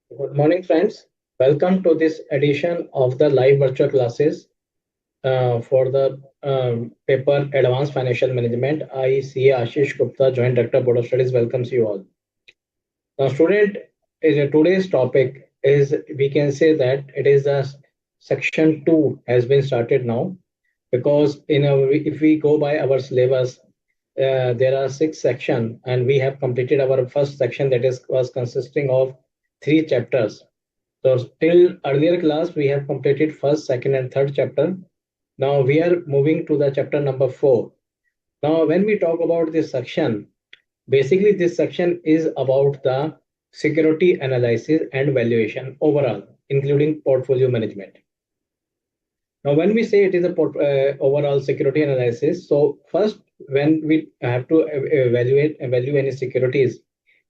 Good morning, friends. Welcome to this edition of the live virtual classes for the paper Advanced Financial Management. I, CA Ashish Gupta, Joint Director, Board of Studies, welcomes you all. Now, today's topic is we can say that it is the section 2 has been started now because if we go by our syllabus, there are 6 sections and we have completed our first section that is was consisting of 3 chapters. So till earlier class, we have completed first, second, and third chapter. Now we are moving to the chapter number 4. Now, when we talk about this section, basically this section is about the security analysis and valuation overall, including portfolio management. Now, when we say it is a overall security analysis, so first, when we have to value any securities,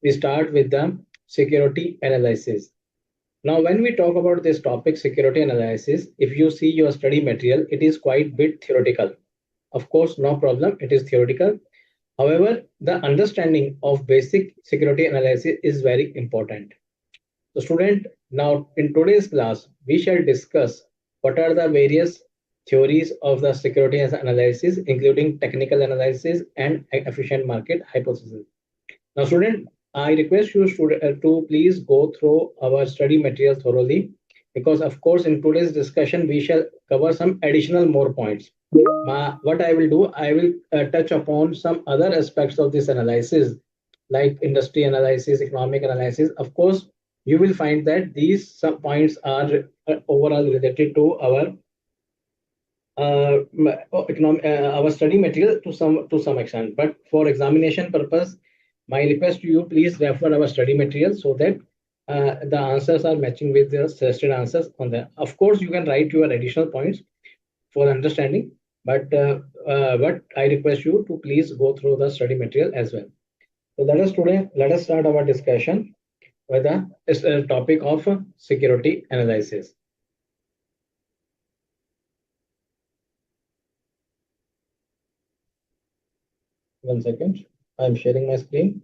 we start with the security analysis. Now, when we talk about this topic, security analysis, if you see your study material, it is quite bit theoretical. Of course, no problem, it is theoretical. However, the understanding of basic security analysis is very important. So, student, now in today's class, we shall discuss what are the various theories of the security analysis, including technical analysis and efficient market hypothesis. Now, student, I request you to please go through our study material thoroughly because, of course, in today's discussion, we shall cover some additional more points. What I will do, I will touch upon some other aspects of this analysis, like industry analysis, economic analysis. Of course, you will find that these some points are overall related to our study material to some extent. But for examination purpose, my request to you, please refer our study material so that the answers are matching with the suggested answers on there. Of course, you can write your additional points for understanding, but I request you to please go through the study material as well. So let us start our discussion with the topic of security analysis. One second, I'm sharing my screen.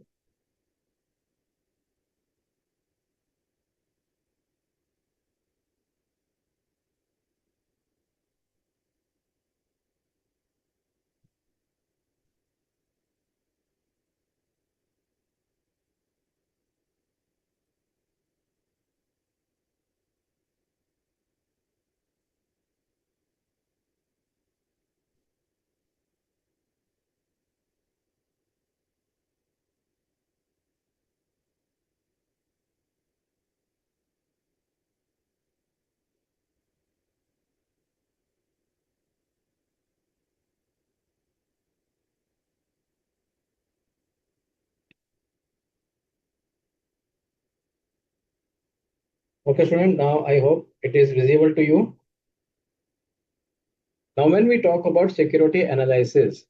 Okay, student, now I hope it is visible to you. Now, when we talk about security analysis,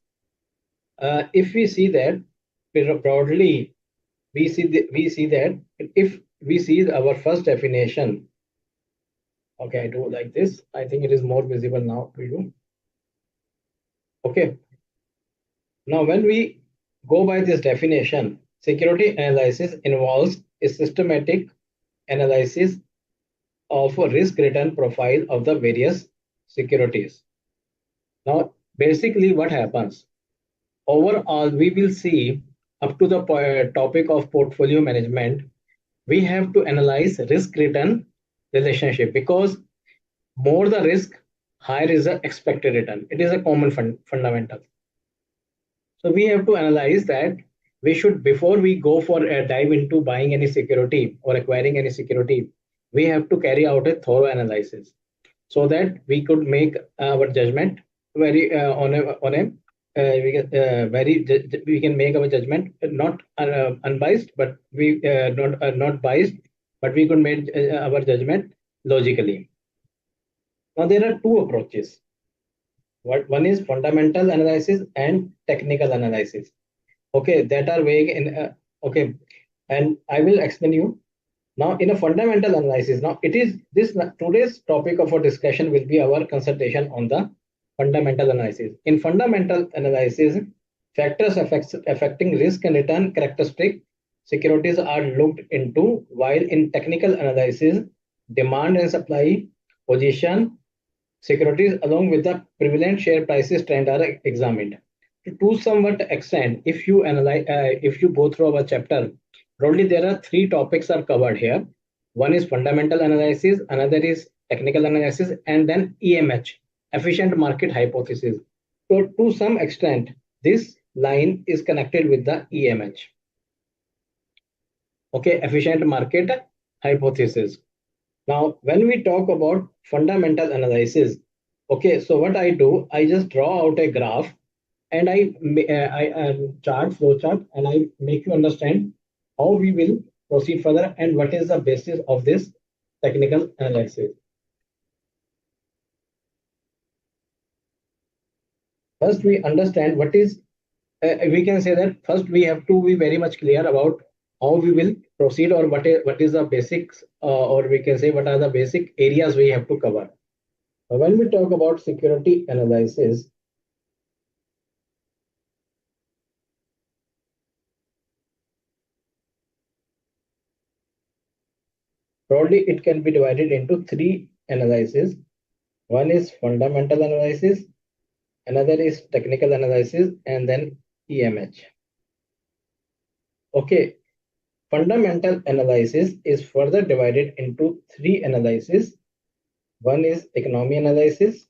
if we see that broadly, we see that if we see our first definition. Okay, I do like this. I think it is more visible now to you. Okay. Now, when we go by this definition, security analysis involves a systematic analysis of a risk return profile of the various securities. Now, basically, what happens? Overall, we will see up to the topic of portfolio management, we have to analyze risk return relationship because more the risk, higher is the expected return. It is a common fundamental. So we have to analyze that we should, before we go for a dive into buying any security or acquiring any security, we have to carry out a thorough analysis so that we could make our judgment very on a we can make our judgment not unbiased, but we not biased, but we could make our judgment logically. Now there are two approaches. One is fundamental analysis and technical analysis. Okay, that are vague in okay, and I will explain you. Now, in a fundamental analysis, now it is this today's topic of our discussion will be our consultation on the fundamental analysis. In fundamental analysis, factors affecting risk and return characteristic securities are looked into, while in technical analysis, demand and supply, position, securities along with the prevalent share prices trend are examined. To somewhat extent, if you analyze, if you go through our chapter, broadly there are three topics are covered here. One is fundamental analysis, another is technical analysis, and then EMH, efficient market hypothesis. So to some extent, this line is connected with the EMH. Okay, efficient market hypothesis. Now, when we talk about fundamental analysis, okay, so what I do, I just draw out a graph and I chart, flow chart, and I make you understand how we will proceed further and what is the basis of this technical analysis. First, we understand what is, we can say that first we have to be very much clear about how we will proceed or what is the basics, or we can say what are the basic areas we have to cover. When we talk about security analysis, broadly it can be divided into three analyses. One is fundamental analysis, another is technical analysis, and then EMH. Okay, fundamental analysis is further divided into three analyses. One is economy analysis,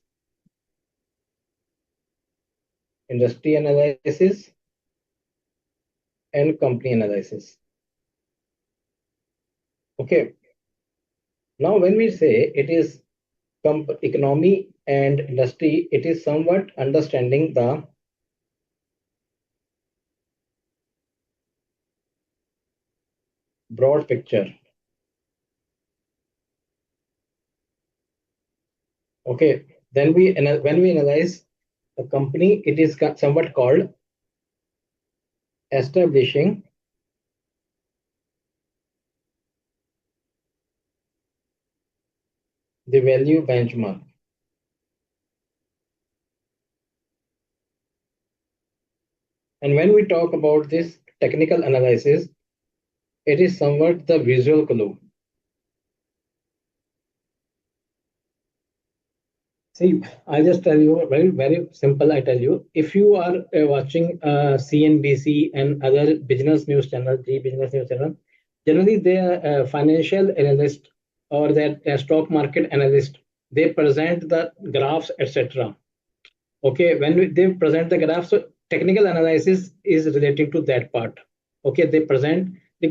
industry analysis, and company analysis. Okay, now when we say it is economy and industry, it is somewhat understanding the broad picture. Okay, then when we analyze a company, it is somewhat called establishing the value benchmark. And when we talk about this technical analysis, it is somewhat the visual clue. See, I just tell you very, very simple. I tell you, if you are watching CNBC and other business news channel, G business news channel, generally they are financial analyst or that stock market analyst. They present the graphs, etc. Okay, when they present the graph, so technical analysis is relating to that part. Okay, they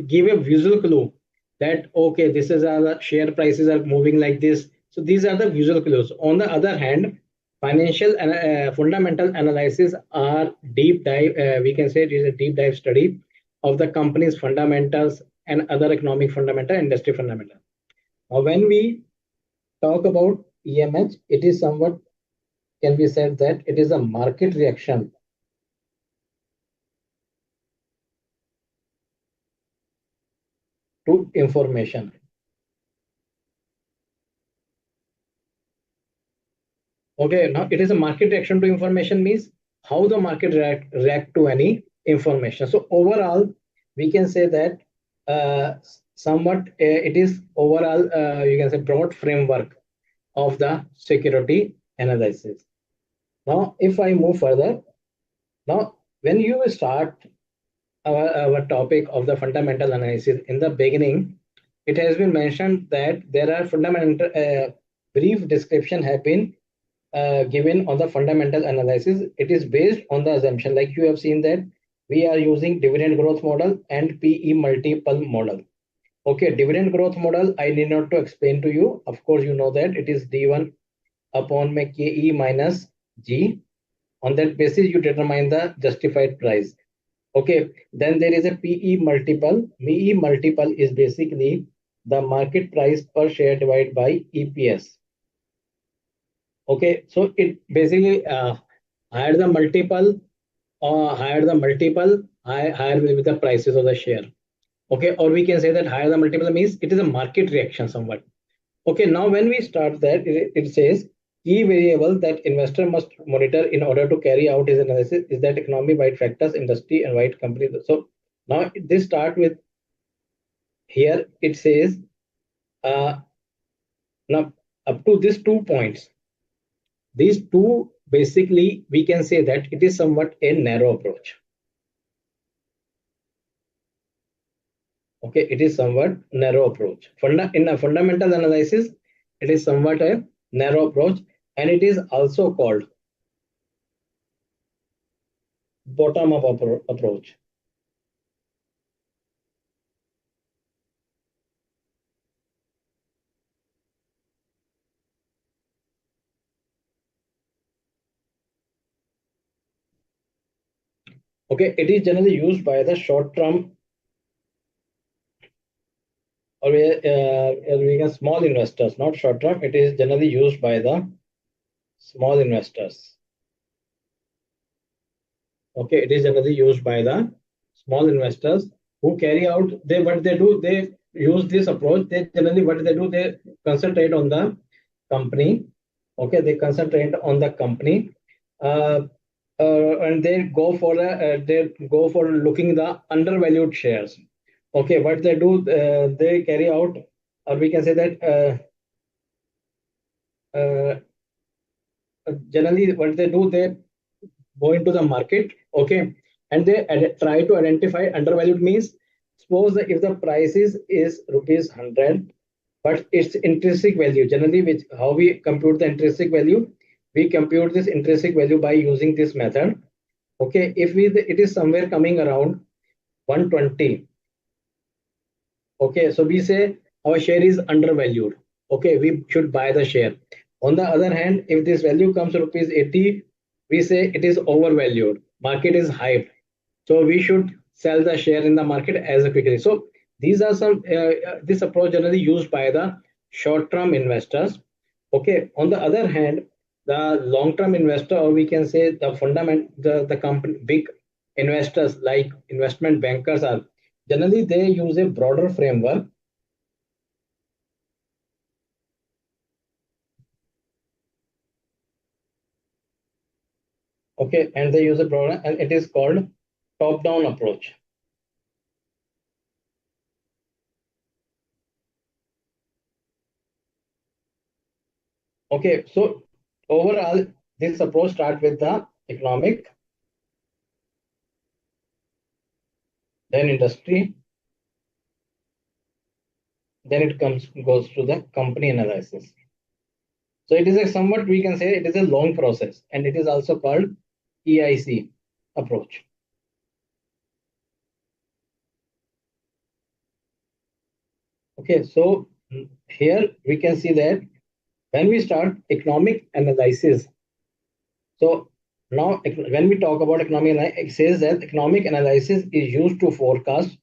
give a visual clue that okay, this is how the share prices are moving like this. So these are the visual clues. On the other hand, financial and fundamental analysis are deep dive. We can say it is a deep dive study of the company's fundamentals and other economic fundamental, industry fundamental. Now, when we talk about EMH, it is somewhat can be said that it is a market reaction to information. Okay, now it is a market reaction to information means how the market react to any information. So overall, we can say that somewhat it is overall you can say broad framework of the security analysis. Now, if I move further, now when you start our topic of the fundamental analysis in the beginning, it has been mentioned that there are fundamental brief description have been given on the fundamental analysis. It is based on the assumption, like you have seen that we are using dividend growth model and PE multiple model. Okay, dividend growth model, I need not to explain to you. Of course, you know that it is D1 upon KE minus G. On that basis, you determine the justified price. Okay, then there is a PE multiple. PE multiple is basically the market price per share divided by EPS. Okay, so it basically higher the multiple or higher will be the prices of the share. Okay, or we can say that higher the multiple means it is a market reaction somewhat. Okay, now when we start that, it says key variable that investor must monitor in order to carry out his analysis is that economy wide factors, industry and wide companies. So now this start with Here it says, uh, now up to these 2 points, these two basically we can say that it is somewhat a narrow approach. Okay, it is somewhat narrow approach. In a fundamental analysis, it is somewhat a narrow approach, and it is also called bottom-up approach. Okay, it is generally used by the short-term or we can small investors, not short-term. It is generally used by the small investors. Okay, it is generally used by the small investors who carry out they what they do. They use this approach. They generally what they do. They concentrate on the company. Okay, they concentrate on the company, uh, and they go for looking the undervalued shares. Okay, what they do, they carry out, or we can say that uh, generally what they do, they go into the market, okay, and they try to identify undervalued means. Suppose that if the price is rupees 100, but its intrinsic value, generally which how we compute the intrinsic value, we compute this intrinsic value by using this method. Okay, if we it is somewhere coming around 120. Okay, so we say our share is undervalued. Okay, we should buy the share. On the other hand, if this value comes to rupees 80, we say it is overvalued. Market is hyped. So we should sell the share in the market as quickly. So these are some this approach generally used by the short-term investors. Okay. On the other hand, the long-term investor, or we can say the company big investors like investment bankers are generally they use a broader framework. Okay, and they use a broader, and it is called top-down approach. Okay, so overall, this approach starts with the economic, then industry, then it comes goes to the company analysis. So it is a somewhat we can say it is a long process, and it is also called EIC approach. Okay, so here we can see that when we start economic analysis, so now when we talk about economic, it says that economic analysis is used to forecast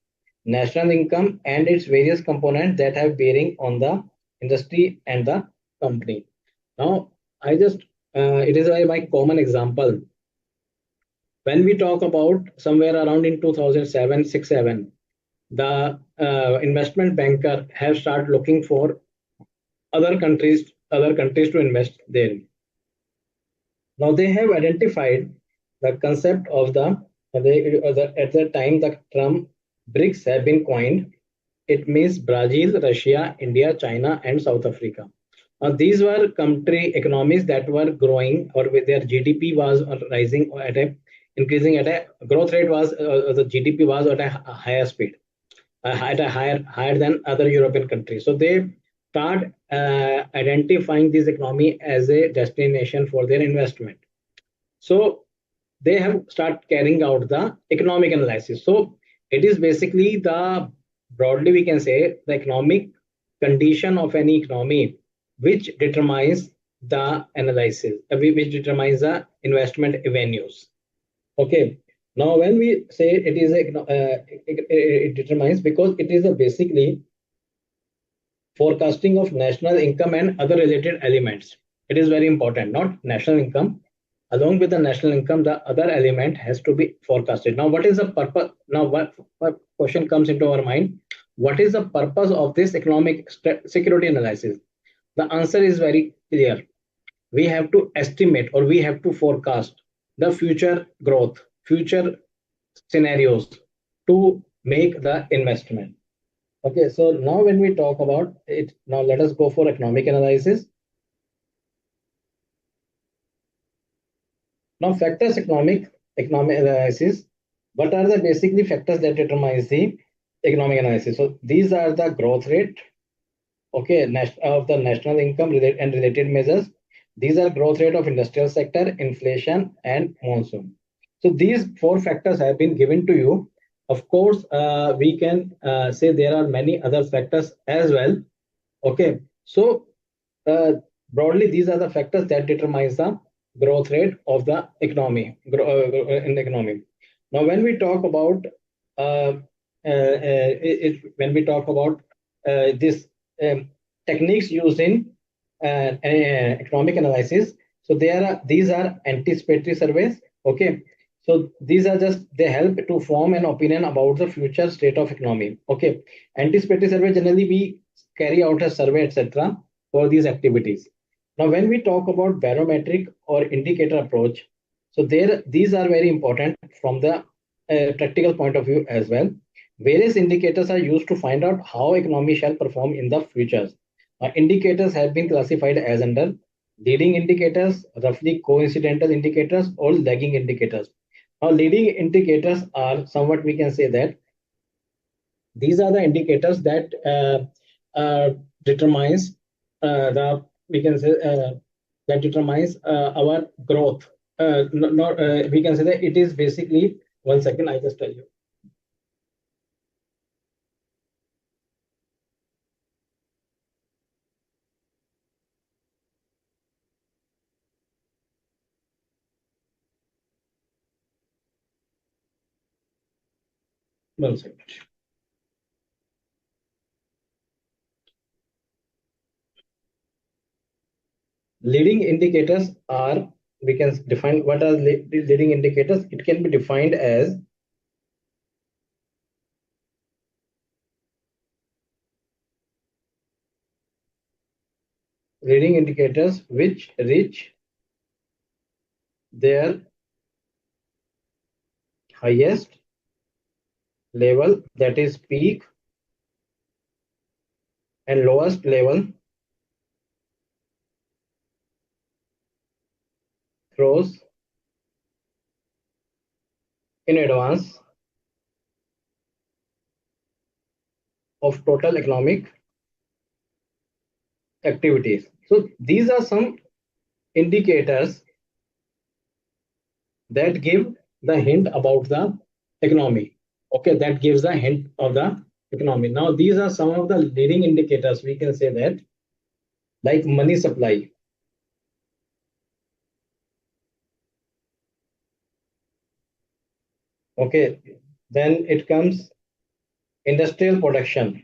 national income and its various components that have bearing on the industry and the company. Now, I just it is my common example. When we talk about somewhere around in 2007, 6, 7, the investment banker have started looking for other countries to invest there. Now they have identified the concept of at the time the term BRICS have been coined. It means Brazil, Russia, India, China, and South Africa. These were country economies that were growing, or with their GDP was rising at a increasing at a growth rate was the GDP was at a higher speed, at a higher than other European countries. So they start identifying this economy as a destination for their investment. So they have start carrying out the economic analysis. So it is basically the broadly we can say the economic condition of any economy which determines the analysis, which determines the investment avenues. Okay. Now, when we say it is it determines because it is a basically forecasting of national income and other related elements. It is very important, not national income. Along with the national income, the other element has to be forecasted. Now, what is the purpose? Now, what question comes into our mind? What is the purpose of this economic security analysis? The answer is very clear. We have to estimate or we have to forecast the future growth, future scenarios to make the investment. Okay, so now when we talk about it, now let us go for economic analysis. Now, factors economic analysis. What are the basically factors that determines the economic analysis? So these are the growth rate, okay, of the national income and related measures. These are growth rate of industrial sector, inflation, and monsoon. So these four factors have been given to you. Of course, we can say there are many other factors as well. Okay, so uh, broadly, these are the factors that determines the growth rate of the economy in the economy. Now, when we talk about when we talk about this techniques used in economic analysis, so these are anticipatory surveys. Okay, so these are just they help to form an opinion about the future state of economy. Okay, anticipatory survey generally we carry out a survey, etc., for these activities. Now, when we talk about barometric or indicator approach, so there these are very important from the practical point of view as well. Various indicators are used to find out how economy shall perform in the future. Indicators have been classified as under leading indicators, roughly coincidental indicators, or lagging indicators. Now, leading indicators are somewhat we can say that these are the indicators that determines the we can say that determines our growth. Not we can say that it is basically 1 second. I just tell you 1 second. Leading indicators are we can define what are leading indicators. It can be defined as leading indicators which reach their highest level, that is peak, and lowest level throws in advance of total economic activities. So these are some indicators that give the hint about the economy. Okay, that gives the hint of the economy. Now these are some of the leading indicators we can say that, like money supply. Okay, then it comes industrial production.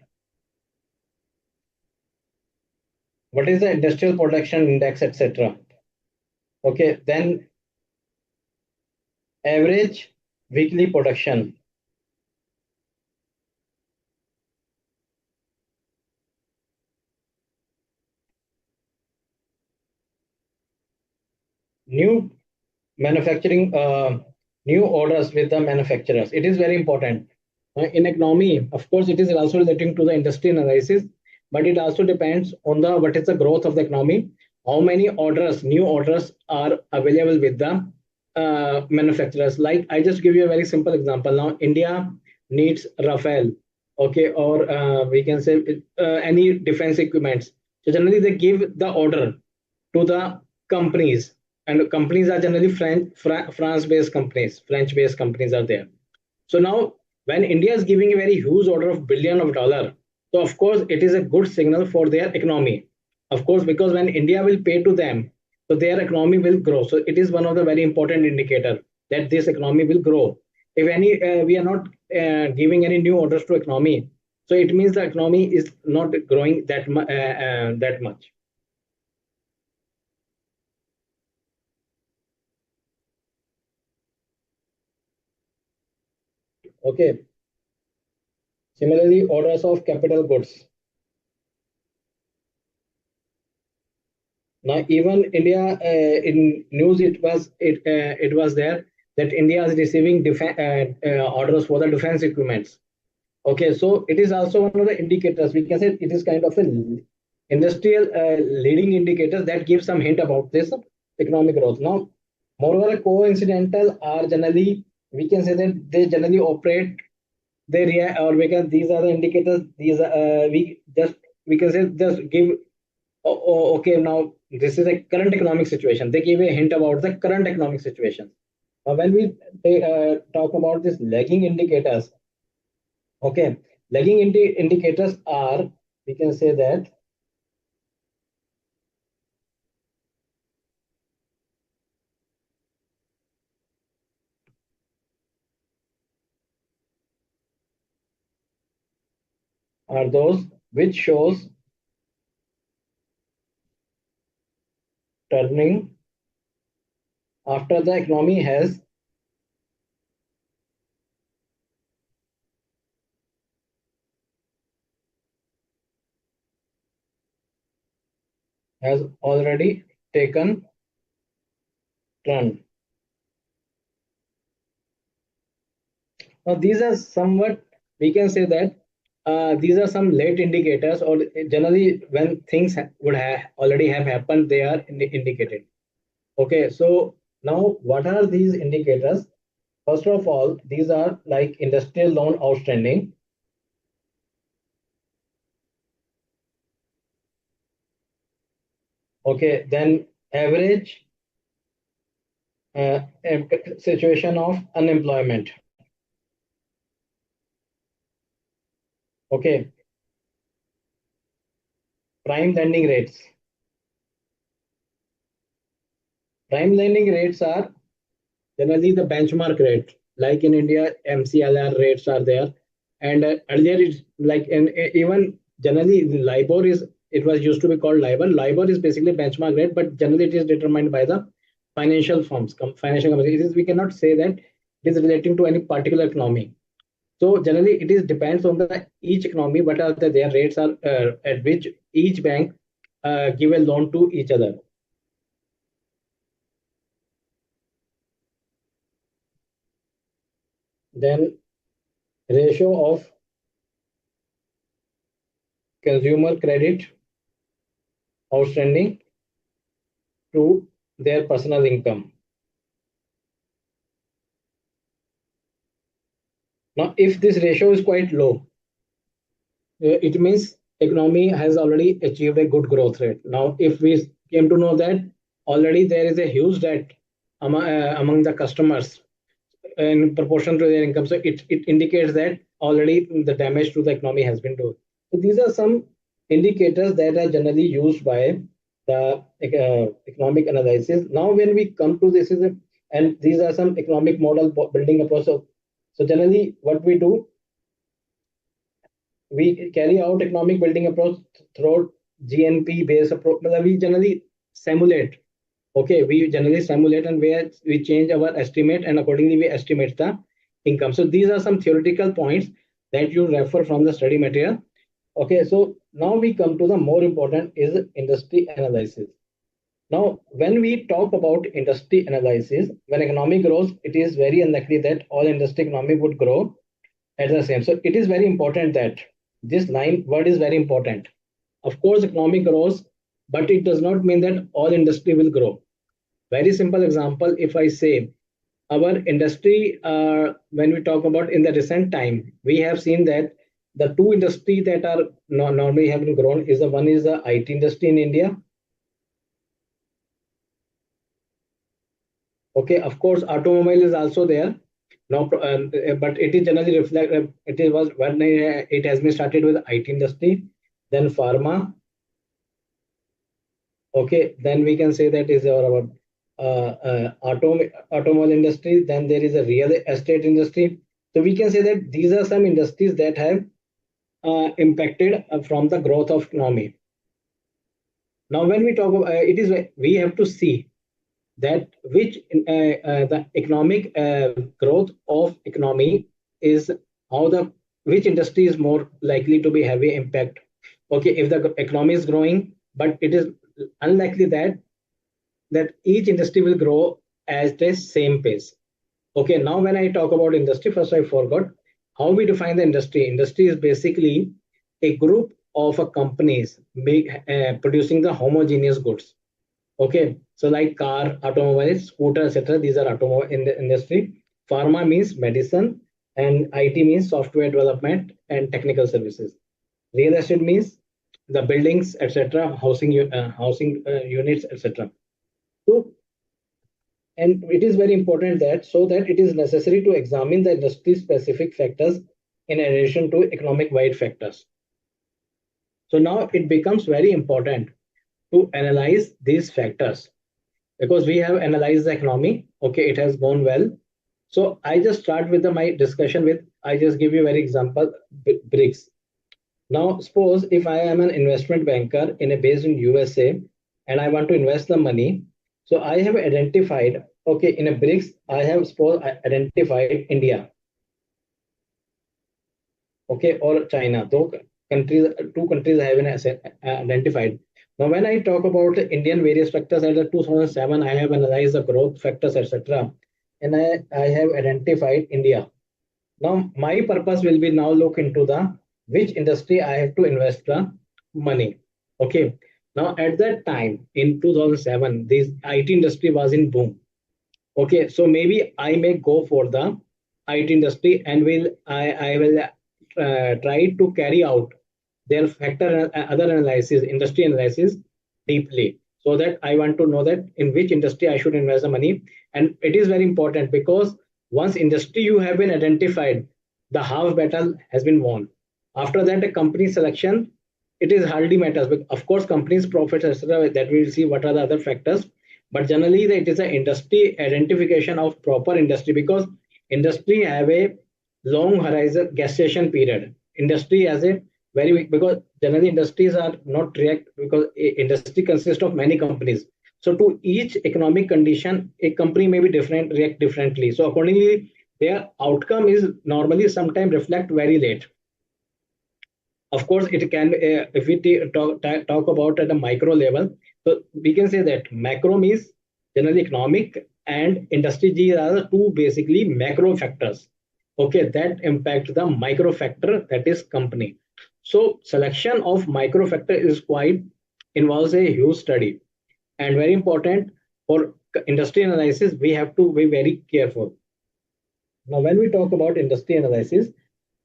What is the industrial production index, etc.? Okay, then average weekly production, new manufacturing, new orders with the manufacturers. It is very important. In economy, of course, it is also relating to the industry analysis, but it also depends on the what is the growth of the economy, how many orders, new orders are available with the manufacturers. Like I just give you a very simple example. Now, India needs Rafale, okay, or we can say any defense equipments. So generally, they give the order to the companies, and companies are generally France-based companies, French-based companies are there. So now, when India is giving a very huge order of billion of dollar, so of course it is a good signal for their economy. Of course, because when India will pay to them, so their economy will grow. So it is one of the very important indicator that this economy will grow. If any we are not giving any new orders to economy, so it means the economy is not growing that much. Okay. Similarly, orders of capital goods. Now, even India in news it was there that India is receiving orders for the defense equipments. Okay, so it is also one of the indicators. We can say it is kind of a industrial leading indicators that give some hint about this economic growth. Now, moreover, coincidental are generally, we can say that they generally operate, they react, or we can, these are the indicators. These are, we can say just give, okay, now this is a current economic situation. They give a hint about the current economic situation. When we talk about this lagging indicators, okay, lagging indicators are, we can say that, are those which shows turning after the economy has already taken turn. Now, these are somewhat, we can say that these are some late indicators, or generally when things would already have happened, they are indicated. Okay, so now what are these indicators? First of all, these are like industrial loan outstanding. Okay, then average situation of unemployment. Okay, prime lending rates. Prime lending rates are generally the benchmark rate. Like in India, MCLR rates are there, and earlier it's like, and even generally LIBOR is, it was used to be called LIBOR. LIBOR is basically benchmark rate, but generally it is determined by the financial firms, financial companies. It is, we cannot say that it is relating to any particular economy. So generally, it is depends on the each economy, what are their rates are at which each bank give a loan to each other. Then ratio of consumer credit outstanding to their personal income. Now, if this ratio is quite low, it means economy has already achieved a good growth rate. Now, if we came to know that already there is a huge debt among the customers in proportion to their income. So it indicates that already the damage to the economy has been done. So these are some indicators that are generally used by the economic analysis. Now, when we come to this, and these are some economic model building approach. So generally, what we do, we carry out economic building approach through GNP based approach. We generally simulate. Okay, we generally simulate, and where we change our estimate, and accordingly we estimate the income. So these are some theoretical points that you refer from the study material. Okay, so now we come to the more important is industry analysis. Now, when we talk about industry analysis, when economy grows, it is very unlikely that all industry economy would grow at the same. So it is very important that this line word is very important. Of course, economy grows, but it does not mean that all industry will grow. Very simple example, if I say our industry, when we talk about in the recent time, we have seen that the two industry that are normally having grown is the one is the IT industry in India. Okay, of course, automobile is also there. No, but it is generally reflect. It is was when it has been started with IT industry, then pharma. Okay, then we can say that is our automobile industry. Then there is a real estate industry. So we can say that these are some industries that have impacted from the growth of economy. Now, when we talk about it is we have to see that which the economic growth of economy is how the which industry is more likely to be heavy impact. Okay, if the economy is growing, but it is unlikely that each industry will grow at the same pace. Okay, now when I talk about industry, first I forgot how we define the industry? Industry is basically a group of companies producing the homogeneous goods. Okay, so like car, automobiles, scooter, etc. These are automobile in the industry. Pharma means medicine, and IT means software development and technical services. Real estate means the buildings, etc., housing units, etc. So, and it is very important that so that it is necessary to examine the industry specific factors in addition to economic wide factors. So now it becomes very important to analyze these factors because we have analyzed the economy. Okay, it has gone well. So I just start with my discussion with, I just give you very example, BRICS. Now, suppose if I am an investment banker in a based in USA and I want to invest the money, so I have identified, okay, in a BRICS, I have suppose I identified India, okay, or China. Though countries, two countries I have identified. Now, when I talk about the Indian various factors at the 2007, I have analyzed the growth factors, etc., and I have identified India. Now, my purpose will be now look into the which industry I have to invest the money. Okay. Now, at that time in 2007, this IT industry was in boom. Okay, so maybe I may go for the IT industry and I will try to carry out their factor other analysis, industry analysis deeply, so that I want to know that in which industry I should invest the money. And it is very important because once industry you have been identified, the half battle has been won. After that, a company selection, it is hardly matters. But of course, companies profits, etc. That we will see what are the other factors, but generally it is an industry identification of proper industry because industry have a long horizon gestation period. Industry has a very because generally industries are not react because industry consists of many companies. So to each economic condition, a company may be different, react differently. So accordingly, their outcome is normally sometimes reflect very late. Of course, it can, if we talk about at a micro level, so we can say that macro means generally economic and industry. These are the two basically macro factors. Okay, that impact the micro factor, that is company. So selection of micro factor is quite involves a huge study and very important for industry analysis. We have to be very careful. Now, when we talk about industry analysis,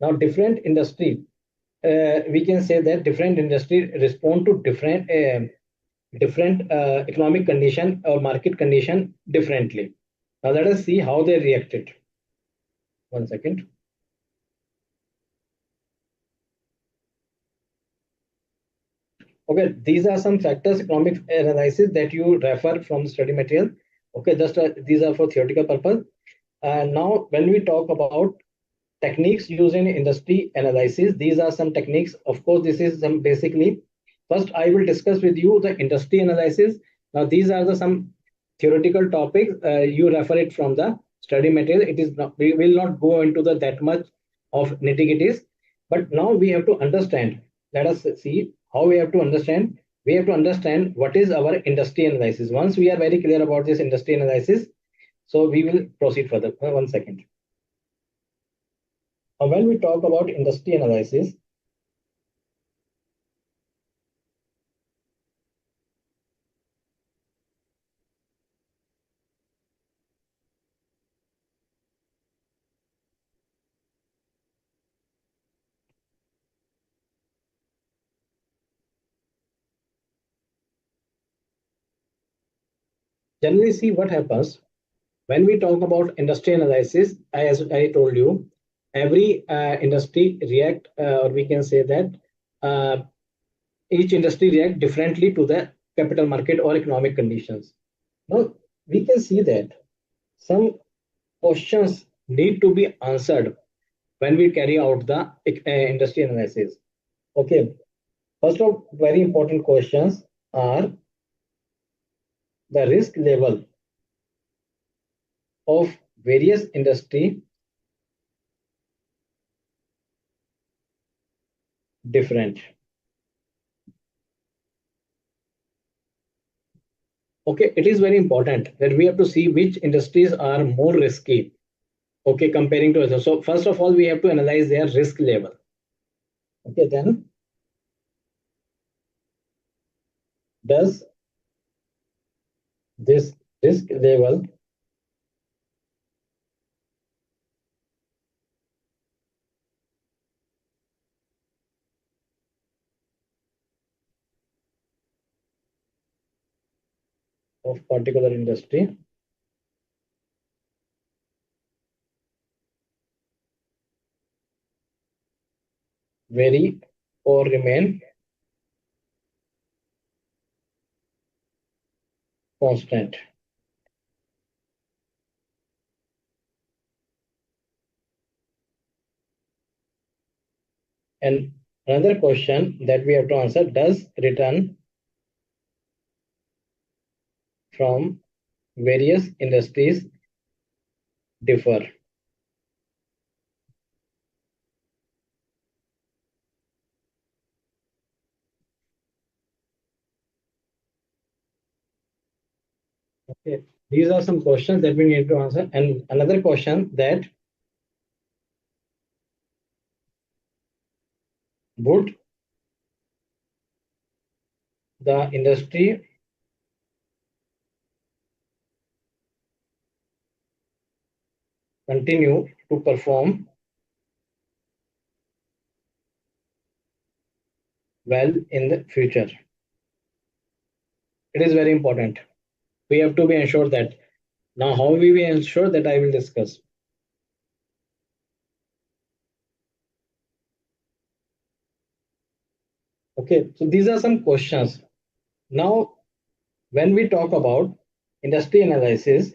now different industry, we can say that different industry respond to different economic condition or market condition differently. Now let us see how they reacted. One second. Okay, these are some factors economic analysis that you refer from study material. Okay, just these are for theoretical purpose. And now when we talk about techniques used in industry analysis, these are some techniques. Of course, this is some basically. First, I will discuss with you the industry analysis. Now, these are the some theoretical topics. You refer it from the study material. It is not, we will not go into the that much of nitty-gritties. But now we have to understand. Let us see how we have to understand. We have to understand what is our industry analysis. Once we are very clear about this industry analysis, so we will proceed further. One second. When we talk about industry analysis, generally see what happens when we talk about industry analysis. As I told you, every industry react, or we can say that uh, each industry react differently to the capital market or economic conditions. Now we can see that some questions need to be answered when we carry out the industry analysis. Okay, first of very important questions are the risk level of various industry different. Okay, it is very important that we have to see which industries are more risky. Okay, comparing to others. So first of all, we have to analyze their risk level. Okay, then does this risk level of particular industry vary or remain constant? And another question that we have to answer, does return from various industries differ? Okay, these are some questions that we need to answer. And another question, that would the industry continue to perform well in the future? It is very important. We have to be ensured that. Now, how we will ensure that, I will discuss. Okay, so these are some questions. Now, when we talk about industry analysis,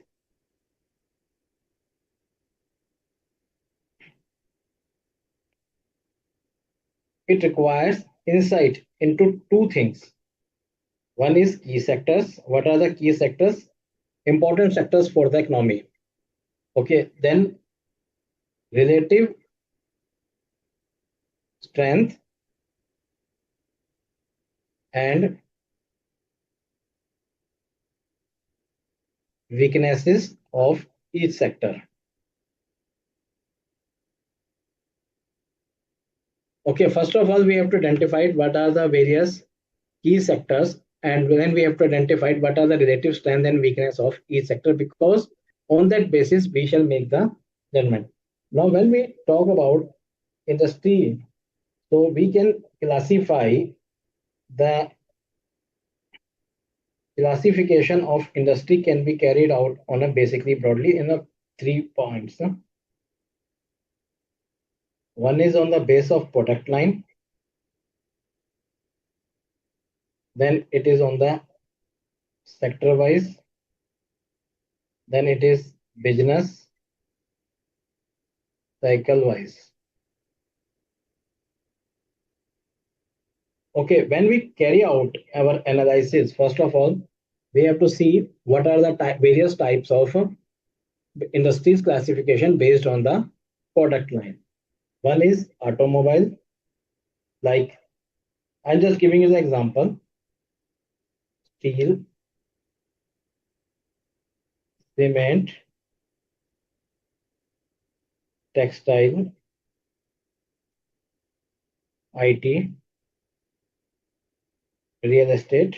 it requires insight into two things. One is key sectors. What are the key sectors? Important sectors for the economy. Okay, then relative strength and weaknesses of each sector. Okay, first of all, we have to identify what are the various key sectors, and then we have to identify what are the relative strength and weakness of each sector, because on that basis we shall make the judgment. Now, when we talk about industry, so we can classify the classification of industry can be carried out on a basically broadly in a 3 points. One is on the base of product line, then it is on the sector wise, then it is business cycle wise. Okay, when we carry out our analysis, first of all, we have to see what are the various types of industries classification based on the product line. One is automobile, like I'm just giving you the example: steel, cement, textile, IT, real estate,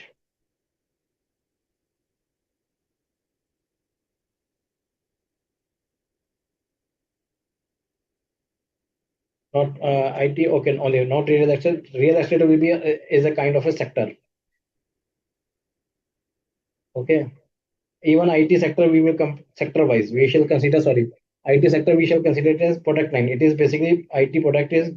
not IT. Okay, only not real estate. Real estate will be is a kind of a sector. Okay, even IT sector we will come sector wise. We shall consider, sorry, IT sector we shall consider it as product line. It is basically IT product is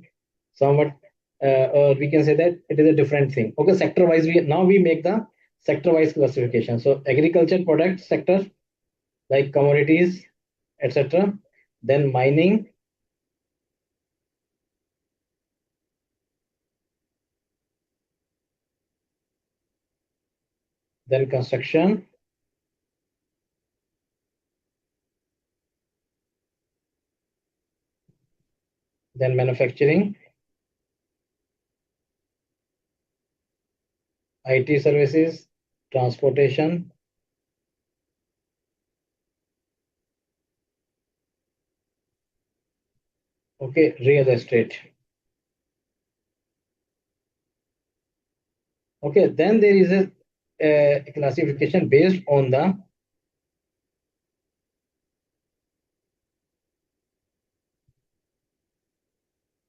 somewhat, or we can say that it is a different thing. Okay, sector wise we now we make the sector wise classification. So agriculture product sector, like commodities, etc. Then mining, then construction, then manufacturing, IT services, transportation, Okay, real estate. Okay, then there is a classification based on the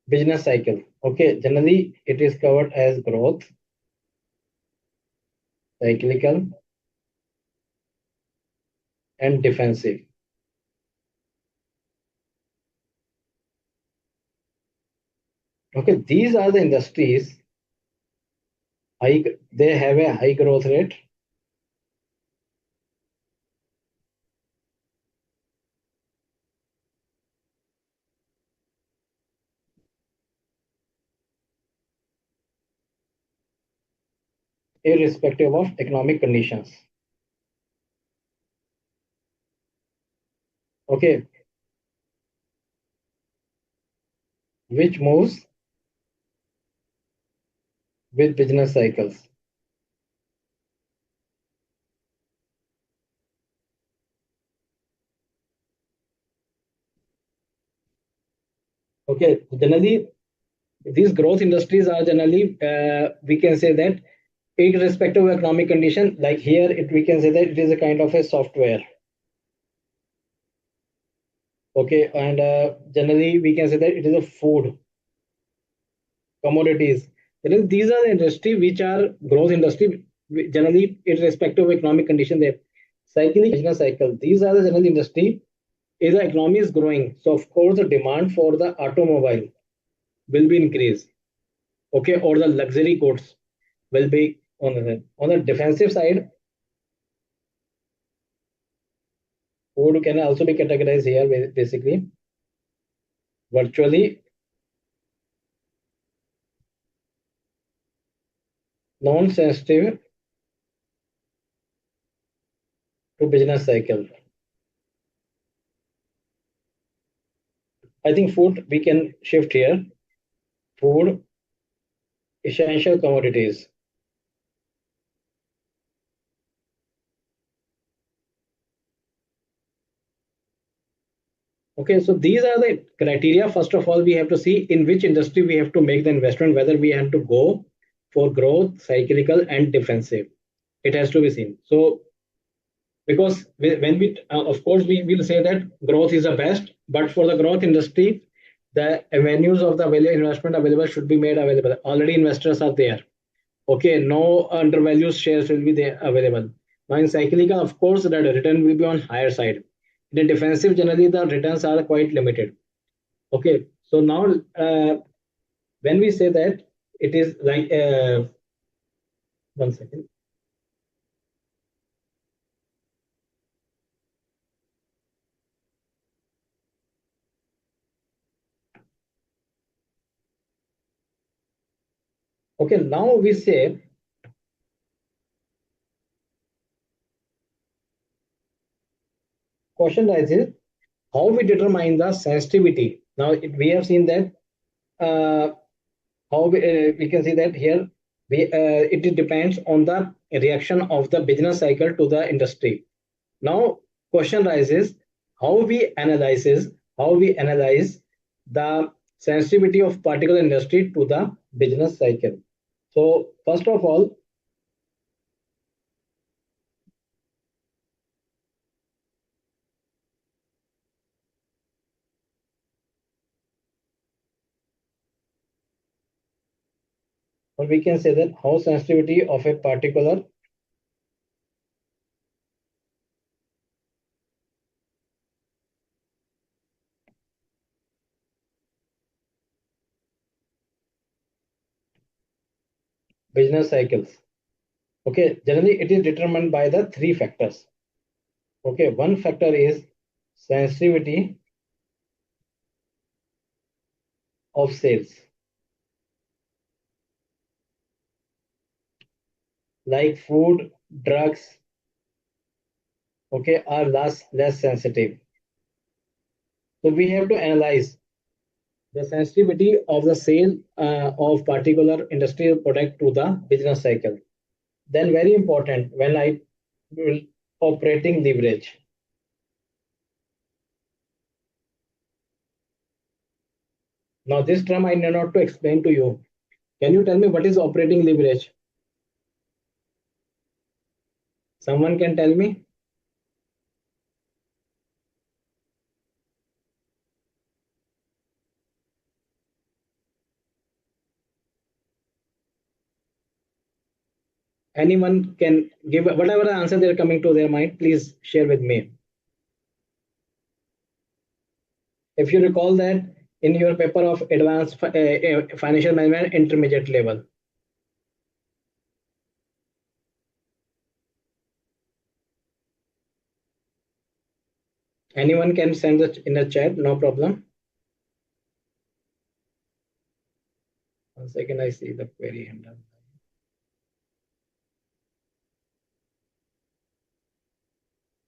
business cycle. Okay, generally it is covered as growth, cyclical, and defensive. Okay, these are the industries high, they have a high growth rate, irrespective of economic conditions. Okay, which moves with business cycles. Okay, generally these growth industries are generally we can say that irrespective of economic condition, like here we can say that it is a kind of a software. Okay, and generally we can say that it is a food, commodities. These are the industry which are growth industry, generally irrespective of economic condition. They cyclic business cycle. These are the general industry. If the economy is growing, so of course the demand for the automobile will be increased. Okay, or the luxury goods will be on the defensive side. Food can also be categorized here basically virtually non-sensitive to business cycle. I think food we can shift here. Food, essential commodities. Okay, so these are the criteria. First of all, we have to see in which industry we have to make the investment, whether we have to go for growth, cyclical, and defensive. It has to be seen. So, because when we, of course, we will say that growth is the best, but for the growth industry, the avenues of the value investment available should be made available. Already investors are there. Okay, no undervalued shares will be there available. Now in cyclical, of course, the return will be on higher side. In a defensive, generally the returns are quite limited. Okay, so now when we say that it is like 1 second. Okay, now we say question rises how we determine the sensitivity. Now we have seen that uh, how we can see that here it depends on the reaction of the business cycle to the industry. Now question rises how we analyze the sensitivity of particular industry to the business cycle. So first of all, or we can say that how sensitivity of a particular business cycles. Okay, generally it is determined by the three factors. Okay, one factor is sensitivity of sales, like food, drugs, okay, are less sensitive. So we have to analyze the sensitivity of the sale of particular industrial product to the business cycle. Then very important when I will operating leverage. Now, this term I need not to explain to you. Can you tell me what is operating leverage? Someone can tell me? Anyone can give whatever answer they're coming to their mind, please share with me. If you recall that in your paper of advanced financial management intermediate level. Anyone can send it in the chat, no problem. 1 second, I see the query.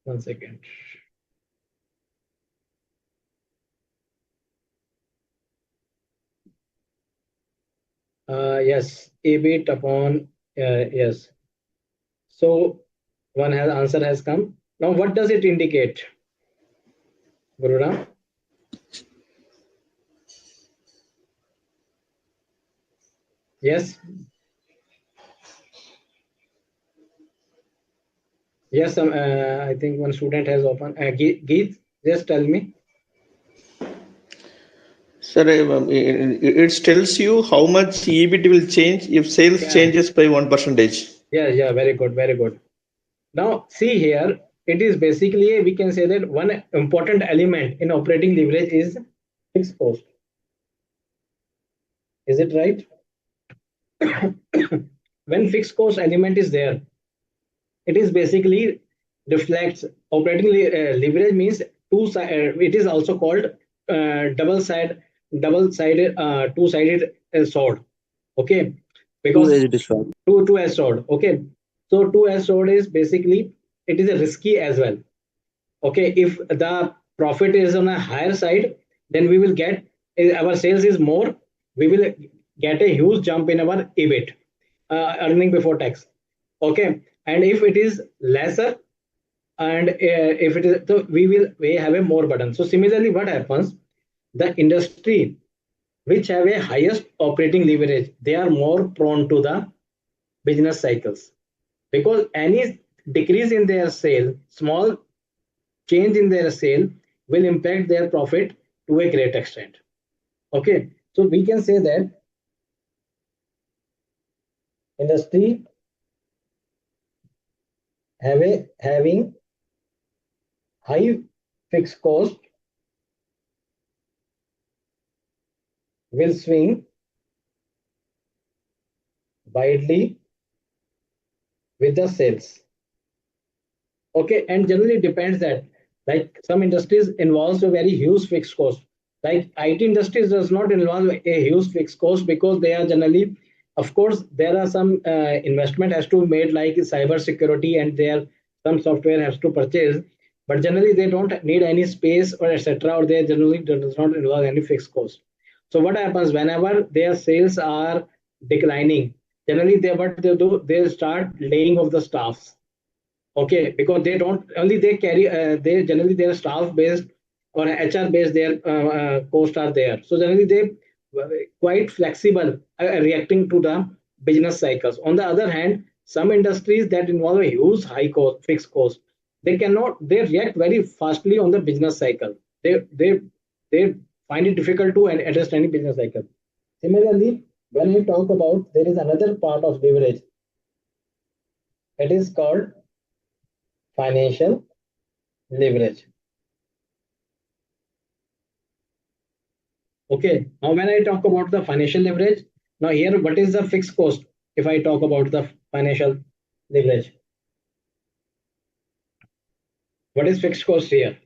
1 second. Yes, EBIT upon, yes. So one has answer has come. Now, what does it indicate, Gururam? Yes. Yes, I think one student has opened. Geet, just tell me. Sir, it tells you how much EBIT will change if sales changes by 1%. Yeah, very good, very good. Now, see here, it is basically, we can say that one important element in operating leverage is fixed cost. Is it right? When fixed cost element is there, it is basically reflects operating leverage means it is also called double sided two-sided sword. Okay, because Two-edged sword. two-edged sword. Okay, so two-edged sword is basically it is a risky as well. Okay, if the profit is on a higher side, then we will get our sales is more, we will get a huge jump in our EBIT, earning before tax. Okay, and if it is lesser, and if it is, so we have a more burden. So similarly, what happens, the industry which have a highest operating leverage, they are more prone to the business cycles, because any decrease in their sale, small change in their sale will impact their profit to a great extent. Okay, so we can say that industry having high fixed cost will swing widely with the sales. Okay, and generally depends that, like some industries involves a very huge fixed cost. Like IT industries does not involve a huge fixed cost, because they are generally, of course, there are some investment has to be made like cyber security, and there some software has to purchase, but generally they don't need any space or etc. Or they generally does not involve any fixed cost. So what happens whenever their sales are declining? Generally, they what they do, they start laying off the staffs. Okay, because they don't only they carry they generally their staff based or HR based their costs are there. So generally they quite flexible reacting to the business cycles. On the other hand, some industries that involve a huge high cost fixed cost, they cannot, they react very fastly on the business cycle. They find it difficult to adjust any business cycle. Similarly, when we talk about, there is another part of leverage. It is called financial leverage. Okay, now when I talk about the financial leverage, now here what is the fixed cost if I talk about the financial leverage? What is fixed cost here?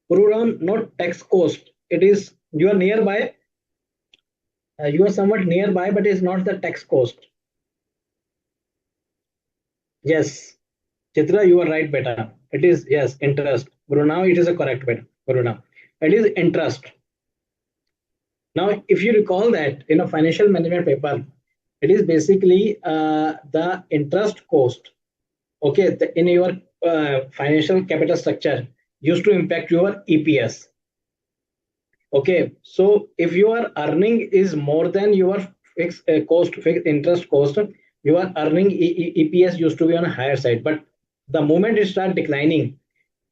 Program, not tax cost. It is you are nearby, you are somewhat nearby, but it's not the tax cost. Yes, Chitra, you are right, beta. It is, yes, interest. Guru, now it is a correct beta. Guru, now it is interest. Now, if you recall that in a financial management paper, it is basically the interest cost. Okay, in your financial capital structure used to impact your EPS. Okay, so if your earning is more than your fixed interest cost, your earning EPS used to be on a higher side. But the moment it start declining,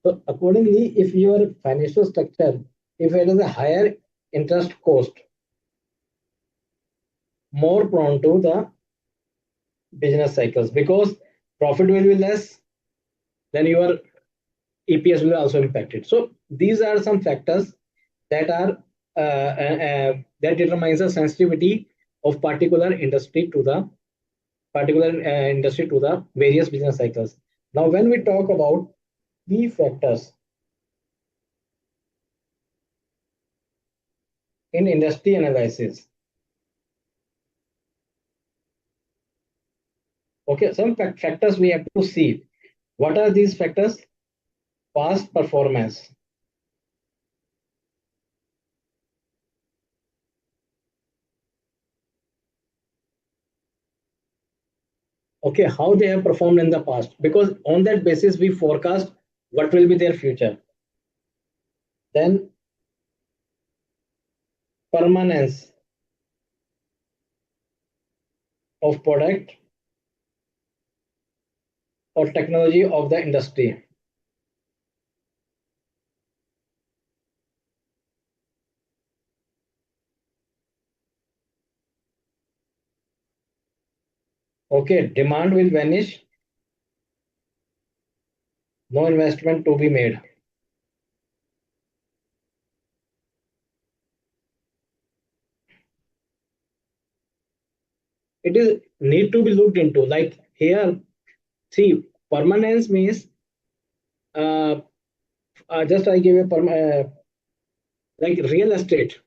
so accordingly, if your financial structure, if it is a higher interest cost, more prone to the business cycles because profit will be less, then your EPS will also impact it. So these are some factors that are that determines the sensitivity of particular industry to the various business cycles. Now, when we talk about key factors in industry analysis, okay, some factors we have to see. What are these factors? Past performance. Okay, how they have performed in the past, because on that basis we forecast what will be their future. Then permanence of product or technology of the industry. Okay, demand will vanish, no investment to be made. It is need to be looked into. Like here, see, permanence means uh, just I give a like real estate.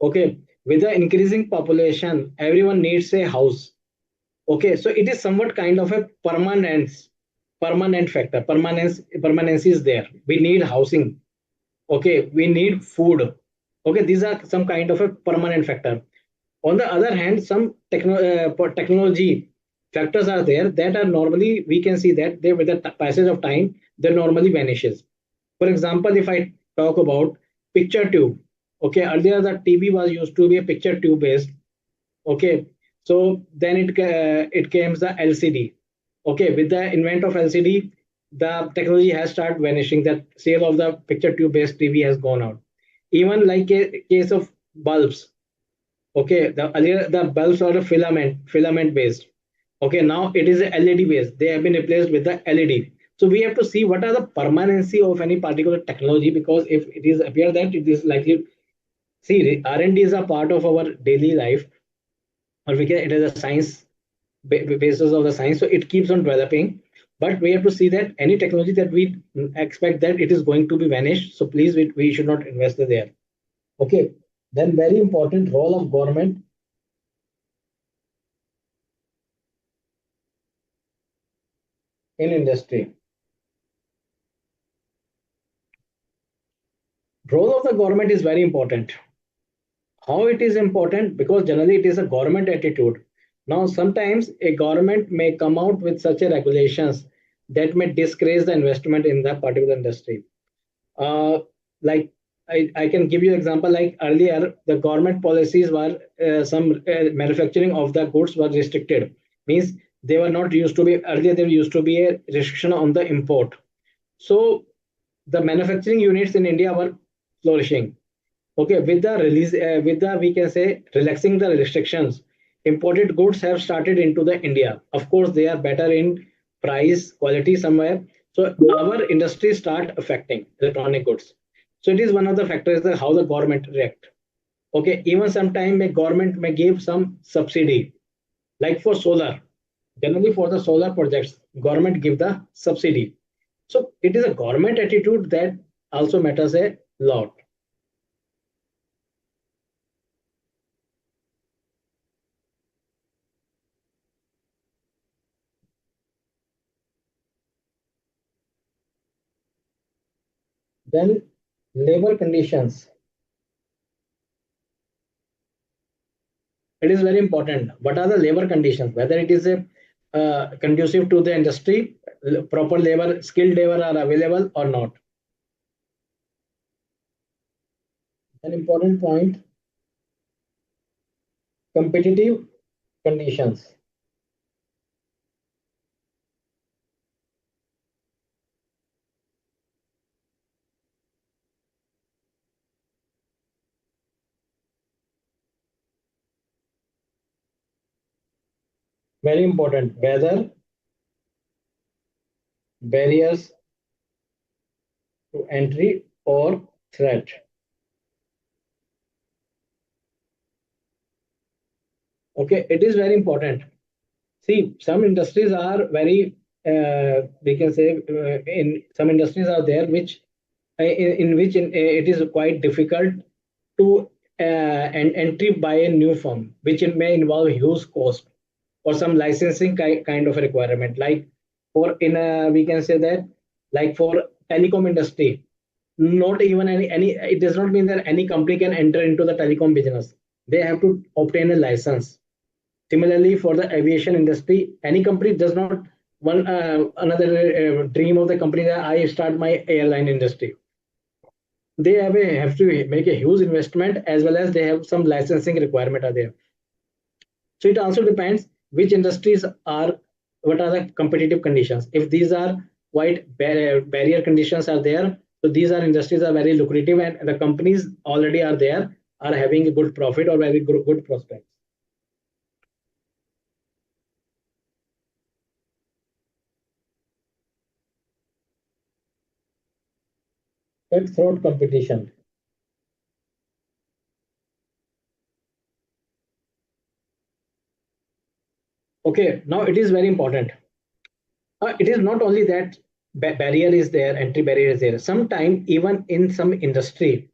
Okay, with the increasing population, everyone needs a house. Okay, so it is somewhat kind of a permanent factor. Permanence is there. We need housing. Okay, we need food. Okay, these are some kind of a permanent factor. On the other hand, some technology factors are there that are normally we can see that they with the passage of time they normally vanishes. For example, if I talk about picture tube, okay, earlier the TV was used to be a picture tube based. Okay, so then it came the LCD. Okay, with the invent of LCD, the technology has started vanishing. That sale of the picture tube based TV has gone out. Even like a case of bulbs. Okay, the earlier the bulbs are a filament based. Okay, now it is a LED based. They have been replaced with the LED. So we have to see what are the permanency of any particular technology, because if it is appear that it is likely, see, R&D is a part of our daily life, or we can it is a science basis of the science, so it keeps on developing. But we have to see that any technology that we expect that it is going to be vanished, so please we should not invest there. Okay, then very important role of government in industry. Role of the government is very important. How it is important? Because generally it is a government attitude. Now sometimes a government may come out with such a regulations that may discourage the investment in that particular industry. uh, like I can give you example, like earlier the government policies were some manufacturing of the goods were restricted, means they were not used to be, earlier there used to be a restriction on the import. So the manufacturing units in India were flourishing. Okay, with the release, with the we can say relaxing the restrictions, imported goods have started into the India. Of course, they are better in price, quality somewhere. So our industry start affecting electronic goods. So it is one of the factors that how the government react. Okay, even sometime a government may give some subsidy, like for solar. Generally, for the solar projects, government give the subsidy. So it is a government attitude that also matters a lot. Then labor conditions. It is very important. What are the labor conditions? Whether it is a conducive to the industry, proper labor, skilled labor are available or not. An important point, competitive conditions. Very important, whether barriers to entry or threat. Okay, it is very important. See, some industries are very, we can say, in some industries are there which, in which it is quite difficult to entry by a new firm, which it may involve huge cost or some licensing kind of a requirement. Like for in a, we can say that, like for telecom industry, not even any, it does not mean that any company can enter into the telecom business. They have to obtain a license. Similarly, for the aviation industry, any company does not one another dream of the company that I start my airline industry. They have to make a huge investment, as well as they have some licensing requirement are there. So it also depends which industries are, what are the competitive conditions. If these are quite barrier conditions are there, so these are industries are very lucrative and the companies already are there, are having a good profit or very good prospects. Cutthroat competition. Okay, now it is very important. It is not only that barrier is there, entry barrier is there. Sometimes even in some industry,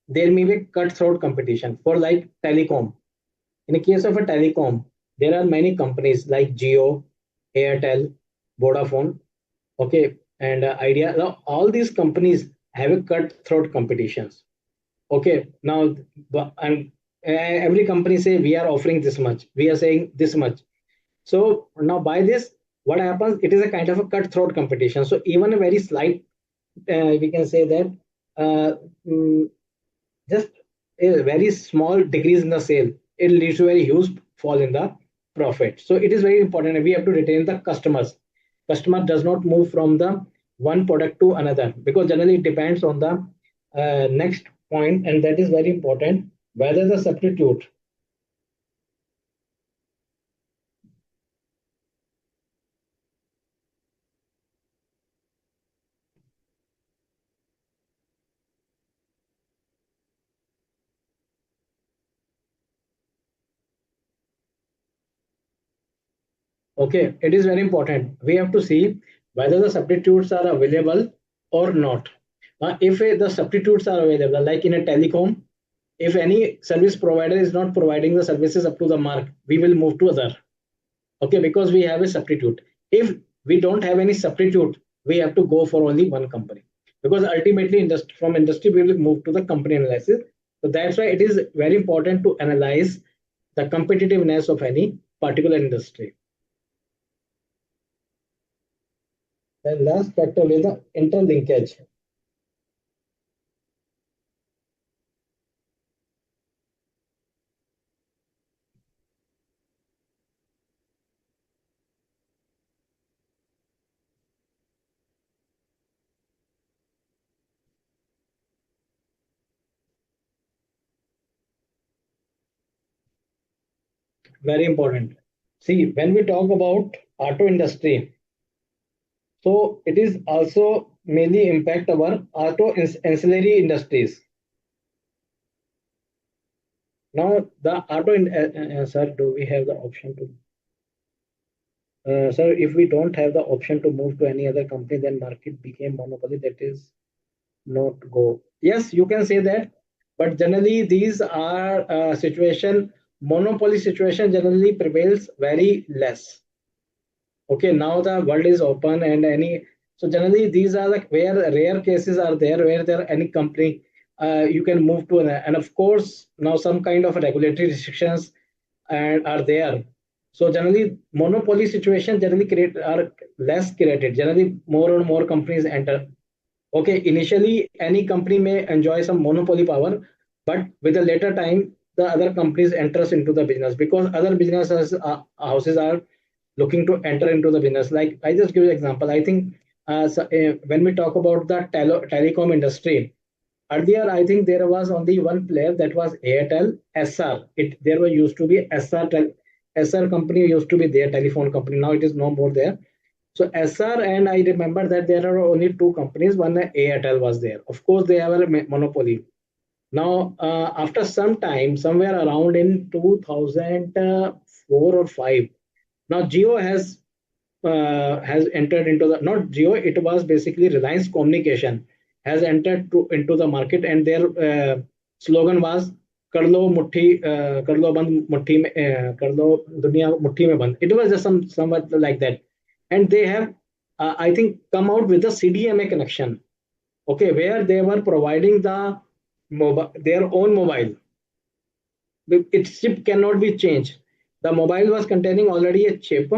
there may be cutthroat competition for like telecom. In the case of a telecom, there are many companies like Geo, Airtel, Vodafone, okay, and Idea. Now, all these companies have a cutthroat competitions. Okay, now and every company say we are offering this much, we are saying this much. So now by this, what happens? It is a kind of a cutthroat competition. So even a very slight, we can say that uh, mm, just a very small decrease in the sale, it leads to a very huge fall in the profit. So it is very important. We have to retain the customers. Customer does not move from the one product to another, because generally it depends on the next point, and that is very important. Whether the substitute. Okay, it is very important. We have to see whether the substitutes are available or not. If the substitutes are available, like in a telecom, if any service provider is not providing the services up to the mark, we will move to other. Okay, because we have a substitute. If we don't have any substitute, we have to go for only one company, because ultimately from industry we will move to the company analysis. So that's why it is very important to analyze the competitiveness of any particular industry. The last factor is the interlinkage. Very important. See, when we talk about auto industry, so it is also mainly impact our auto ancillary industries. Now, the sir, do we have the option to, sir, if we don't have the option to move to any other company, then market became monopoly. That is not go. Yes, you can say that, but generally these are situation, monopoly situation generally prevails very less. Okay, now the world is open and any, so generally these are like where rare cases are there where there any company you can move to and of course now some kind of regulatory restrictions and are there. So generally, monopoly situation generally create are less created. Generally, more and more companies enter. Okay, initially any company may enjoy some monopoly power, but with a later time, the other companies enters into the business because other businesses houses are looking to enter into the business. Like I just give you an example. I think when we talk about the telecom industry, earlier I think there was only one player that was Airtel SR. It there were used to be SR company used to be their telephone company. Now it is no more there. So SR, and I remember that there are only two companies. One Airtel was there. Of course, they have a monopoly. Now, after some time, somewhere around in 2004 or 5, now Geo has entered into the, not Geo, it was basically Reliance Communication has entered into the market, and their slogan was कर लो बंद मुट्ठी में कर लो दुनिया मुट्ठी में बंद. It was just somewhat like that, and they have I think come out with the CDMA connection. Okay, where they were providing the their own mobile. Its chip cannot be changed. The mobile was containing already a chip,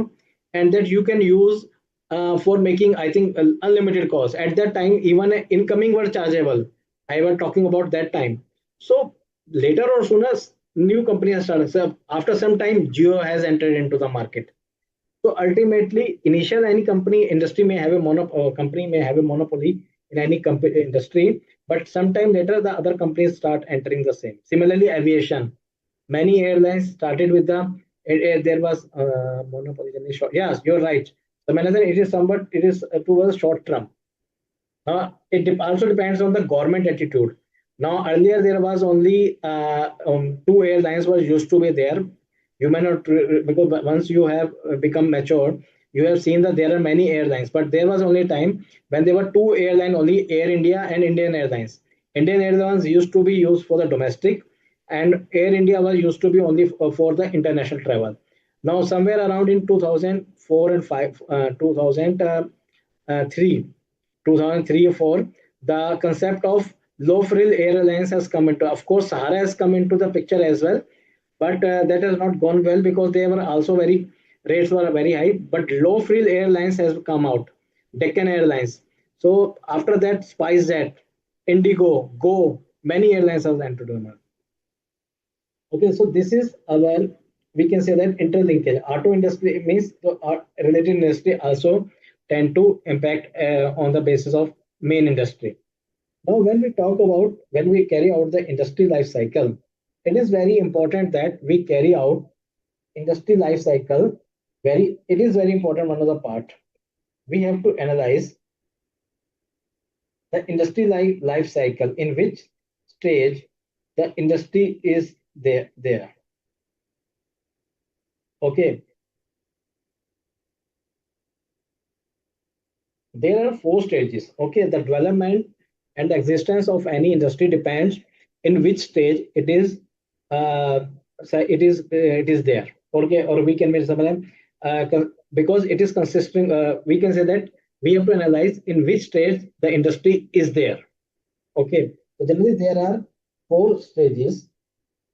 and that you can use for making, I think, unlimited calls. At that time, even incoming were chargeable. I was talking about that time. So later or sooner, new company has started. So after some time, Geo has entered into the market. So ultimately, initial any company industry may have a company may have a monopoly in any industry, but sometime later the other companies start entering the same. Similarly, aviation, many airlines started with the there was monopoly. Yes, you're right. So manager, it is somewhat it is towards short term. Also depends on the government attitude. Now, earlier there was only two airlines was used to be there. You may not because once you have become mature, you have seen that there are many airlines. But there was only time when there were two airlines only: Air India and Indian Airlines. Indian Airlines used to be used for the domestic, and Air India was used to be only for the international travel. Now, somewhere around in 2004 and 5, 2003 2003 or 4, the concept of low frill airlines has come into, of course Sahara has come into the picture as well, but that has not gone well because they were also very, rates were very high, but low frill airlines has come out, Deccan Airlines. So after that, SpiceJet, Indigo, Go, many airlines have entered the market. Okay, so this is our, we can say that interlinkage. Auto industry means the related industry also tend to impact on the basis of main industry. Now, when we talk about when we carry out the industry life cycle, it is very important that we carry out industry life cycle. Very, it is very important. One of the part we have to analyze the industry life cycle in which stage the industry is there. Okay, there are four stages. Okay, the development and the existence of any industry depends in which stage it is. So it is there. Okay, or we can make some of them because it is consisting. We can say that we have to analyze in which stage the industry is there. Okay, so generally there are four stages.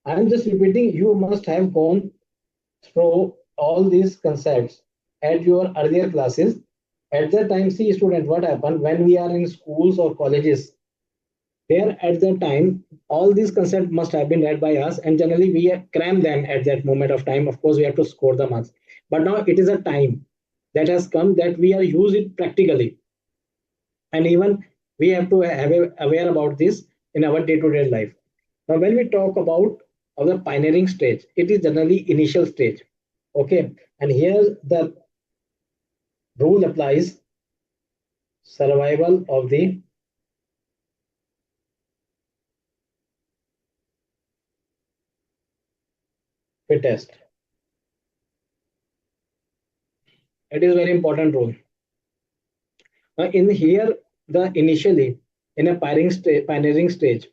I'm just repeating. You must have gone through all these concepts at your earlier classes. At that time, see student, what happened when we are in schools or colleges, there at that time, all these concepts must have been read by us, and generally we cram them at that moment of time. Of course, we have to score the marks. But now it is a time that has come that we are use it practically. And even we have to have aware about this in our day-to-day life. Now, when we talk about our pioneering stage, it is generally initial stage. Okay, and here the rule applies: survival of the fittest. It is very important rule. In here, the initially in a pioneering stage,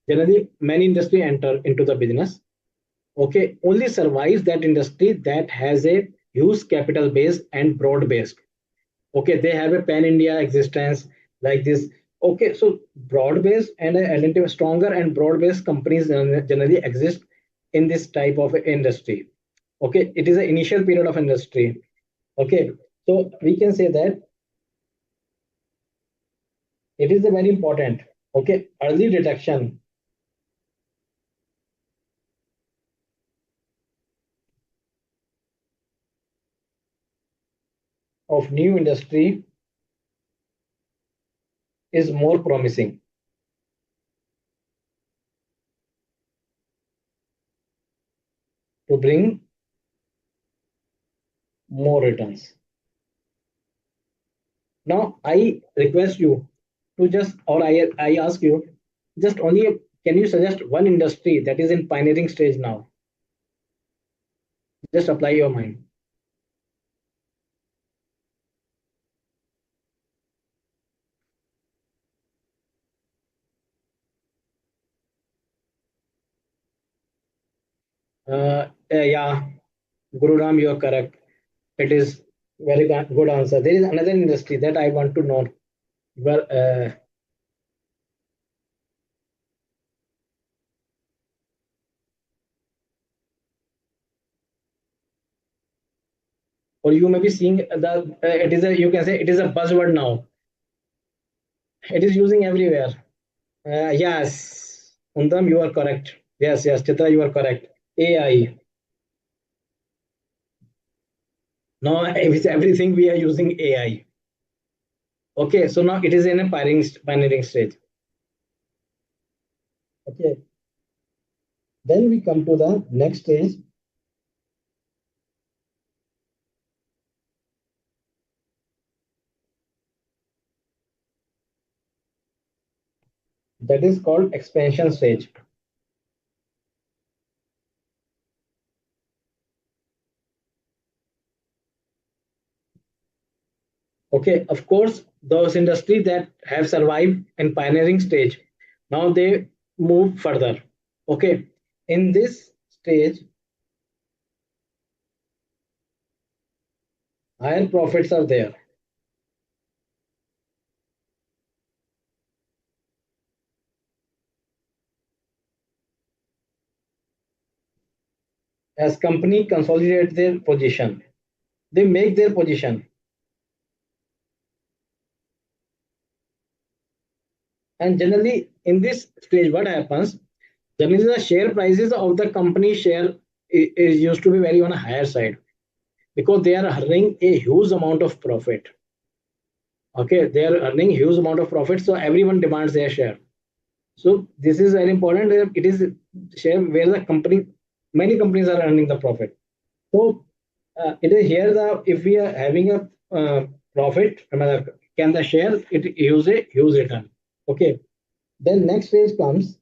generally many industry enter into the business. Okay, only survives that industry that has a huge capital base and broad based. Okay, they have a pan India existence like this. Okay, so broad based and a stronger and broad based companies generally exist in this type of industry. Okay, it is the initial period of industry. Okay, so we can say that it is a very important. Okay, early detection of new industry is more promising to bring more returns. Now, I request you to just, or I ask you, just only can you suggest one industry that is in pioneering stage now? Just apply your mind. Yeah, Guru Ram, you are correct. It is very good answer. There is another industry that I want to know. Well, or you may be seeing the it is a, you can say it is a buzzword now. It is using everywhere. Yes, Undam, you are correct. Yes, yes, Chitra, you are correct. AI. Now with everything we are using AI. Okay, so now it is in a pioneering stage. Okay, then we come to the next stage, that is called expansion stage. Okay, of course, those industries that have survived in pioneering stage, now they move further. Okay, in this stage, higher profits are there as company consolidate their position. They make their position, and generally in this stage, what happens? Generally, the share prices of the company share is used to be very on a higher side because they are earning a huge amount of profit. Okay, they are earning huge amount of profit, so everyone demands their share. So this is very important. It is share where the company, many companies are earning the profit. So it is here the if we are having a profit, can the share it use a huge return. Okay. Then next phase comes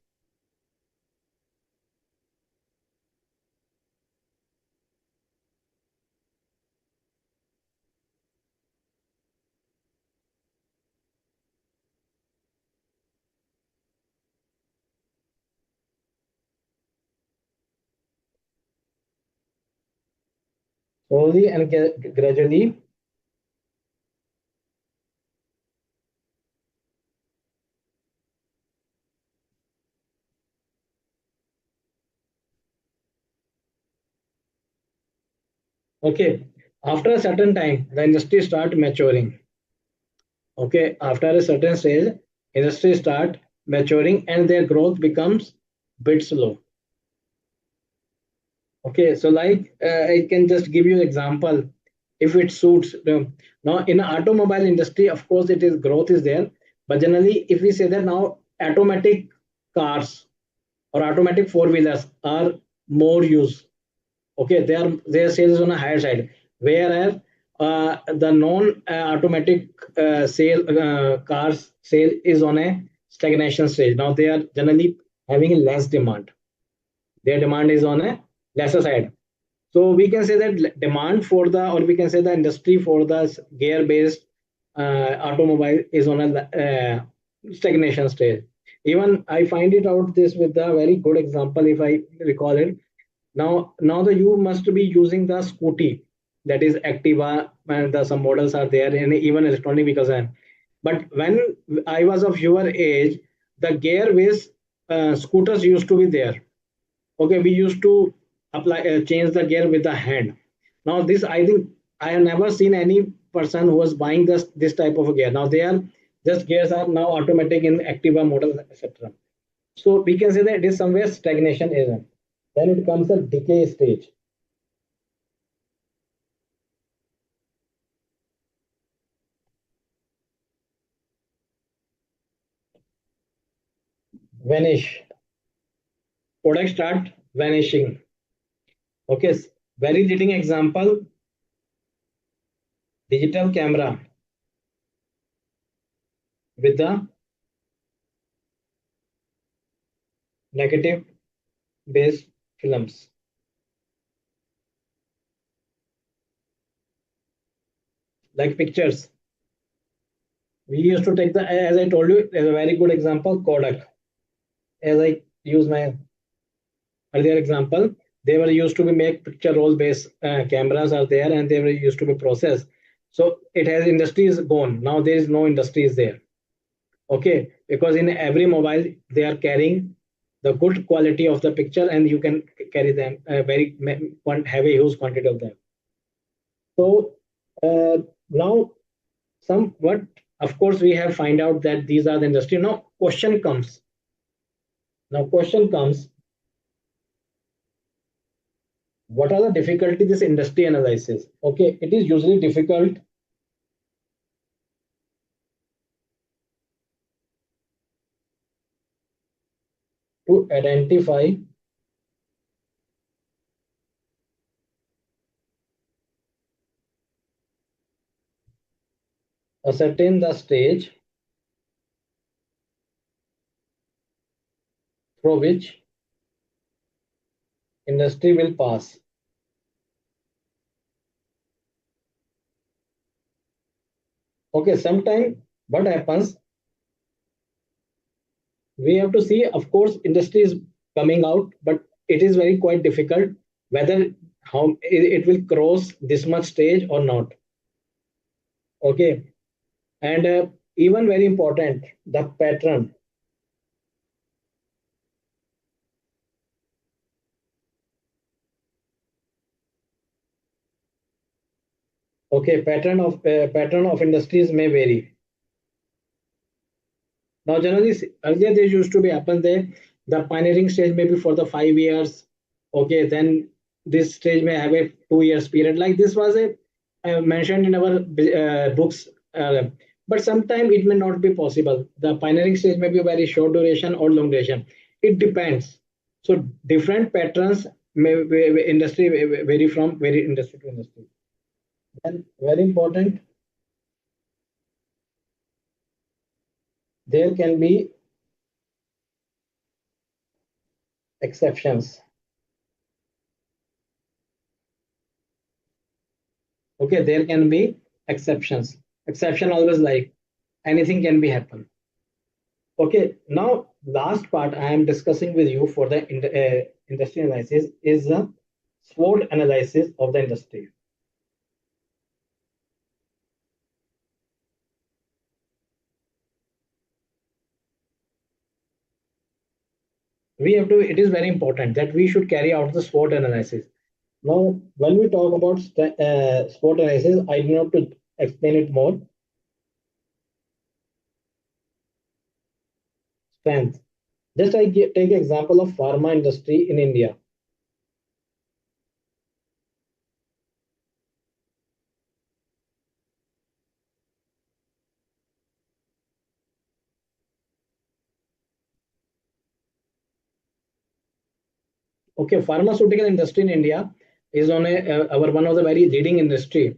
slowly and gradually. Okay. After a certain time, the industry start maturing. Okay. After a certain stage, industry start maturing and their growth becomes bit slow. Okay, so like I can just give you an example if it suits. Now in the automobile industry, of course, it is growth is there, but generally, if we say that now automatic cars or automatic four wheelers are more used. Okay, their sales is on a higher side, whereas the non-automatic sale cars sale is on a stagnation stage. Now they are generally having less demand. Their demand is on a lesser side. So we can say that demand for the, or we can say the industry for the gear-based automobile is on a stagnation stage. Even I find it out this with a very good example, if I recall it. Now the you must be using the scooty, that is Activa, and the some models are there, and even electronic vehicles are. But when I was of your age, the gear-based scooters used to be there. Okay, we used to apply change the gear with the hand. Now this I think I have never seen any person who was buying this type of a gear. Now they are just gears are now automatic in Activa models, etc. So we can say that it is somewhere stagnation is. Then it comes a decay stage. Vanish. Products start vanishing. Okay, very leading example, digital camera with the negative based films. Like pictures. We used to take the, as I told you, as a very good example, Kodak. As I use my earlier example, they were used to be make picture roll based cameras are there and they were used to be processed. So it has industries gone. Now there is no industries there. Okay, because in every mobile they are carrying the good quality of the picture and you can carry them very have a huge quantity of them. So now some what of course we have find out that these are the industry. Now question comes, what are the difficulty this industry analysis? Okay, it is usually difficult to identify ascertain the stage through which industry will pass. Okay, sometime what happens, we have to see, of course industry is coming out, but it is very quite difficult whether how it will cross this much stage or not. Okay, and even very important, the pattern. Okay, pattern of industries may vary. Now, generally, earlier there used to be happen there. The pioneering stage maybe for the 5 years. Okay, then this stage may have a 2 years period. Like this was a mentioned in our books. But sometimes it may not be possible. The pioneering stage may be a very short duration or long duration. It depends. So different patterns industry vary from very industry to industry. And very important, there can be exceptions. Okay, there can be exceptions. Exception always like anything can be happen. Okay, now last part I am discussing with you for the industry analysis is the SWOT analysis of the industry. We have to. It is very important that we should carry out the SWOT analysis. Now, when we talk about SWOT analysis, I do not to explain it more. Strength. Just take example of pharma industry in India. Okay, pharmaceutical industry in India is on our one of the very leading industry.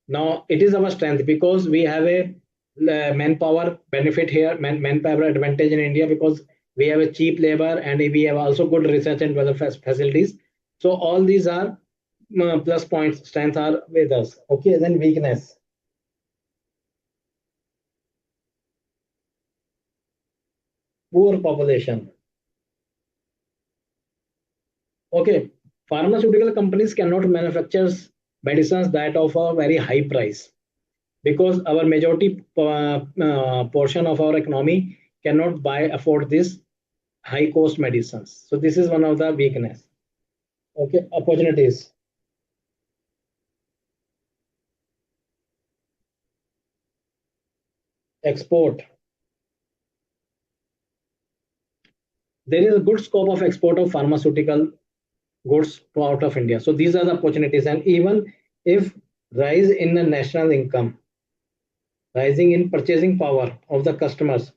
Now it is our strength because we have a manpower benefit here, manpower advantage in India because we have a cheap labor and we have also good research and development facilities. So all these are plus points. Strength are with us. Okay, then weakness. Poor population. Okay, pharmaceutical companies cannot manufacture medicines that of a very high price because our majority portion of our economy cannot buy afford this high cost medicines. So this is one of the weakness. Okay, opportunities. Export. There is a good scope of export of pharmaceutical goods out of India. So these are the opportunities. And even if rise in the national income, rising in purchasing power of the customers,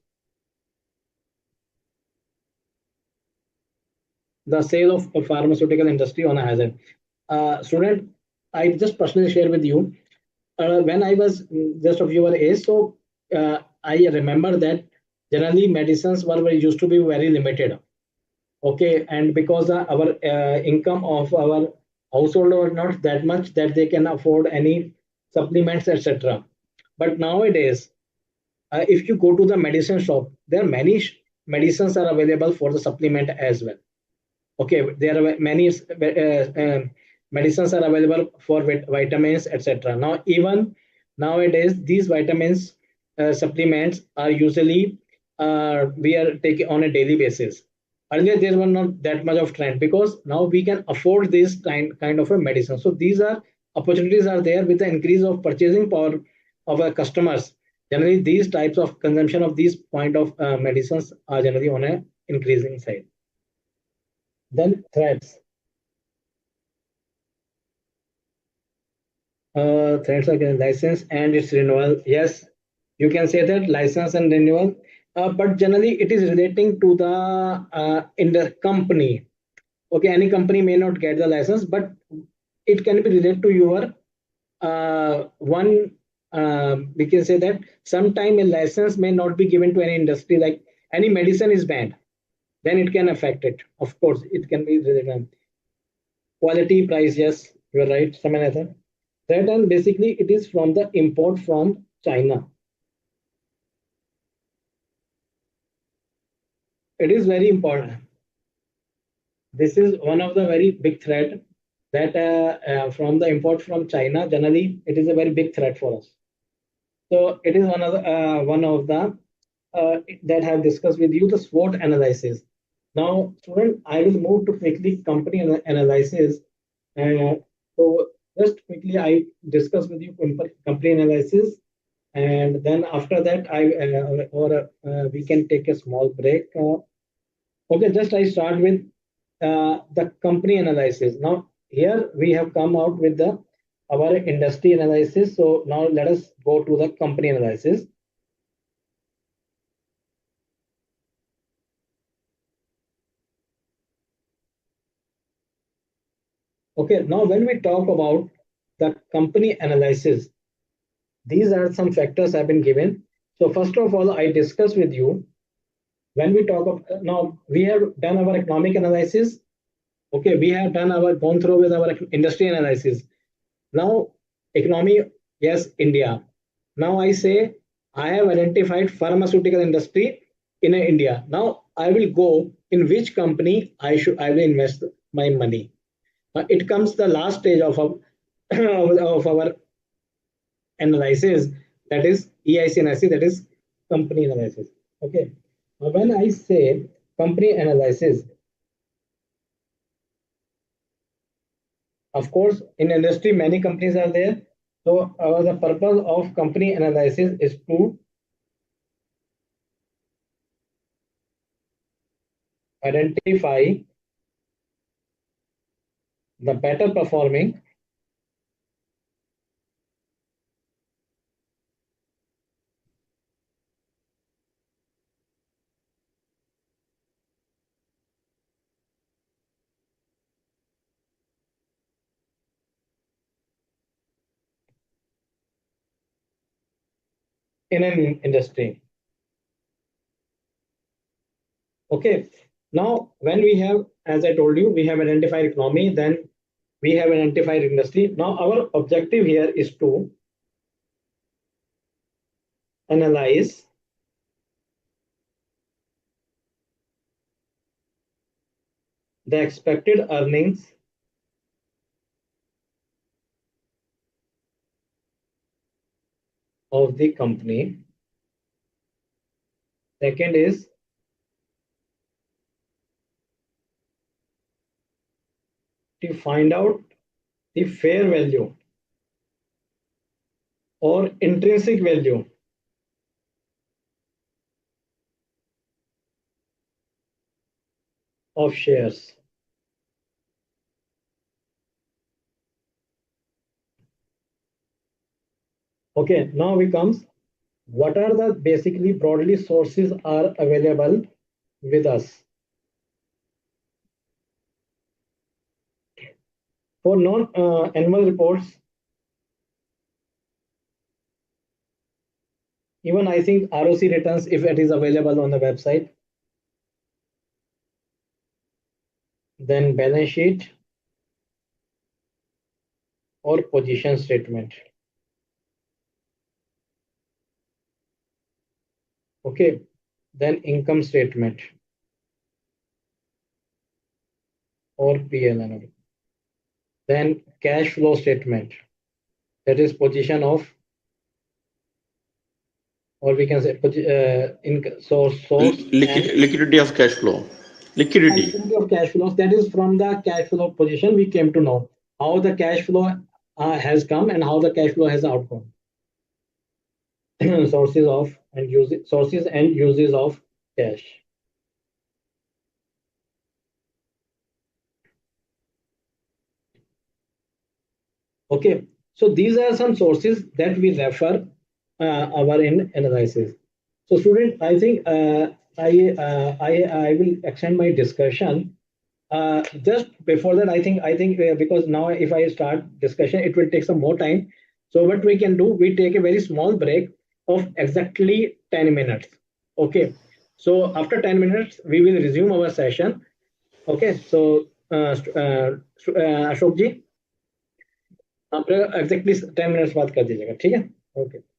the sale of a pharmaceutical industry on a hazard. Student, I just personally share with you, when I was just of your age, so I remember that generally medicines were used to be very limited. Okay, and because our income of our household was not that much that they can afford any supplements, etc. But nowadays, if you go to the medicine shop, there are many medicines are available for the supplement as well. Okay, there are many medicines are available for vitamins, etc. Now even nowadays these vitamins supplements are usually we are taking on a daily basis. Earlier there were not that much of trend because now we can afford this kind of a medicine. So these are opportunities are there with the increase of purchasing power of our customers. Generally these types of consumption of these point of medicines are generally on a increasing side. Then threats. Threats against license and its renewal. Yes, you can say that license and renewal, but generally it is relating to the in the company. Okay, any company may not get the license, but it can be related to your one. We can say that sometime a license may not be given to any industry, like any medicine is banned, then it can affect it. Of course, it can be related. Quality, price, yes, you're right, Samanathan. That and basically it is from the import from China. It is very important. This is one of the very big threat that from the import from China. Generally, it is a very big threat for us. So it is one of the that I have discussed with you the SWOT analysis. Now, student, I will move to quickly company analysis. Uh, so just quickly, I discuss with you company analysis, and then after that, we can take a small break. Okay, just I start with the company analysis. Now here we have come out with the our industry analysis. So now let us go to the company analysis. Okay, now when we talk about the company analysis, these are some factors have been given. So first of all, I discuss with you when we talk of now we have done our economic analysis. Okay, we have done our gone through with our industry analysis. Now economy, yes, India. Now I say I have identified pharmaceutical industry in India. Now I will go in which company I will invest my money. It comes the last stage of of our analysis, that is EIC analysis, that is company analysis. Okay. Now, when I say company analysis, of course, in industry, many companies are there. So, the purpose of company analysis is to identify the better performing in an industry. Okay. Now, when we have, as I told you, we have identified economy, then we have identified industry. Now, our objective here is to analyze the expected earnings of the company. Second is, to find out the fair value or intrinsic value of shares. Okay, now we comes what are the basically broadly sources are available with us for non annual reports. Even I think ROC returns if it is available on the website, then balance sheet or position statement. Okay, then income statement or PL, then cash flow statement, that is position of, or we can say in source and Liquidity of cash flow. Liquidity. liquidity of cash flows. That is from the cash flow position we came to know how the cash flow has come and how the cash flow has outcome. Sources and uses of cash. Okay, so these are some sources that we refer our in analysis. So, student, I think I will extend my discussion. Just before that, I think because now if I start discussion, it will take some more time. So what we can do, we take a very small break of exactly 10 minutes. Okay. So after 10 minutes, we will resume our session. Okay. So Ashok जी आप exactly 10 minutes बात कर दीजिएगा ठीक है okay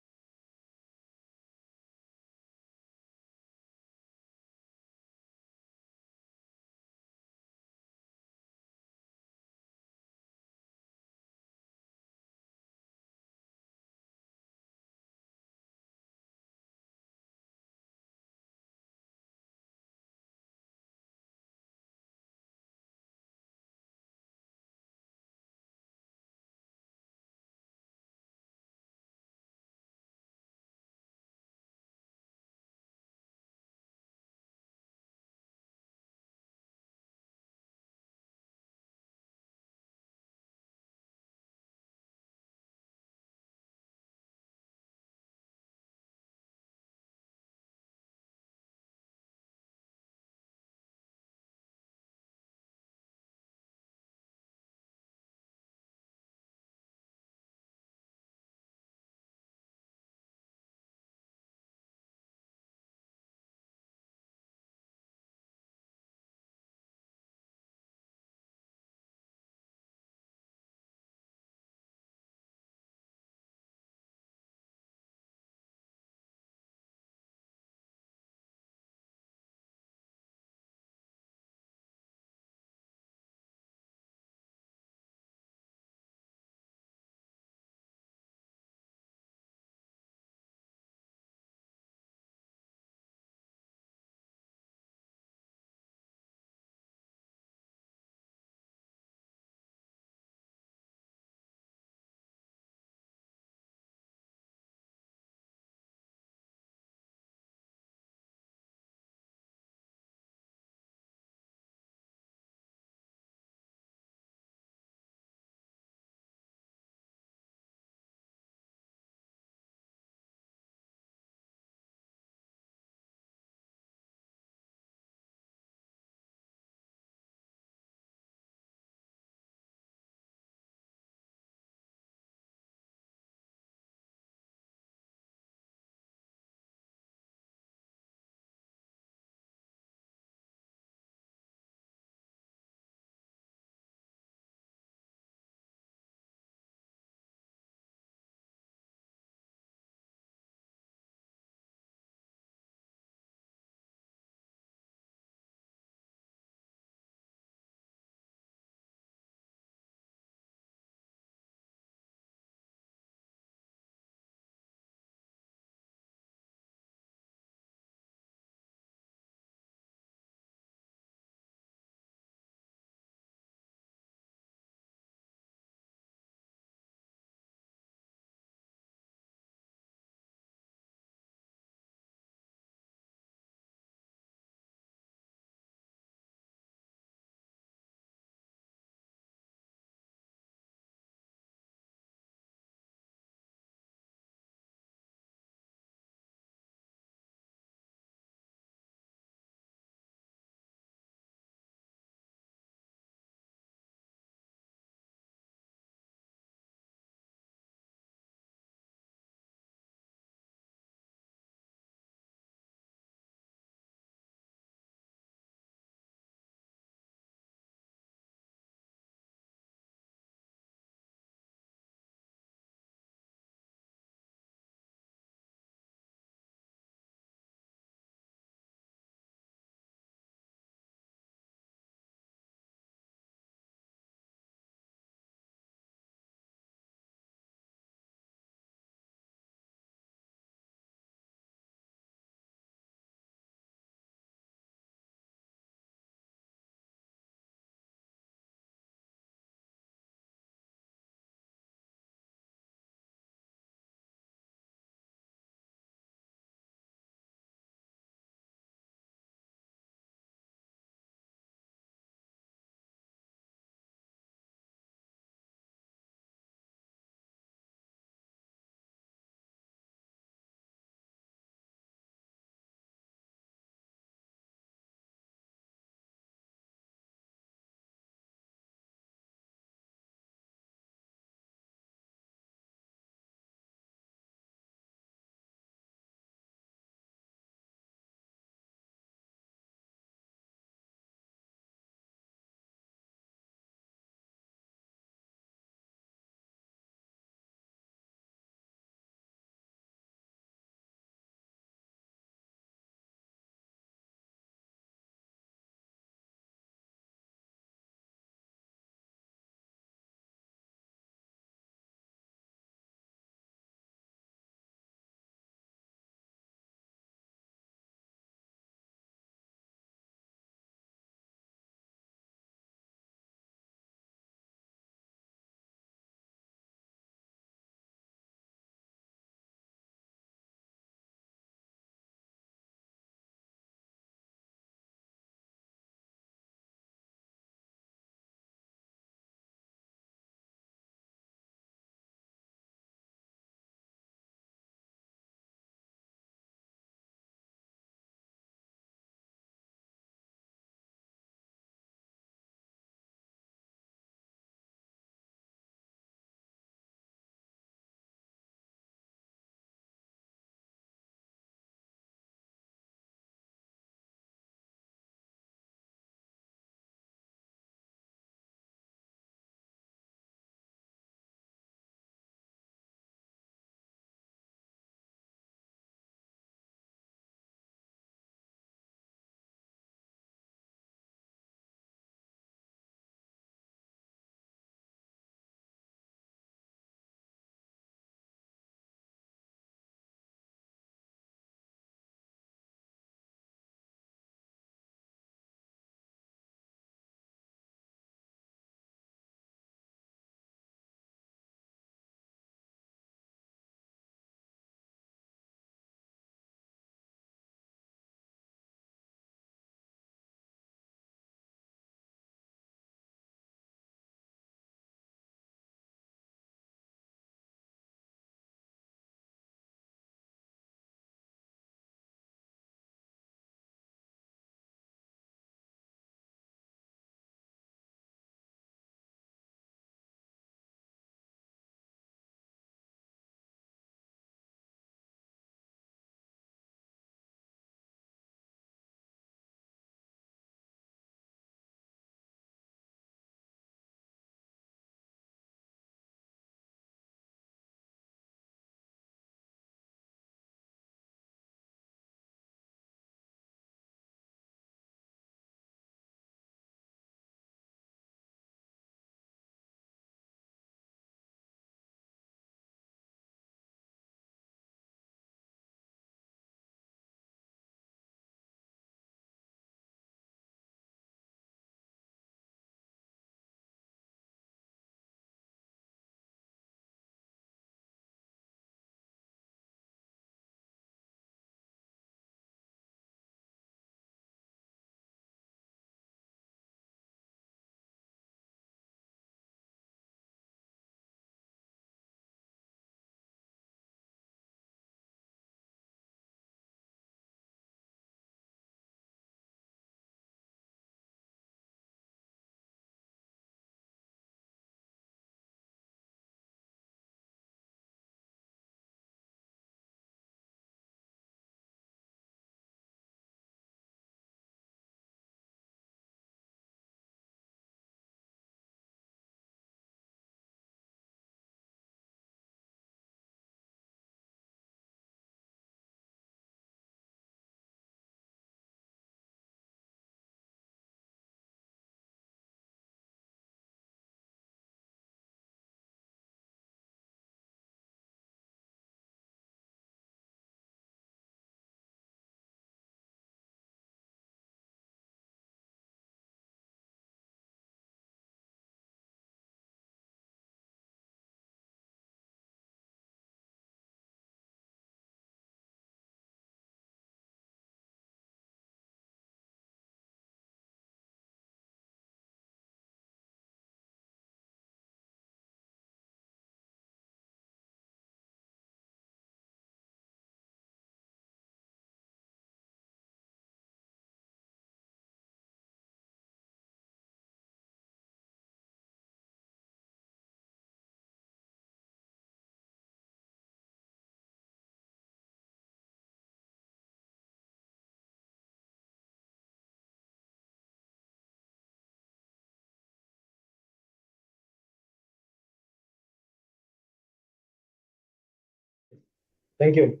Thank you.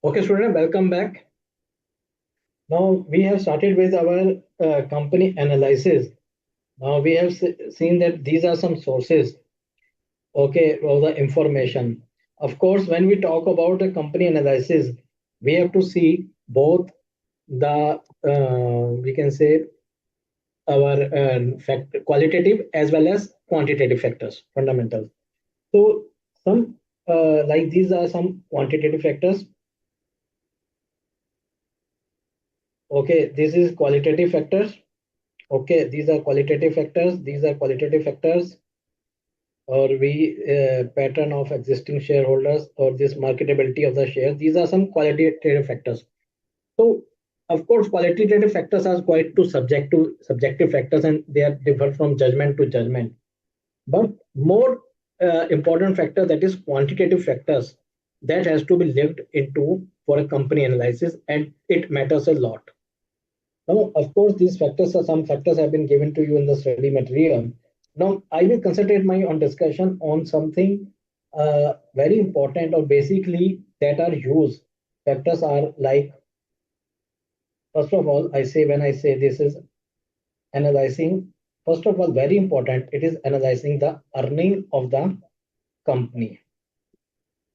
Okay, student, welcome back. Now we have started with our company analysis. Now we have seen that these are some sources, okay, of the information. Of course, when we talk about a company analysis, we have to see both the we can say our qualitative as well as quantitative factors, fundamentals. So some like these are some quantitative factors. Okay, this is qualitative factors. Okay, these are qualitative factors. These are qualitative factors, or we pattern of existing shareholders, or this marketability of the share. These are some qualitative factors. So, of course, qualitative factors are quite to subjective factors, and they are differ from judgment to judgment. But more important factor, that is quantitative factors, that has to be lived into for a company analysis, and it matters a lot. Now, of course, these factors are some factors have been given to you in the study material. Now, I will concentrate my on discussion on something very important, or basically that are used. Factors are like, first of all, I say when I say this is analyzing, first of all, very important, it is analyzing the earning of the company.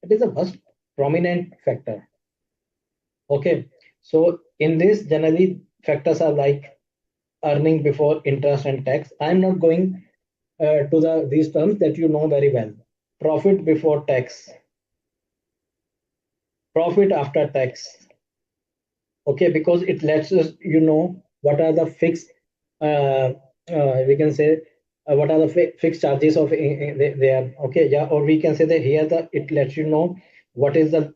It is a most prominent factor. Okay, so in this, generally factors are like earning before interest and tax. I'm not going to these terms that you know very well. Profit before tax, profit after tax. Okay, because it lets us what are the fixed we can say what are the fixed charges of they are. Okay, yeah, or we can say that here it lets you know what is the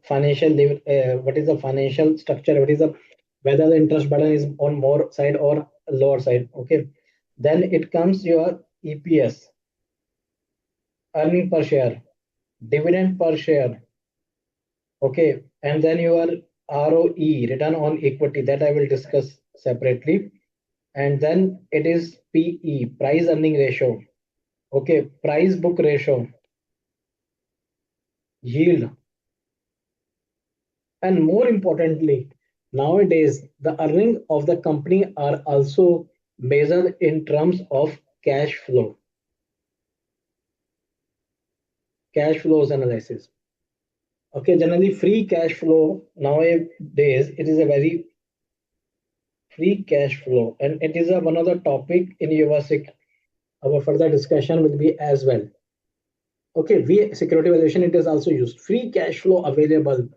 what is the financial structure, what is the whether the interest burden is on more side or lower side. Okay, then it comes your EPS, earning per share, dividend per share. Okay, and then your ROE, return on equity, that I will discuss separately. And then it is PE, price earning ratio. Okay, price book ratio, yield, and more importantly, nowadays the earning of the company are also measured in terms of cash flow, cash flows analysis. Okay, generally free cash flow nowadays it is a very free cash flow, and it is one of the topic in your our further discussion will be as well. Okay, we security valuation, it is also used. Free cash flow available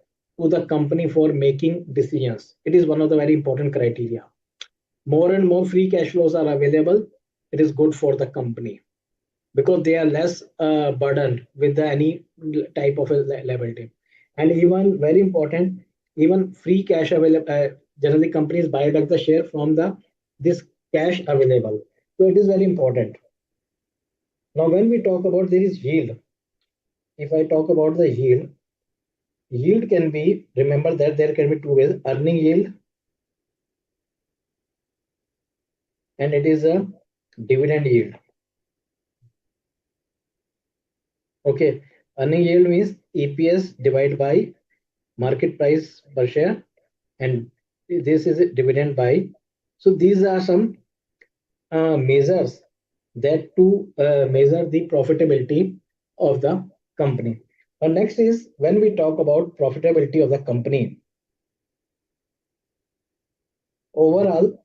to the company for making decisions. It is one of the very important criteria. More and more free cash flows are available. It is good for the company because they are less burdened with any type of a liability. And even very important, even free cash available. Generally, companies buy back the share from the this cash available. So it is very important. Now, when we talk about there is yield, if I talk about the yield, yield can be, remember that there can be two ways, earning yield and it is a dividend yield. Okay, earning yield means EPS divided by market price per share, and this is a dividend by. So these are some measures that to measure the profitability of the company. Next is when we talk about profitability of the company, overall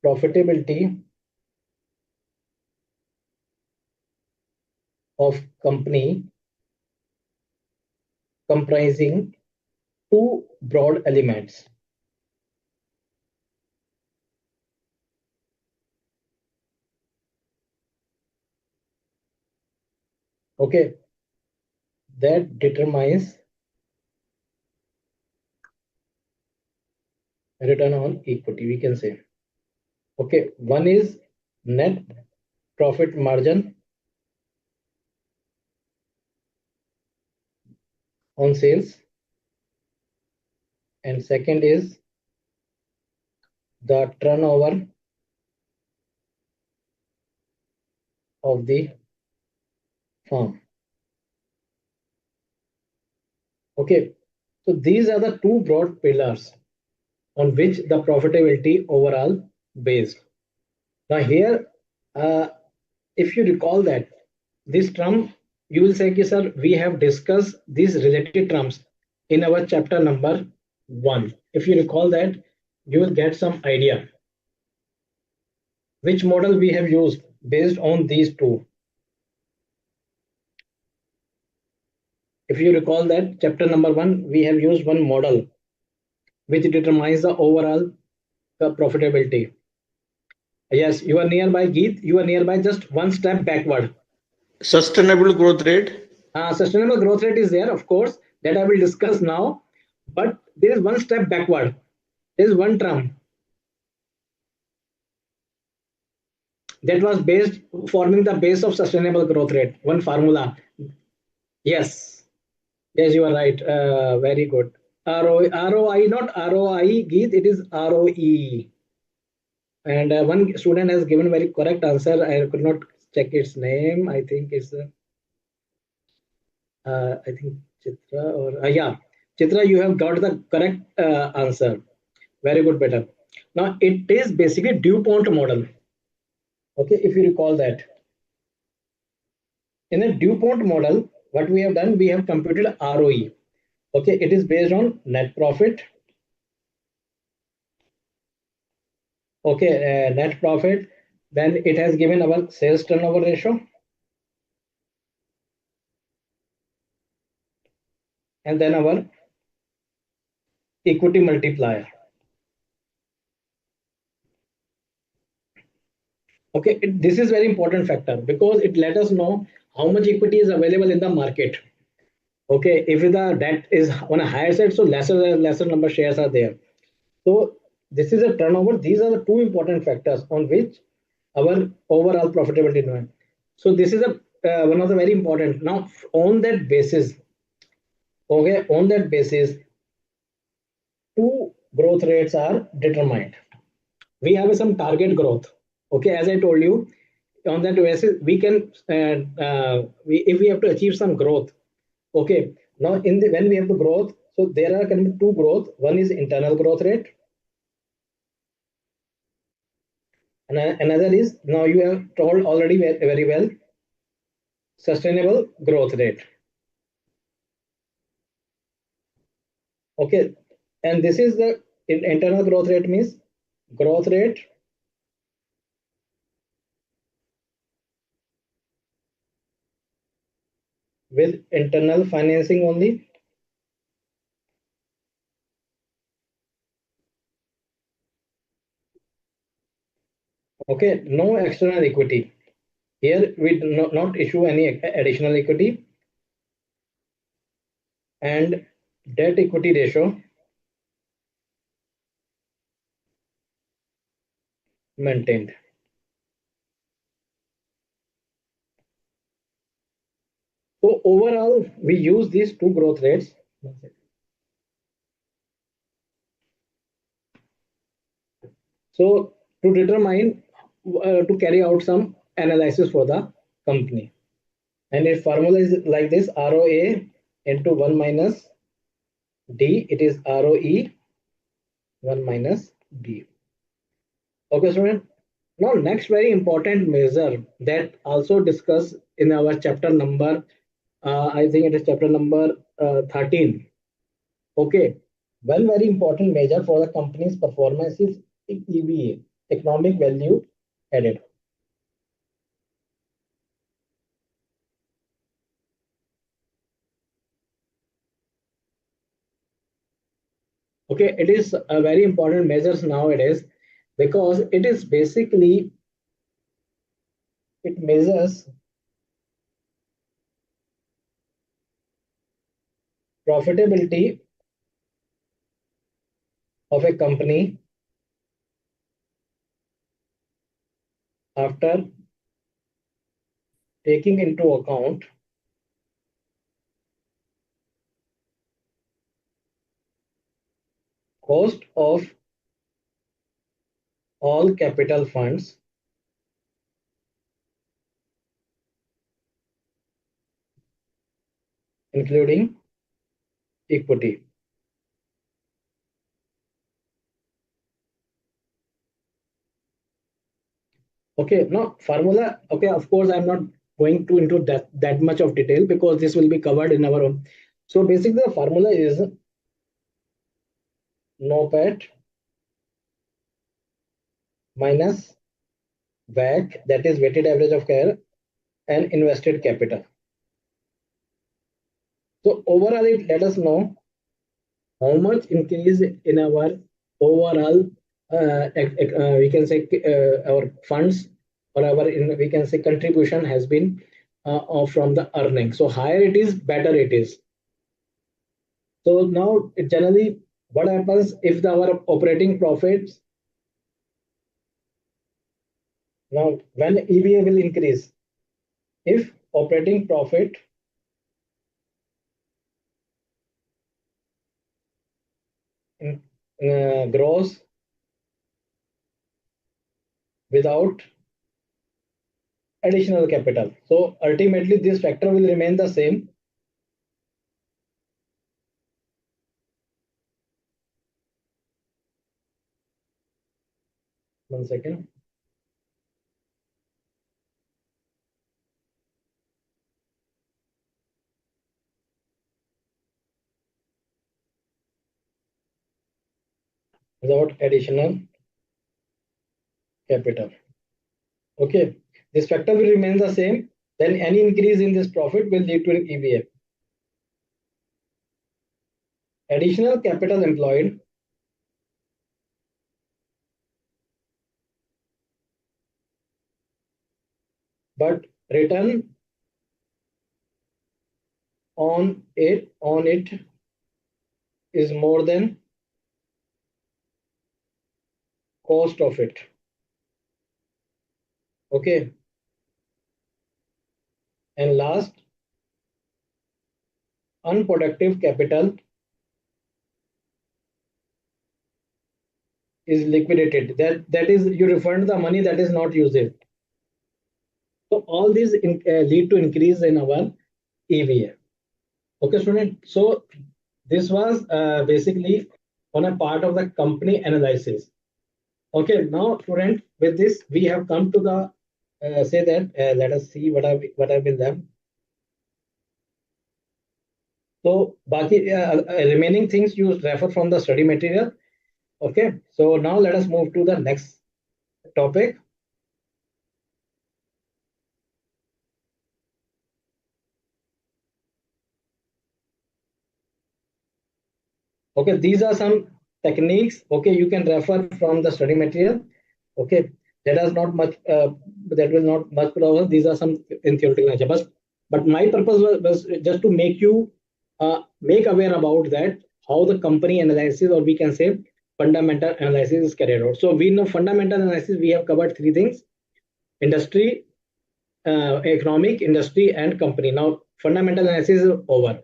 profitability of company comprising two broad elements. Okay, that determines return on equity, we can say. Okay, one is net profit margin on sales, and second is the turnover of the firm. Okay, so these are the two broad pillars on which the profitability overall based. Now here, uh, if you recall that this term, you will say, sir, we have discussed these related terms in our chapter number 1. If you recall that, you will get some idea which model we have used based on these two. If you recall that chapter number 1, we have used one model which determines the overall profitability. Yes, you are nearby, Geet. You are nearby, just one step backward. Sustainable growth rate. Sustainable growth rate is there, of course, that I will discuss now. But there is one step backward. There is one term that was based forming the base of sustainable growth rate. One formula. Yes, yes, you are right. Very good. ROI, not ROI, Geet. It is ROE. And one student has given very correct answer. I could not check its name. I think it's I think Chitra or yeah, Chitra, you have got the correct answer. Very good, better. Now it is basically DuPont model. Okay, if you recall that in a DuPont model, what we have done, we have computed ROE. Okay, it is based on net profit. Okay, net profit. Then it has given our sales turnover ratio, and then our equity multiplier. Okay, this is very important factor because it let us know how much equity is available in the market. Okay, if the debt is on a higher side, so lesser number shares are there. So this is a turnover. These are the two important factors on which our overall profitability demand. So this is a one of the very important. Now on that basis, okay, on that basis, two growth rates are determined. We have some target growth. Okay, as I told you, on that basis we can if we have to achieve some growth. Okay, now in the when we have to growth, so there are can be two growth. One is internal growth rate, and another is, now you have told already very well, sustainable growth rate. Okay, and this is the internal growth rate means growth rate with internal financing only. Okay, no external equity. Here we do not issue any additional equity, and debt equity ratio maintained. So overall, we use these two growth rates. So to determine, to carry out some analysis for the company. And its formula is like this: ROA into 1 minus D. It is ROE 1 minus D. Okay, student. Now, next very important measure that also discussed in our chapter number, I think it is chapter number 13. Okay, one very important measure for the company's performance is EVA, economic value added. Okay, it is a very important measures nowadays because it is basically, it measures profitability of a company after taking into account cost of all capital funds, including equity. Okay, now formula. Okay, of course, I'm not going to into that much of detail because this will be covered in our own. So basically, the formula is NOPAT minus WAC, that is weighted average of care, and invested capital. So overall, it let us know how much increase in our overall, we can say, our funds, or our we can say contribution has been from the earning. So higher it is, better it is. So now generally what happens if our operating profits, now when EVA will increase, if operating profit grows without additional capital. So ultimately this factor will remain the same. One second. Without additional capital. Okay, this factor will remain the same. Then any increase in this profit will lead to an EVA. Additional capital employed but return on it is more than cost of it. Okay, and last, unproductive capital is liquidated. That is, you refund the money that is not used. So all these lead to increase in our EVA. Okay, student. So this was basically on a part of the company analysis. Okay, now student, with this we have come to the say that let us see what have been done. So remaining things you refer from the study material. Okay, so now let us move to the next topic. Okay, these are some techniques. Okay, you can refer from the study material. Okay, that is not much. That will not much problem. These are some in theoretical nature. But my purpose was just to make you make aware about that how the company analysis, or we can say fundamental analysis, is carried out. So we know fundamental analysis. We have covered three things: industry, economic, industry, and company. Now fundamental analysis is over.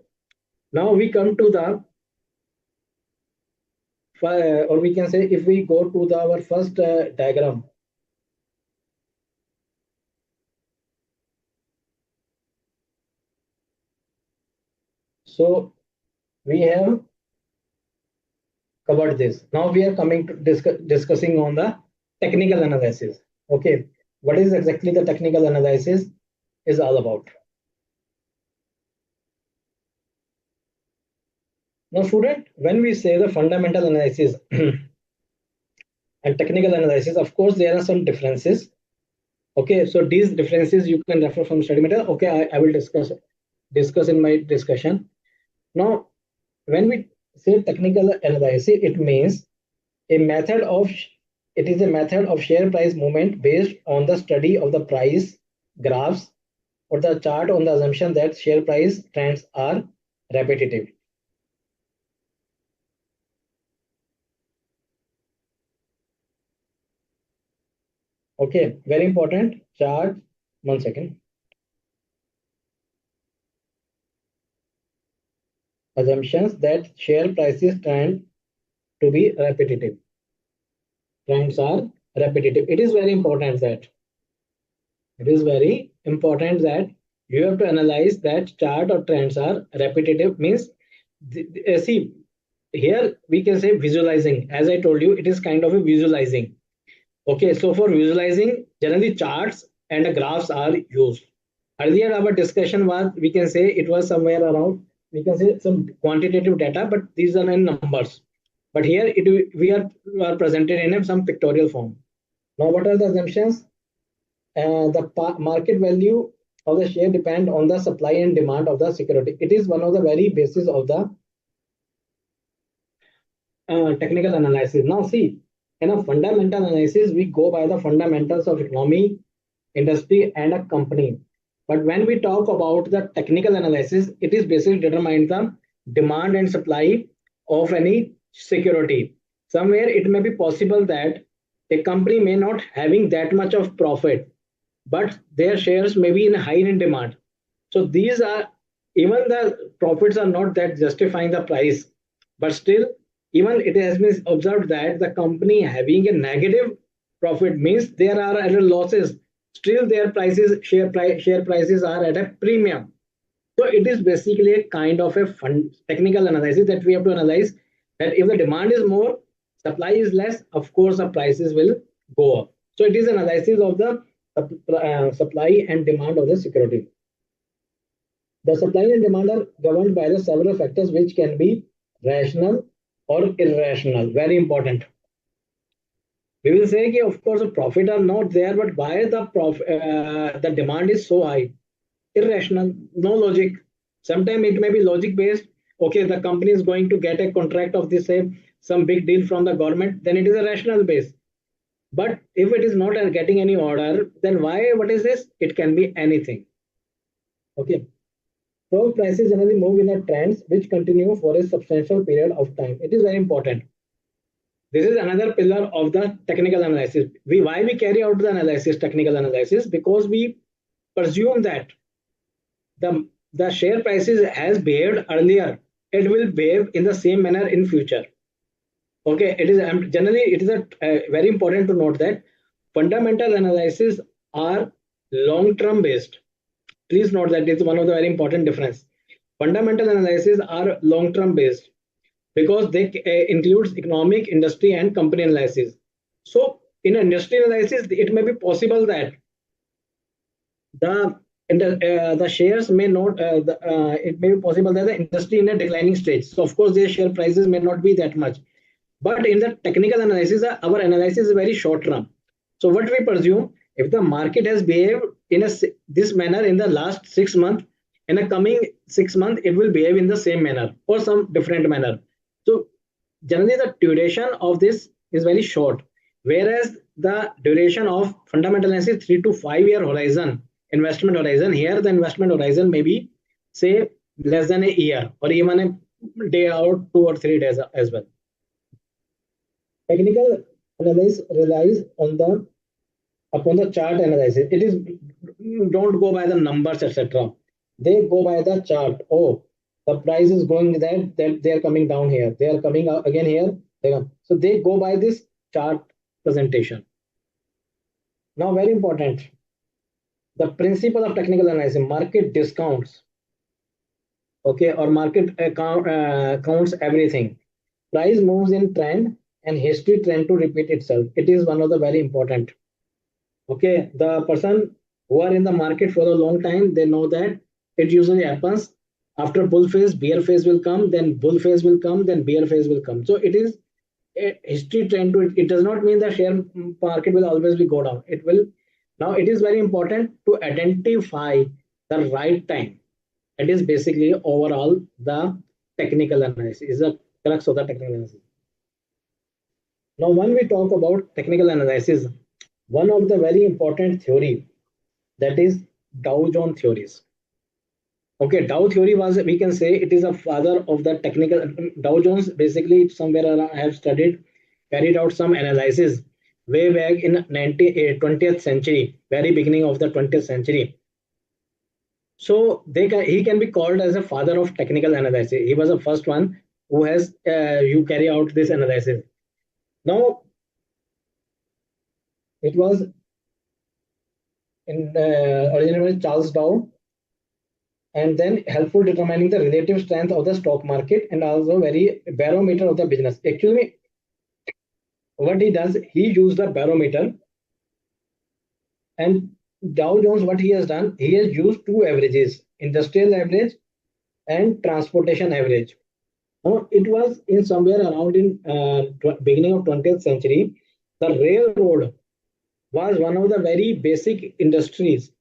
Now we come to the or we can say, if we go to our first diagram. So we have covered this. Now we are coming to discussing on the technical analysis. Okay, what is exactly the technical analysis is all about? Now student, when we say the fundamental analysis and technical analysis, of course there are some differences. Okay, so these differences you can refer from study material. Okay, I will discuss in my discussion. Now when we say technical analysis, it means a method of it is a method of share price movement based on the study of the price graphs or the chart on the assumption that share price trends are repetitive. Okay, very important chart. One second. Assumptions that share prices trend to be repetitive. Trends are repetitive. It is very important that you have to analyze that chart or trends are repetitive, means See, here we can say visualizing. As I told you, it is kind of a visualizing. Okay, so for visualizing, generally charts and graphs are used. Earlier, our discussion was, we can say it was somewhere around, we can say some quantitative data, but these are in numbers. But here we are presented in some pictorial form. Now, what are the assumptions? The market value of the share depend on the supply and demand of the security. It is one of the very basis of the technical analysis. Now, see, in a fundamental analysis, we go by the fundamentals of economy, industry, and a company. But when we talk about the technical analysis, it is basically determine the demand and supply of any security. Somewhere it may be possible that a company may not having that much of profit, but their shares may be in high in demand. So these are, even the profits are not that justifying the price, but still, even it has been observed that the company having a negative profit means there are other losses. Still, their prices, share prices are at a premium. So it is basically a kind of a technical analysis that we have to analyze that if the demand is more, supply is less, of course the prices will go up. So it is analysis of the supply and demand of the security. The supply and demand are governed by the several factors which can be rational or irrational. Very important. We will say, that of course, the profit are not there, but why the demand is so high? Irrational, no logic. Sometimes it may be logic based. Okay, the company is going to get a contract of this, say, some big deal from the government, then it is a rational base. But if it is not getting any order, then why? What is this? It can be anything. Okay. So prices generally move in a trends which continue for a substantial period of time. It is very important. This is another pillar of the technical analysis. Why we carry out the analysis, technical analysis, because we presume that the share prices has behaved earlier, it will behave in the same manner in future. Okay, it is generally it is very important to note that fundamental analysis are long term based. Please note that it's one of the very important difference. Fundamental analysis are long term based because they includes economic, industry, and company analysis. So in industry analysis, it may be possible that the the shares may not it may be possible that the industry in a declining stage, so of course their share prices may not be that much. But in the technical analysis, our analysis is very short term. So what we presume, if the market has behaved in this manner in the last 6 months, in a coming 6 months it will behave in the same manner or some different manner. So generally the duration of this is very short, whereas the duration of fundamental analysis 3 to 5 year horizon, investment horizon. Here the investment horizon may be, say, less than a year or even a day or 2 or 3 days as well. Technical analysis relies on the upon the chart analysis. It is don't go by the numbers, etc. They go by the chart. Oh, the price is going there, that they are coming down here. They are coming out again here. They come. So they go by this chart presentation. Now, very important. The principle of technical analysis: market discounts. Okay, or market counts everything. Price moves in trend, and history trend to repeat itself. It is one of the very important. Okay, the person who are in the market for a long time, they know that it usually happens after bull phase, bear phase will come, then bull phase will come, then bear phase will come. So it is a history trend to it. It does not mean the share market will always be go down. It will. Now it is very important to identify the right time. It is basically overall the technical analysis is the crux of the technical analysis. Now, when we talk about technical analysis, one of the very important theory, that is Dow Jones theories. Okay, Dow theory was, we can say it is a father of the technical. Dow Jones basically somewhere around, I have studied, carried out some analysis way back in 20th century, very beginning of the 20th century. So he can be called as a father of technical analysis. He was the first one who has you carry out this analysis. Now, it was in originally Charles Dow, and then helpful determining the relative strength of the stock market and also very barometer of the business. Actually, what he does, he used the barometer, and Dow Jones, what he has done, he has used two averages, industrial average and transportation average. Now, it was in somewhere around in beginning of 20th century, the railroad was one of the very basic industries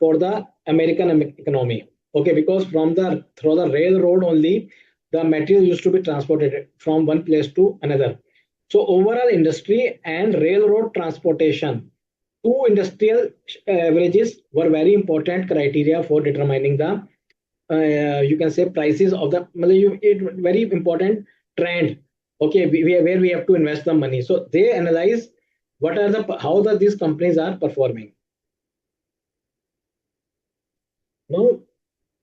for the American economy. Okay, because from the through the railroad only, the material used to be transported from one place to another. So overall industry and railroad transportation, two industrial averages were very important criteria for determining the you can say prices of the it very important trend. Okay, where we have to invest the money. So they analyze what are the how the these companies are performing. Now,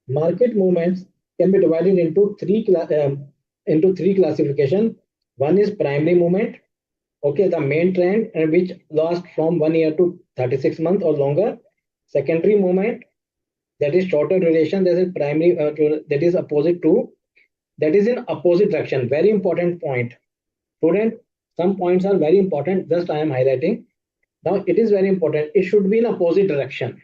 market movements can be divided into three classification. One is primary movement. Okay, the main trend and which lasts from 1 year to 36 months or longer. Secondary movement, that is shorter duration. That is primary. That is opposite to. That is in opposite direction. Very important point, student. Some points are very important. Just I am highlighting. Now it is very important. It should be in opposite direction.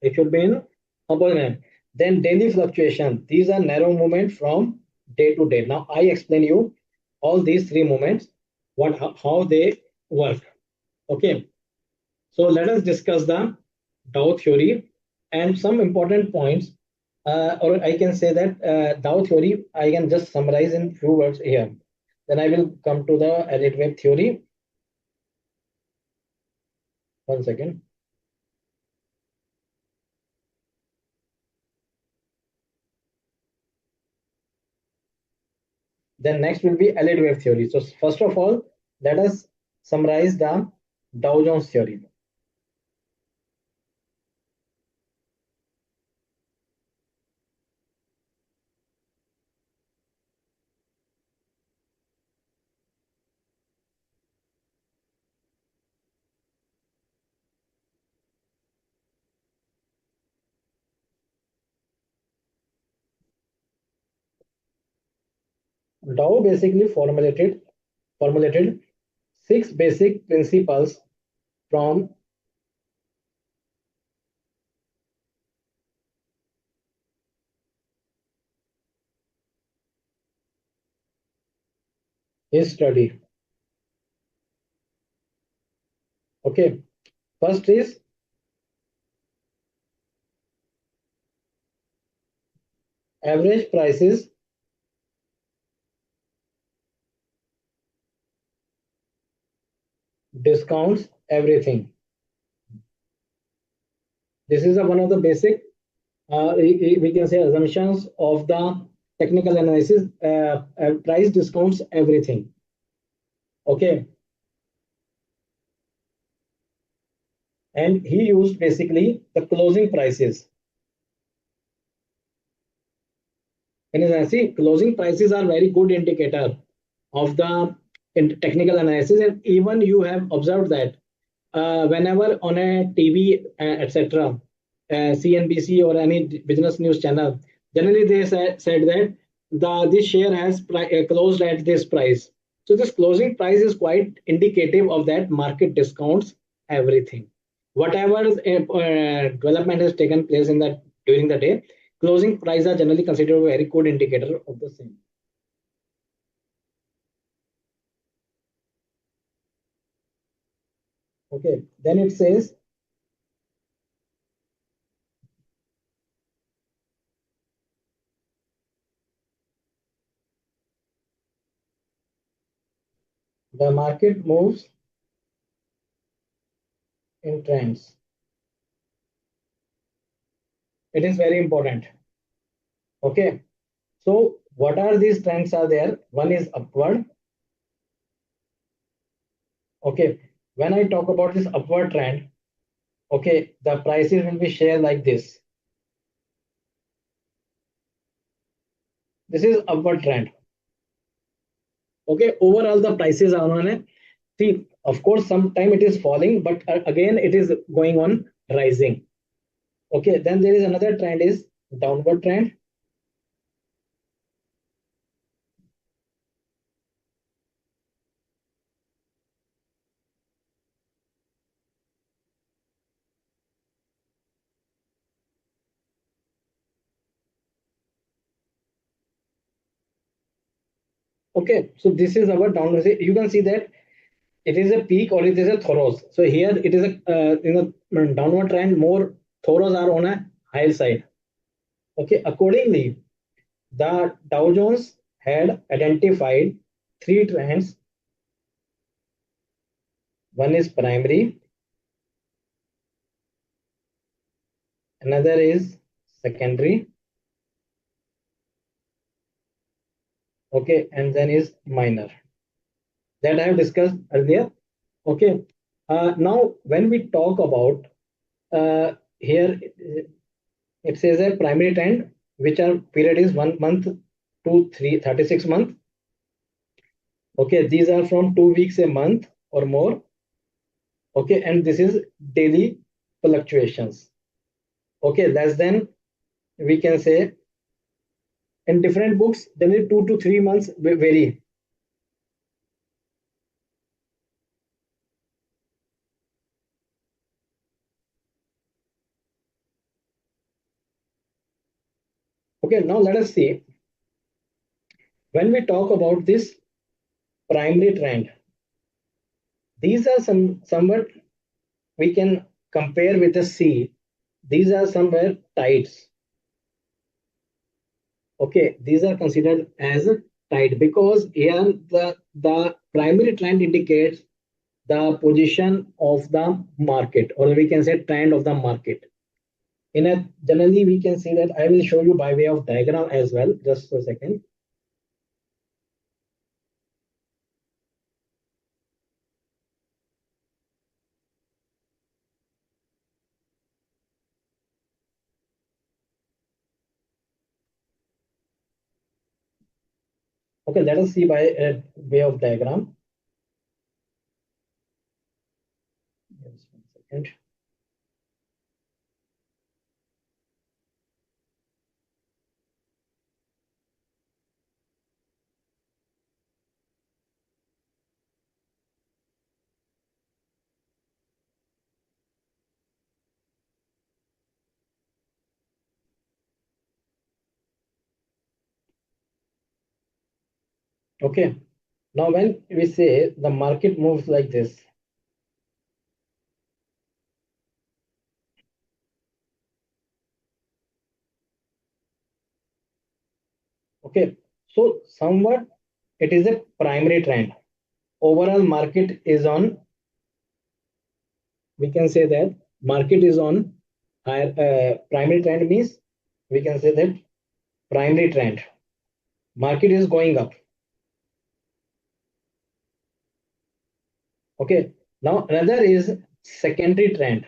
It should be in opposite. Then daily fluctuation. These are narrow movement from day to day. Now I explain you all these three movements, what how they work. Okay. So let us discuss the Dow theory and some important points. Or I can say that Dow theory I can just summarize in few words here. Then I will come to the Elliott wave theory. One second. Then next will be Elliott wave theory. So first of all, let us summarize the Dow Jones theory. Dow basically formulated six basic principles from his study. Okay, first is average prices discounts everything. This is one of the basic we can say assumptions of the technical analysis. Price discounts everything. Okay, and he used basically the closing prices. And see, closing prices are very good indicator of the technical analysis, and even you have observed that whenever on a TV, etc., CNBC or any business news channel, generally they said that this share has closed at this price. So this closing price is quite indicative of that market discounts everything. Whatever development has taken place in that during the day, closing price are generally considered a very good indicator of the same. Okay, then it says the market moves in trends. It is very important. Okay, so what are these trends are there? One is upward. Okay, when I talk about this upward trend, okay, the prices will be shared like this. This is upward trend. Okay, overall the prices are on a see. Of course, sometime it is falling, but again it is going on rising. Okay, then there is another trend is downward trend. Okay, so this is our downward. You can see that it is a peak or it is a thoros. So here it is a downward trend. More thoros are on a higher side. Okay, accordingly, the Dow Jones had identified three trends. One is primary, another is secondary, okay, and then is minor. That I have discussed earlier. Okay. Now, when we talk about here, it says a primary trend, which are period is 1 month to 36 months. Okay, these are from 2 weeks a month or more. Okay, and this is daily fluctuations. Okay, less than we can say in different books, generally 2 to 3 months vary. Okay, now let us see when we talk about this primary trend. These are somewhat we can compare with the sea. These are somewhere tides. Okay, these are considered as a tide because here the primary trend indicates the position of the market, or we can say trend of the market. In a generally we can see that I will show you by way of diagram as well. Just a second. Okay, let us see by way of diagram. Just 1 second. Okay, now when we say the market moves like this, okay, so somewhat it is a primary trend. Overall market is on, we can say that market is on higher, primary trend means we can say that primary trend. Market is going up. Okay, now another is secondary trend.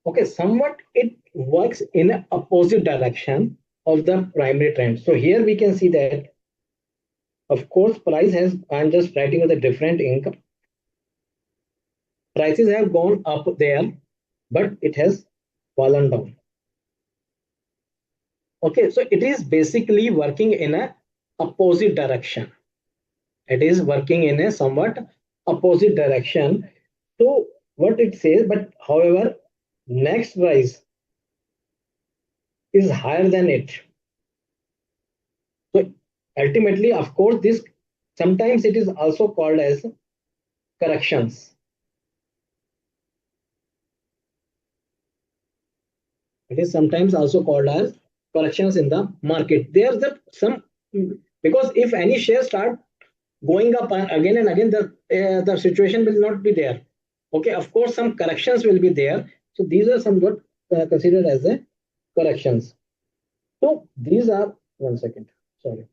Okay, somewhat it works in a opposite direction of the primary trend. So here we can see that, of course, price has, I'm just writing with a different ink. Prices have gone up there, but it has fallen down. Okay, so it is basically working in a opposite direction. It is working in a somewhat opposite direction. So what it says, but however, next price is higher than it. So ultimately, of course, this sometimes it is also called as corrections. It is sometimes also called as corrections in the market. There's the some because if any share start going up again and again, the situation will not be there. Okay, of course, some corrections will be there. So these are somewhat considered as a corrections. So these are 1 second. Sorry.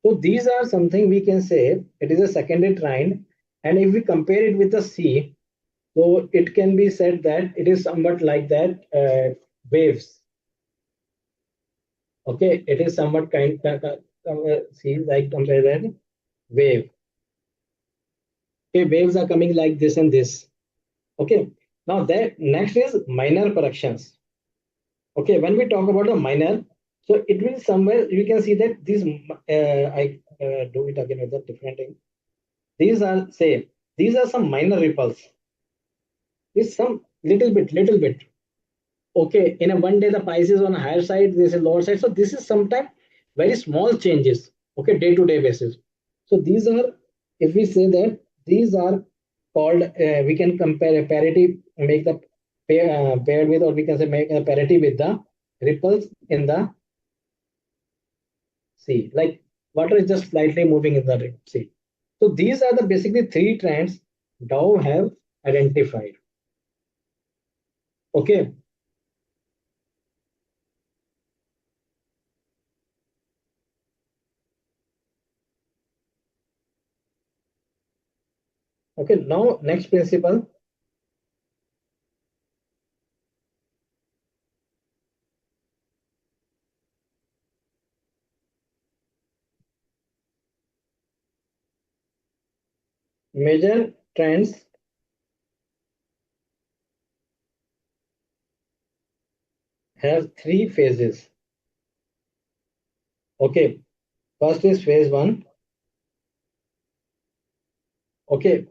So these are something we can say it is a secondary trend, and if we compare it with the C, So it can be said that it is somewhat like that waves. Okay, it is somewhat see like compare that wave. Okay, waves are coming like this and this. Okay, now that next is minor corrections. Okay, when we talk about the minor, so it will somewhere you can see that these I do it again with a different thing. These are say these are some minor ripples. It's some little bit. Okay, in a one day the price is on a higher side, this is lower side. So this is sometimes very small changes. Okay, day to day basis. So these are, if we say that these are called, we can compare a parity, make the paired with, or we can say make a parity with the ripples in the sea. Like water is just slightly moving in the sea. So these are the basically three trends Dow have identified. Okay. Okay. Now next principle, major trends have three phases. Okay. First is phase one. Okay.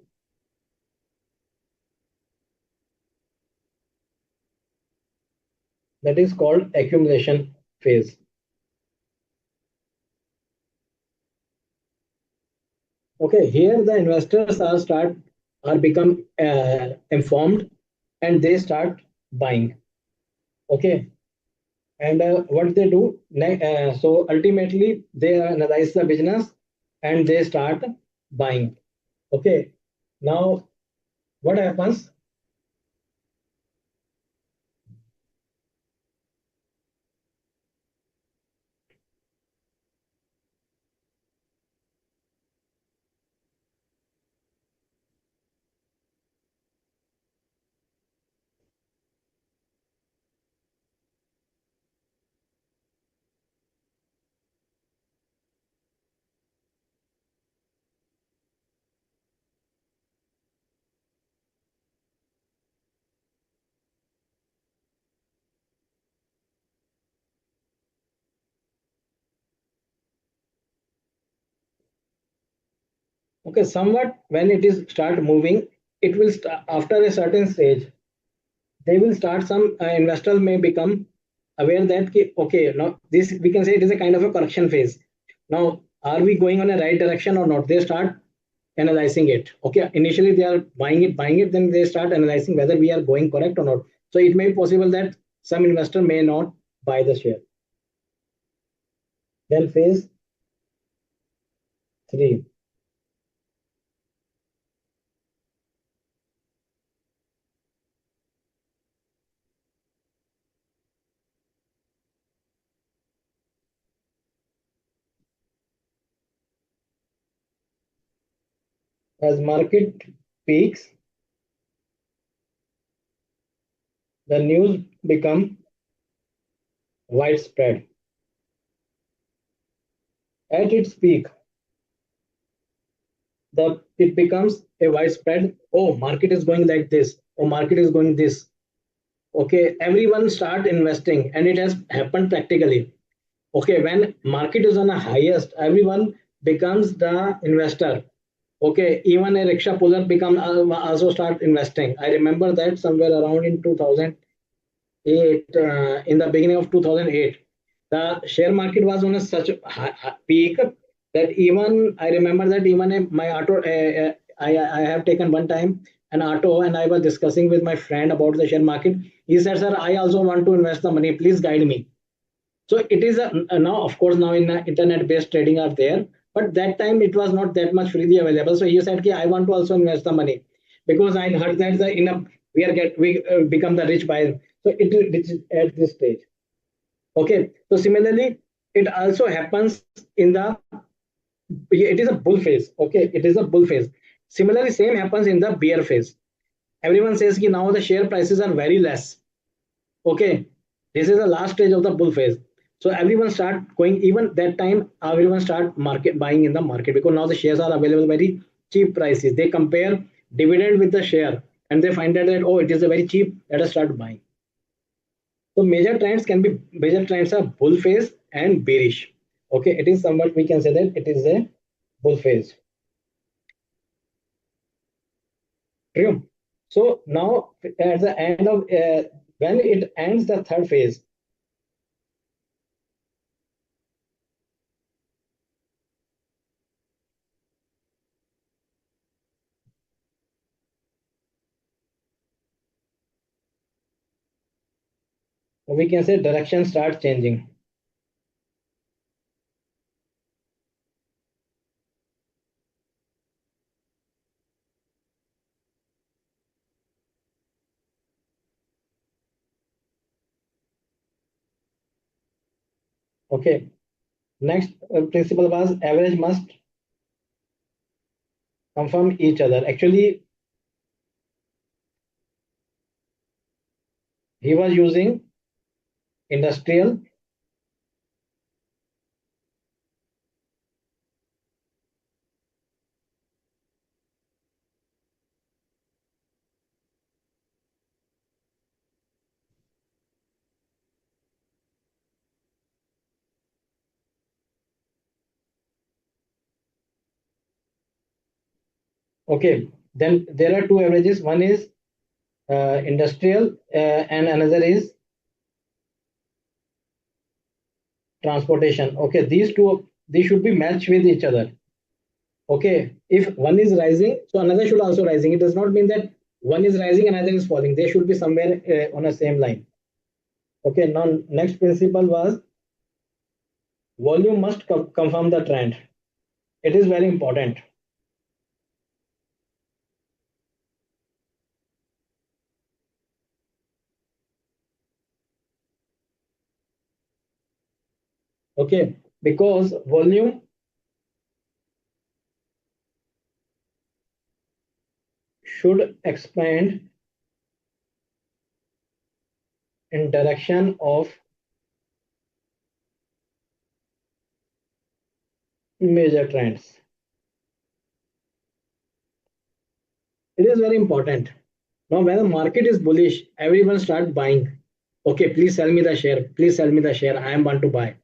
That is called accumulation phase. Okay. Here the investors are become informed and they start buying. Okay. And what they do, so ultimately they analyze the business and they start buying. Okay. Now what happens? Okay, somewhat when it is start moving, it will start after a certain stage. They will start some investor may become aware that okay, now this we can say it is a kind of a correction phase. Now, are we going on a right direction or not? They start analyzing it. Okay, initially they are buying it, then they start analyzing whether we are going correct or not. So it may be possible that some investor may not buy the share. Then phase three, as market peaks, the news become widespread. At its peak, the it becomes a widespread. Oh, market is going like this. Oh, market is going this. Okay, everyone start investing, and it has happened practically. Okay, when market is on a highest, everyone becomes the investor. Okay, even a rickshaw puller become also start investing. I remember that somewhere around in 2008, in the beginning of 2008, the share market was on a such a peak that even I remember that even my auto, I have taken one time an auto and I was discussing with my friend about the share market. He said, "Sir, I also want to invest the money. Please guide me." So it is now, of course, now in internet-based trading are there, but that time it was not that much freely available. So he said, "Ki, I want to also invest the money because I heard that the in a we become the rich buyer." So it is at this stage. Okay. So similarly, it also happens in the it is a bull phase. Okay, it is a bull phase. Similarly, same happens in the bear phase. everyone says ki now the share prices are very less. Okay, this is the last stage of the bull phase. So everyone start going, even that time everyone start market buying in the market, because now the shares are available very cheap prices. They compare dividend with the share and they find out that, oh, it is a very cheap, let us start buying. So major trends are bull phase and bearish. Okay, it is somewhat we can say that it is a bull phase. True. So now at the end of when it ends the third phase, we can say direction starts changing. Okay. Next principle was average must confirm each other. Actually, he was using industrial. Okay. Then there are two averages. One is industrial and another is transportation. Okay. These two, they should be matched with each other. Okay, if one is rising, so another should also rising. It does not mean that one is rising, another is falling. They should be somewhere on the same line. Okay, now next principle was volume must confirm the trend. It is very important. Okay, because volume should expand in direction of major trends. It is very important. Now, when the market is bullish, everyone start buying. Okay, please sell me the share. Please sell me the share. I am want to buy.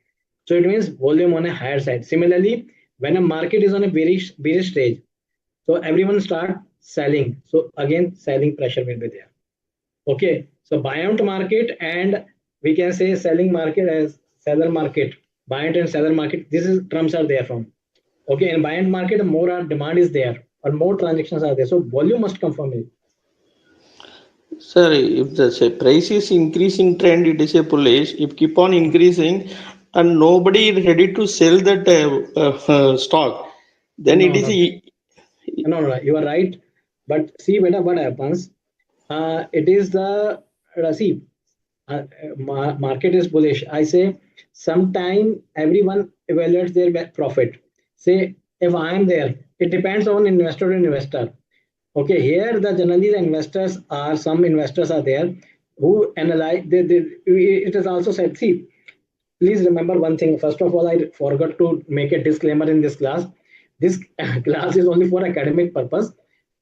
So it means volume on a higher side. Similarly, when a market is on a bearish stage, so everyone start selling. So again, selling pressure will be there. Okay, so buoyant market and we can say selling market as seller market, buoyant and seller market. This is terms are there from. Okay, in buoyant market, more demand is there or more transactions are there. So volume must come from it. Sir, if the say, price is increasing trend, it is a bullish. If keep on increasing and nobody is ready to sell that stock, then it No, is no, no, you are right. But see, beta, what happens? It is the see, market is bullish. I say sometime everyone evaluates their profit. Say if I am there, it depends on investor to investor. Okay, here the generally the investors are some investors are there who analyze. It is also said. See, please remember one thing. First of all, I forgot to make a disclaimer in this class. This class is only for academic purpose.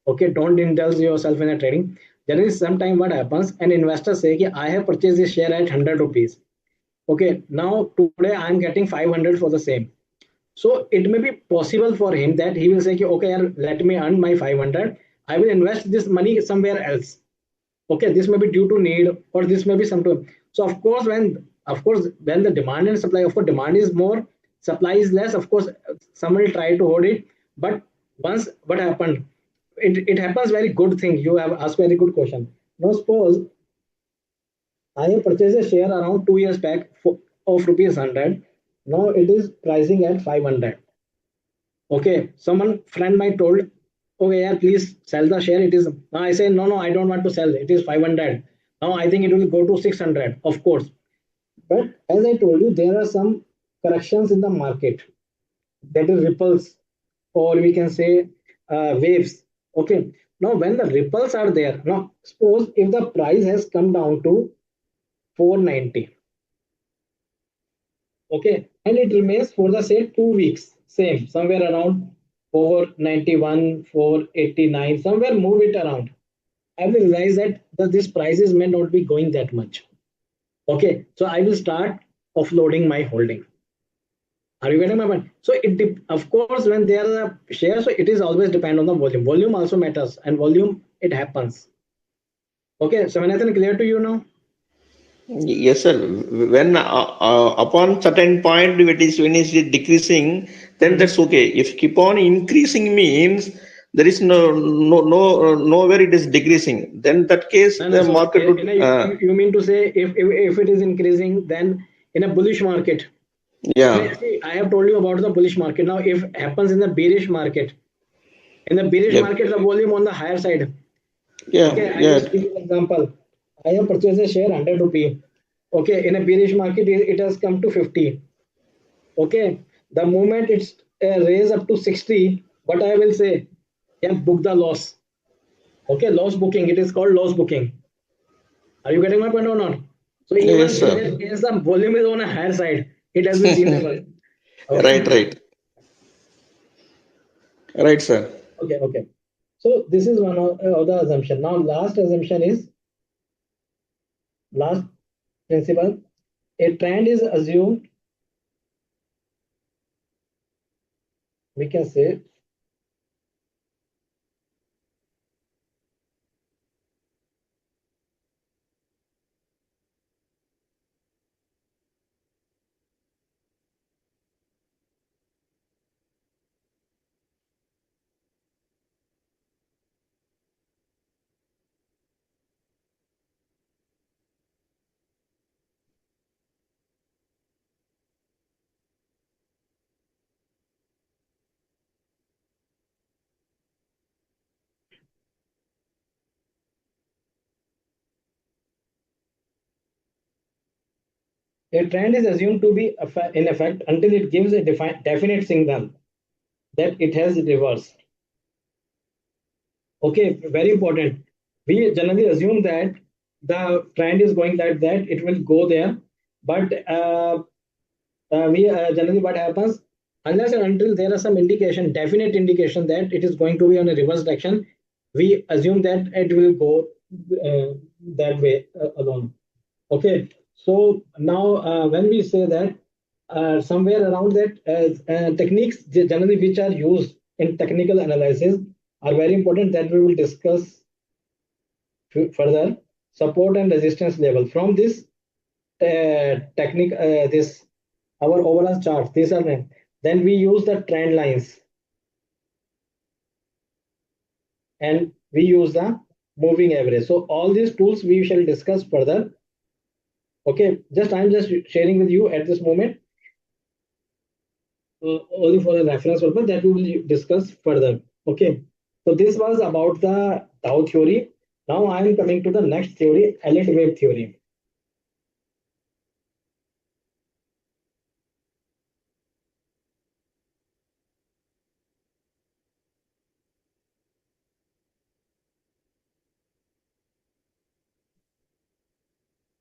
Okay, don't indulge yourself in a trading. There is sometime what happens, an investor say कि I have purchased this share at 100 rupees. Okay, now today I am getting 500 for the same. So it may be possible for him that he will say कि, okay, let me earn my 500. I will invest this money somewhere else. Okay, this may be due to need or this may be something. So of course when the demand and supply, of course demand is more, supply is less, of course someone will try to hold it. But once what happened, it happens very good thing. You have asked very good question. Now suppose I have purchased a share around 2 years back of rupees 100. Now it is pricing at 500. Okay, someone friend might told, okay, yeah, please sell the share. It is now I say no, no, I don't want to sell. It is 500. Now I think it will go to 600, of course. But as I told you, there are some corrections in the market, that is ripples, or we can say waves. Okay, Now, when the ripples are there, now suppose if the price has come down to 490, okay, and it remains for the say 2 weeks, same, somewhere around 491, 489, somewhere move it around. I will realize that this prices may not be going that much. Okay, so I will start offloading my holding. Are you getting my point? So of course, when there are a share, so it is always depend on the volume. Volume also matters, and volume it happens. Okay, so Manathan, clear to you now? Yes, sir. When upon certain point when it is decreasing, then Hmm. that's okay. If keep on increasing means there is nowhere it is decreasing. Then that case No, no. the So market would you mean to say if it is increasing, then in a bullish market, yeah, see, I have told you about the bullish market. Now, if happens in the bearish market, in the bearish yep, market, the volume on the higher side. yeah, Okay, I yeah, just give you an example. I have purchased a share 100 rupee. Okay, in a bearish market, it has come to 50. Okay, the moment it's raised up to 60, what I will say, yeah, book the loss. Okay, loss booking. It is called loss booking. Are you getting my point or not? So even yes, in sir. that case, the volume is on a higher side. It has been seen. Right, Okay. right, right, sir. Okay, okay. So this is one of the assumption. Now, last assumption is last principle. A trend is assumed. We can say a trend is assumed to be in effect until it gives a definite signal that it has reversed. Okay, very important. We generally assume that the trend is going like that, it will go there, but we generally what happens unless and until there are some indication, definite indication that it is going to be on a reverse direction, we assume that it will go that way alone. Okay, so now when we say that somewhere around that techniques generally which are used in technical analysis are very important that we will discuss further. Support and resistance level from this technique, this our overall chart. These are them. Then we use the trend lines and we use the moving average. So all these tools we shall discuss further. Okay, just I'm just sharing with you at this moment only for the reference purpose that we will discuss further. Okay, so this was about the Dow theory. Now I am coming to the next theory, Elliott wave theory.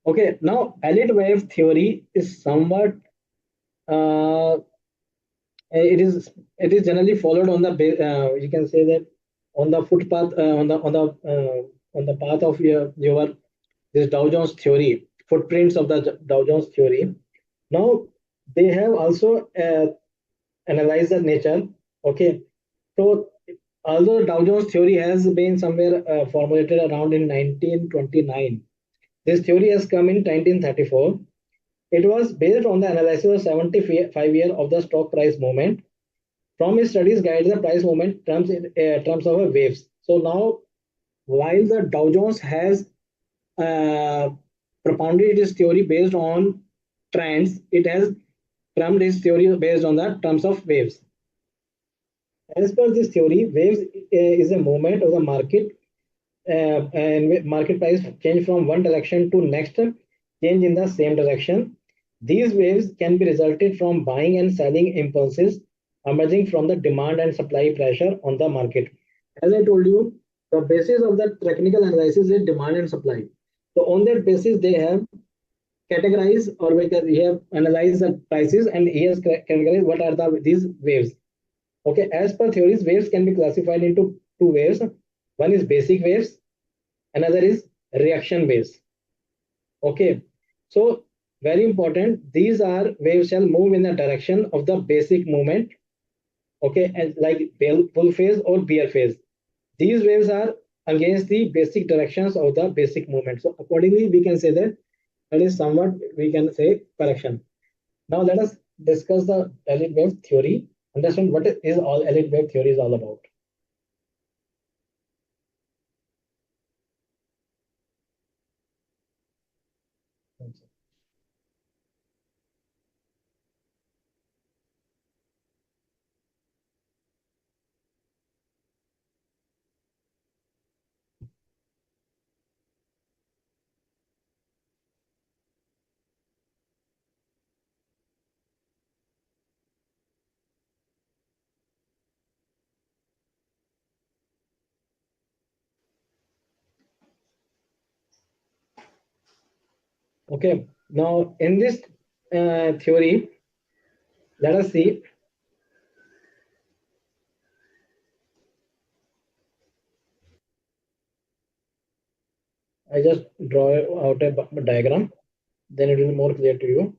Okay, now Elliott wave theory is somewhat uh, it is generally followed on the you can say that on the footpath on the path of your this Dow Jones theory, footprints of the Dow Jones theory. Now they have also analyzed the nature. Okay, so although Dow Jones theory has been somewhere formulated around in 1929, this theory has come in 1934. It was based on the analysis of 75 years of the stock price movement. From his studies, guides the price movement terms of waves. So now, while the Dow Jones has uh, propounded his theory based on trends, it has termed his theory based on the terms of waves. As per this theory, waves is a movement of the market and market price change from one direction to next, change in the same direction. These waves can be resulted from buying and selling impulses emerging from the demand and supply pressure on the market. As I told you, The basis of the technical analysis is demand and supply. So on that basis, they have categorized, or because he have analyzed the prices, and he has categorized what are these waves. Okay, as per theories, waves can be classified into two waves. One is basic waves, another is reaction waves. Okay, so very important. These are waves shall move in the direction of the basic movement. Okay, and like bull phase or bear phase. These waves are against the basic directions of the basic movement. So accordingly, we can say that that is somewhat we can say correction. Now let us discuss the elite wave theory. Understand what is all elite wave theory is all about. Okay. Now in this theory, let us see. I just draw out a diagram. Then it will be more clear to you.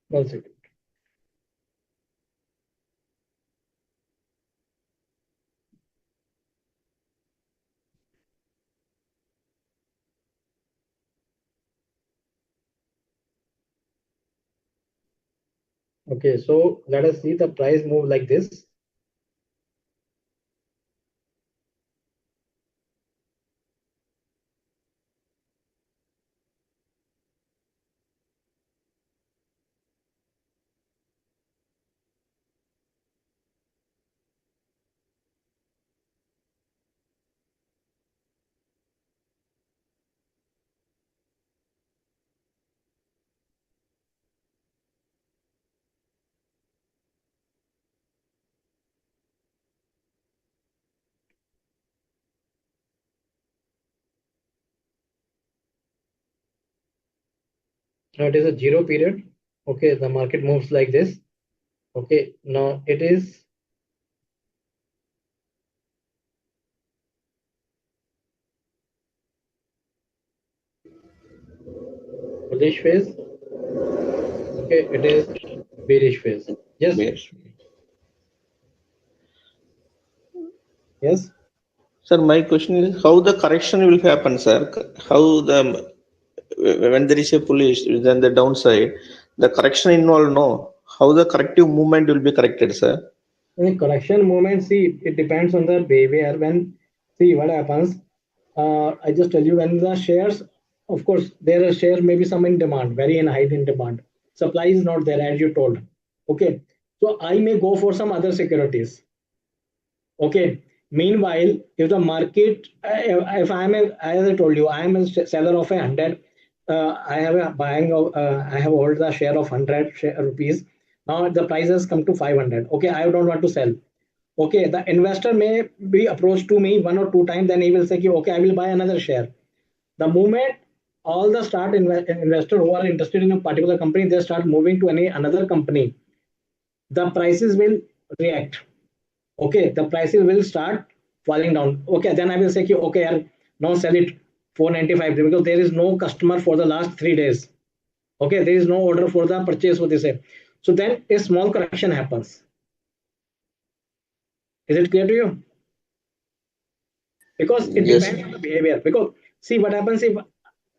One second. Okay, so let us see the price move like this. Now it is a zero period. Okay, the market moves like this. Okay, now it is bullish phase. Okay, it is bearish phase. Yes, Yes. yes. Sir, my question is how the correction will happen, sir? How the when there is a bullish, then the downside, the correction involved, no. How the corrective movement will be corrected, sir? In the correction movement, see, it depends on the behavior. When see what happens, I just tell you when the shares, of course, there are share maybe some in demand, very in high in demand. Supply is not there as you told. Okay, so I may go for some other securities. Okay. Meanwhile, if the market, if I'm a, as I told you, I am a seller of 100. I have a buying of, I have hold the share of 100 rupees. Now the price has come to 500. Okay, I don't want to sell. Okay, the investor may be approached to me one or two times. Then he will say, okay, I will buy another share. The moment all the start investor who are interested in a particular company, they start moving to any another company, the prices will react. Okay, the prices will start falling down. Okay, then I will say, okay, now sell it 495 because there is no customer for the last 3 days. Okay, there is no order for the purchase for this. So then a small correction happens. Is it clear to you? Because it Yes. depends on the behavior. Because see what happens if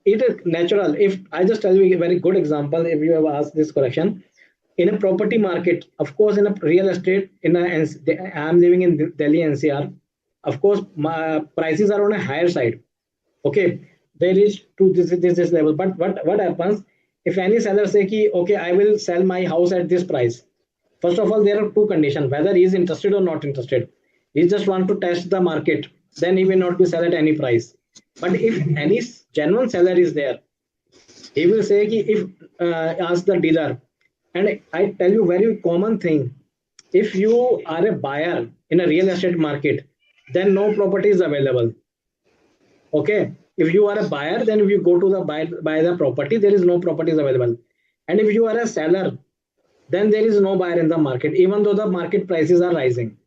it is natural. If I just tell you a very good example, if you have asked this correction in a property market, of course, in a real estate, in a I am living in Delhi NCR. Of course, my prices are on a higher side. Okay, they reach to this level. But what happens? if any seller say ki, okay, I will sell my house at this price, first of all, there are two conditions: whether he is interested or not interested. He just want to test the market, then he will not be sell at any price. But if any genuine seller is there, he will say ki, if ask the dealer. And I tell you very common thing: if you are a buyer in a real estate market, then no property is available. Okay, if you are a buyer, then if you go to the buy the property, there is no properties available. And if you are a seller, then there is no buyer in the market, even though the market prices are rising.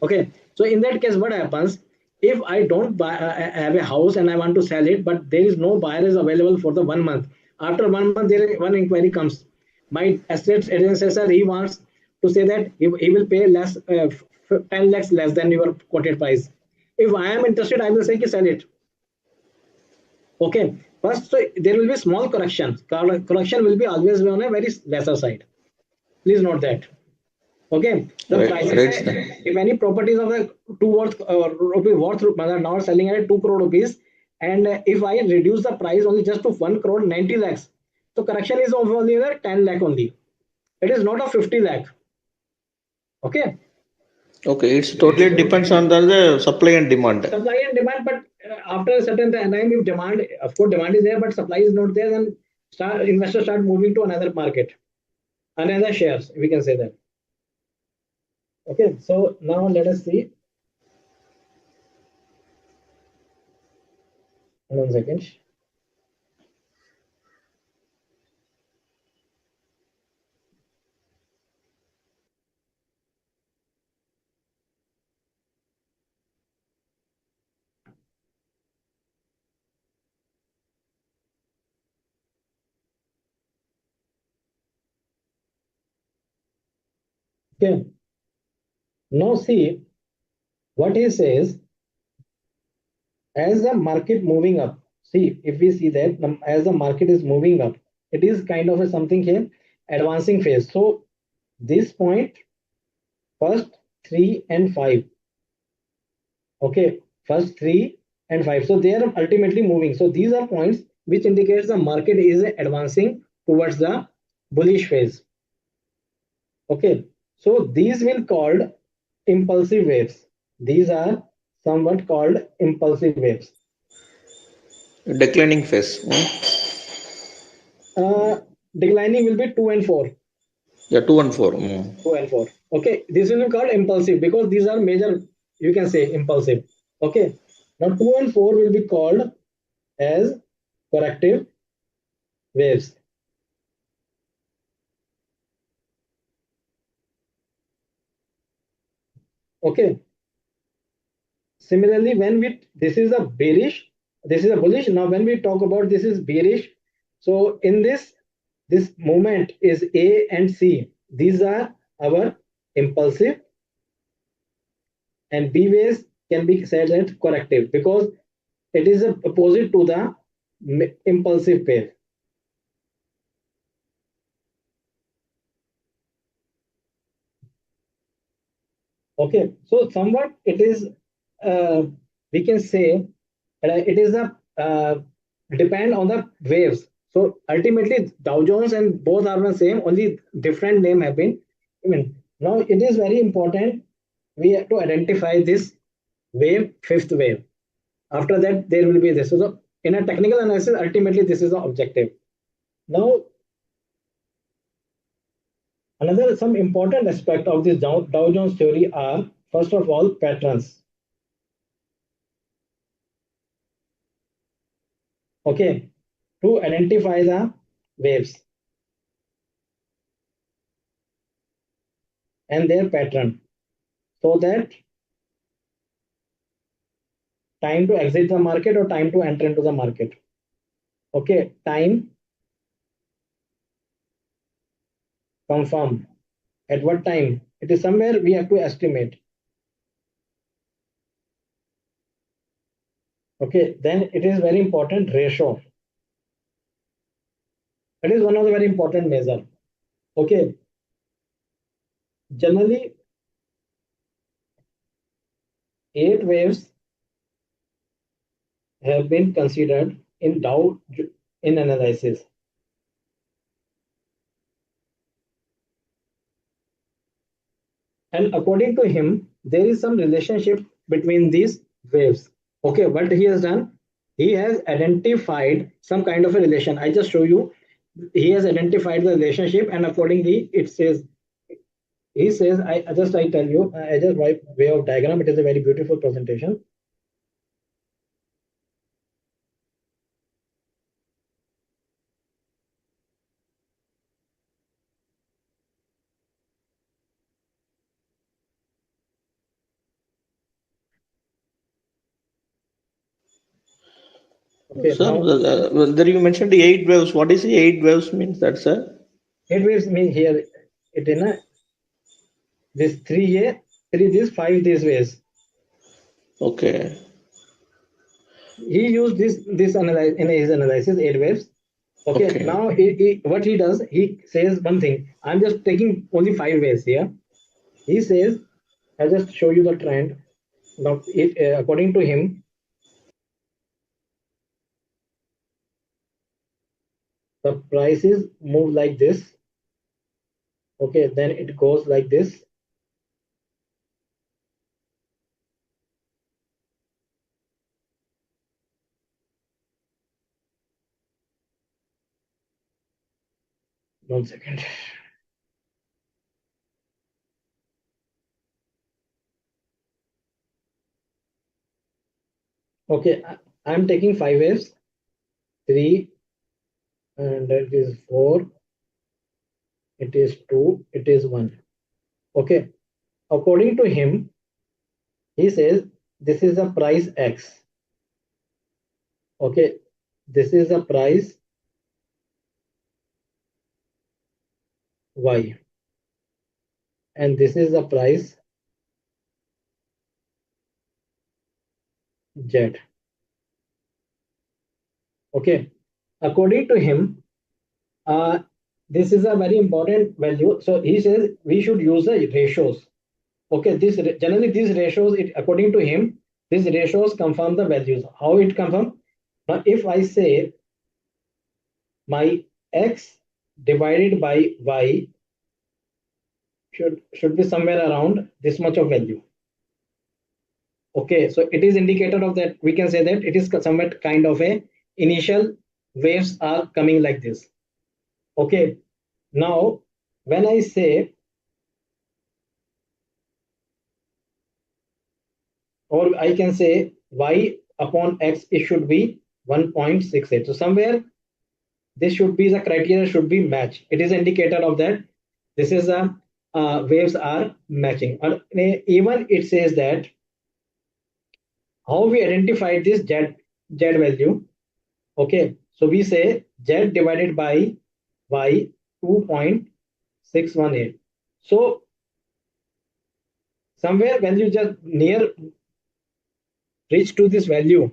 Okay, so in that case, what happens if I don't buy, have a house and I want to sell it, but there is no buyer is available for the 1 month. After 1 month, there one inquiry comes. My estate agent says that he wants to say that he will pay less, 10 lakhs less than your quoted price. If I am interested, I will say, sell it. Okay, first, so there will be small corrections. Correction will be always on a very lesser side. Please note that. Okay, the Right, prices, right, sir. if any properties of a two worth rupee worth now selling at 2 crore rupees, and if I reduce the price only just to 1 crore 90 lakhs, so correction is of only the 10 lakh only. It is not a 50 lakh. Okay, Okay, it's totally depends on the supply and demand. supply and demand, but after a certain time, if demand, of course, demand is there, but supply is not there, then investors start moving to another market, another shares. We can say that. Okay, so now let us see. 1 second. Okay, now see what he says. As the market moving up, see, if we see that as the market is moving up, it is kind of a something here, advancing phase. So this point, first 3 and 5. Okay, first 3 and 5, so they are ultimately moving. So these are points which indicates the market is advancing towards the bullish phase. Okay, so these will called impulsive waves. These are somewhat called impulsive waves. Declining phase. uh, Declining will be 2 and 4. Yeah, 2 and 4. 2 and 4. Okay, this will be called impulsive because these are major, you can say impulsive. Okay, now 2 and 4 will be called as corrective waves. Okay, similarly, when we this is a bearish, this is a bullish. Now, when we talk about this is bearish, so in this movement is A and C. These are our impulsive, and B waves can be said as corrective because it is opposite to the impulsive wave. Okay, so somewhat it is, uh, we can say, it is a depend on the waves. So ultimately, Dow Jones and both are the same, only different name have been given. Now it is very important we have to identify this wave, fifth wave. After that, there will be this. So in a technical analysis, ultimately this is the objective. Now, another some important aspect of this Dow Jones theory are first of all patterns. Okay, to identify the waves and their pattern, so that time to exit the market or time to enter into the market. Okay, time, confirm. At what time? It is somewhere we have to estimate. Okay, then it is very important ratio. It is one of the very important measure. Okay, generally 8 waves have been considered in Dow in analysis. And according to him, there is some relationship between these waves. Okay, what he has done, he has identified some kind of a relation. I just show you. He has identified the relationship, and accordingly, it says he says. I tell you. I just write way of diagram. It is a very beautiful presentation. Okay, Sir, now well, there you mentioned the eight waves. What is the eight waves means that, sir? eight waves mean here it in a this three this five these ways. Okay. He used this analyze in his analysis eight waves. Okay, Okay. now what he does, he says one thing. I'm just taking only five waves here. He says, I'll just show you the trend. Now, according to him, the prices move like this. Okay, then it goes like this. One second. Okay, I'm taking five waves. Three, and it is four. It is two. It is one. Okay, according to him, he says this is a price X. Okay, this is a price Y, and this is the price Z. Okay, according to him, uh, this is a very important value. So he says we should use the ratios. Okay, this generally these ratios, according to him, these ratios confirm the values. How it confirm? Now, if I say my X divided by Y should be somewhere around this much of value. Okay, so it is indicator of that. We can say that it is somewhat kind of a initial waves are coming like this. Okay, now when I say, or I can say y upon x, it should be 1.68. So somewhere this should be the criteria should be match. It is indicator of that. This is a waves are matching. Or even it says that how we identify this z value. Okay, so we say z divided by y 2.618. So somewhere when you just near reach to this value,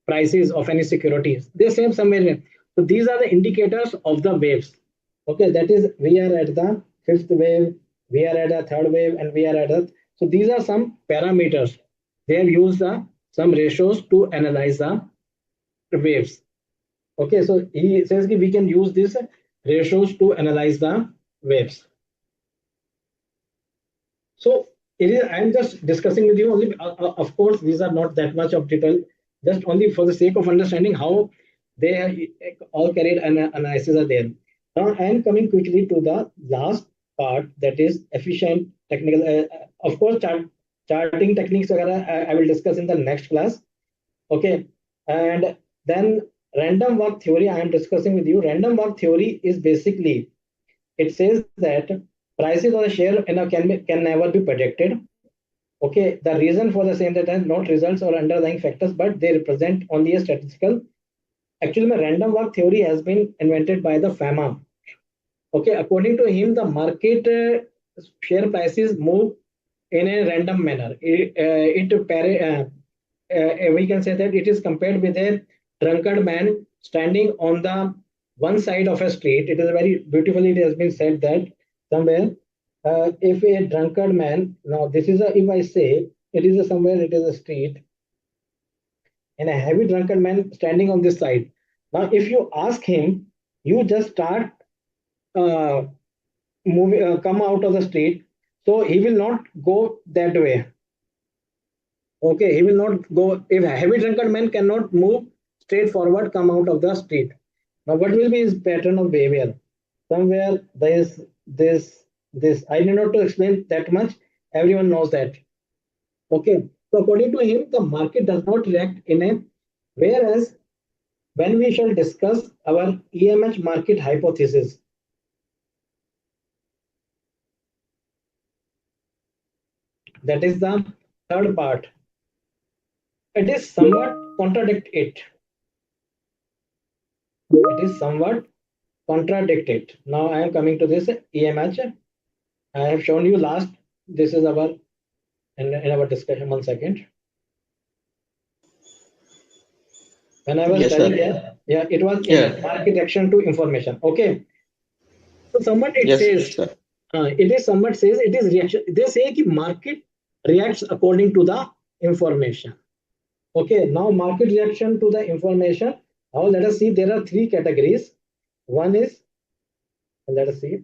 prices of any securities, they same somewhere. So these are the indicators of the waves. Okay, that is we are at the fifth wave, we are at a third wave, and we are at a. So these are some parameters. They have used some ratios to analyze the waves. Okay, so he says that we can use these ratios to analyze the waves. So it is, I'm just discussing with you only. Of course, these are not that much of detail. Just only for the sake of understanding how they all carried an analysis are there. Now I am coming quickly to the last part, that is efficient technical. Of course, charting techniques I will discuss in the next class. Okay, and then random walk theory I am discussing with you. Random walk theory is basically, it says that prices of the share can never be predicted. Okay, the reason for the same that are not results or underlying factors, but they represent only a statistical. Actually, the random walk theory has been invented by the FAMA. Okay, according to him, the market share prices move in a random manner. We can say that it is compared with a drunkard man standing on the one side of a street. It is very beautifully, it has been said that somewhere, if a drunkard man, now this is a, if I say it is a somewhere, it is a street, and a heavy drunkard man standing on this side. Now, if you ask him, you just start uh, moving, come out of the street. So he will not go that way. Okay, he will not go. If a heavy drunkard man cannot move straight forward, come out of the street. Now, what will be his pattern of behavior? Somewhere there is this. I need not to explain that much. Everyone knows that. Okay. So according to him, the market does not react in a. Whereas when we shall discuss our EMH market hypothesis, that is the third part. It is somewhat contradict it. It is somewhat contradicted. Now I am coming to this EMH. I have shown you last. This is our in our discussion. 1 second. When I was Yes, telling, sir. yeah, it was in Yeah. market action to information. Okay, so somewhat it Yes, says, sir. it is somewhat says it is reaction. They say that market reacts according to the information. Okay, now market reaction to the information. Now let us see. There are three categories. One is, let us see.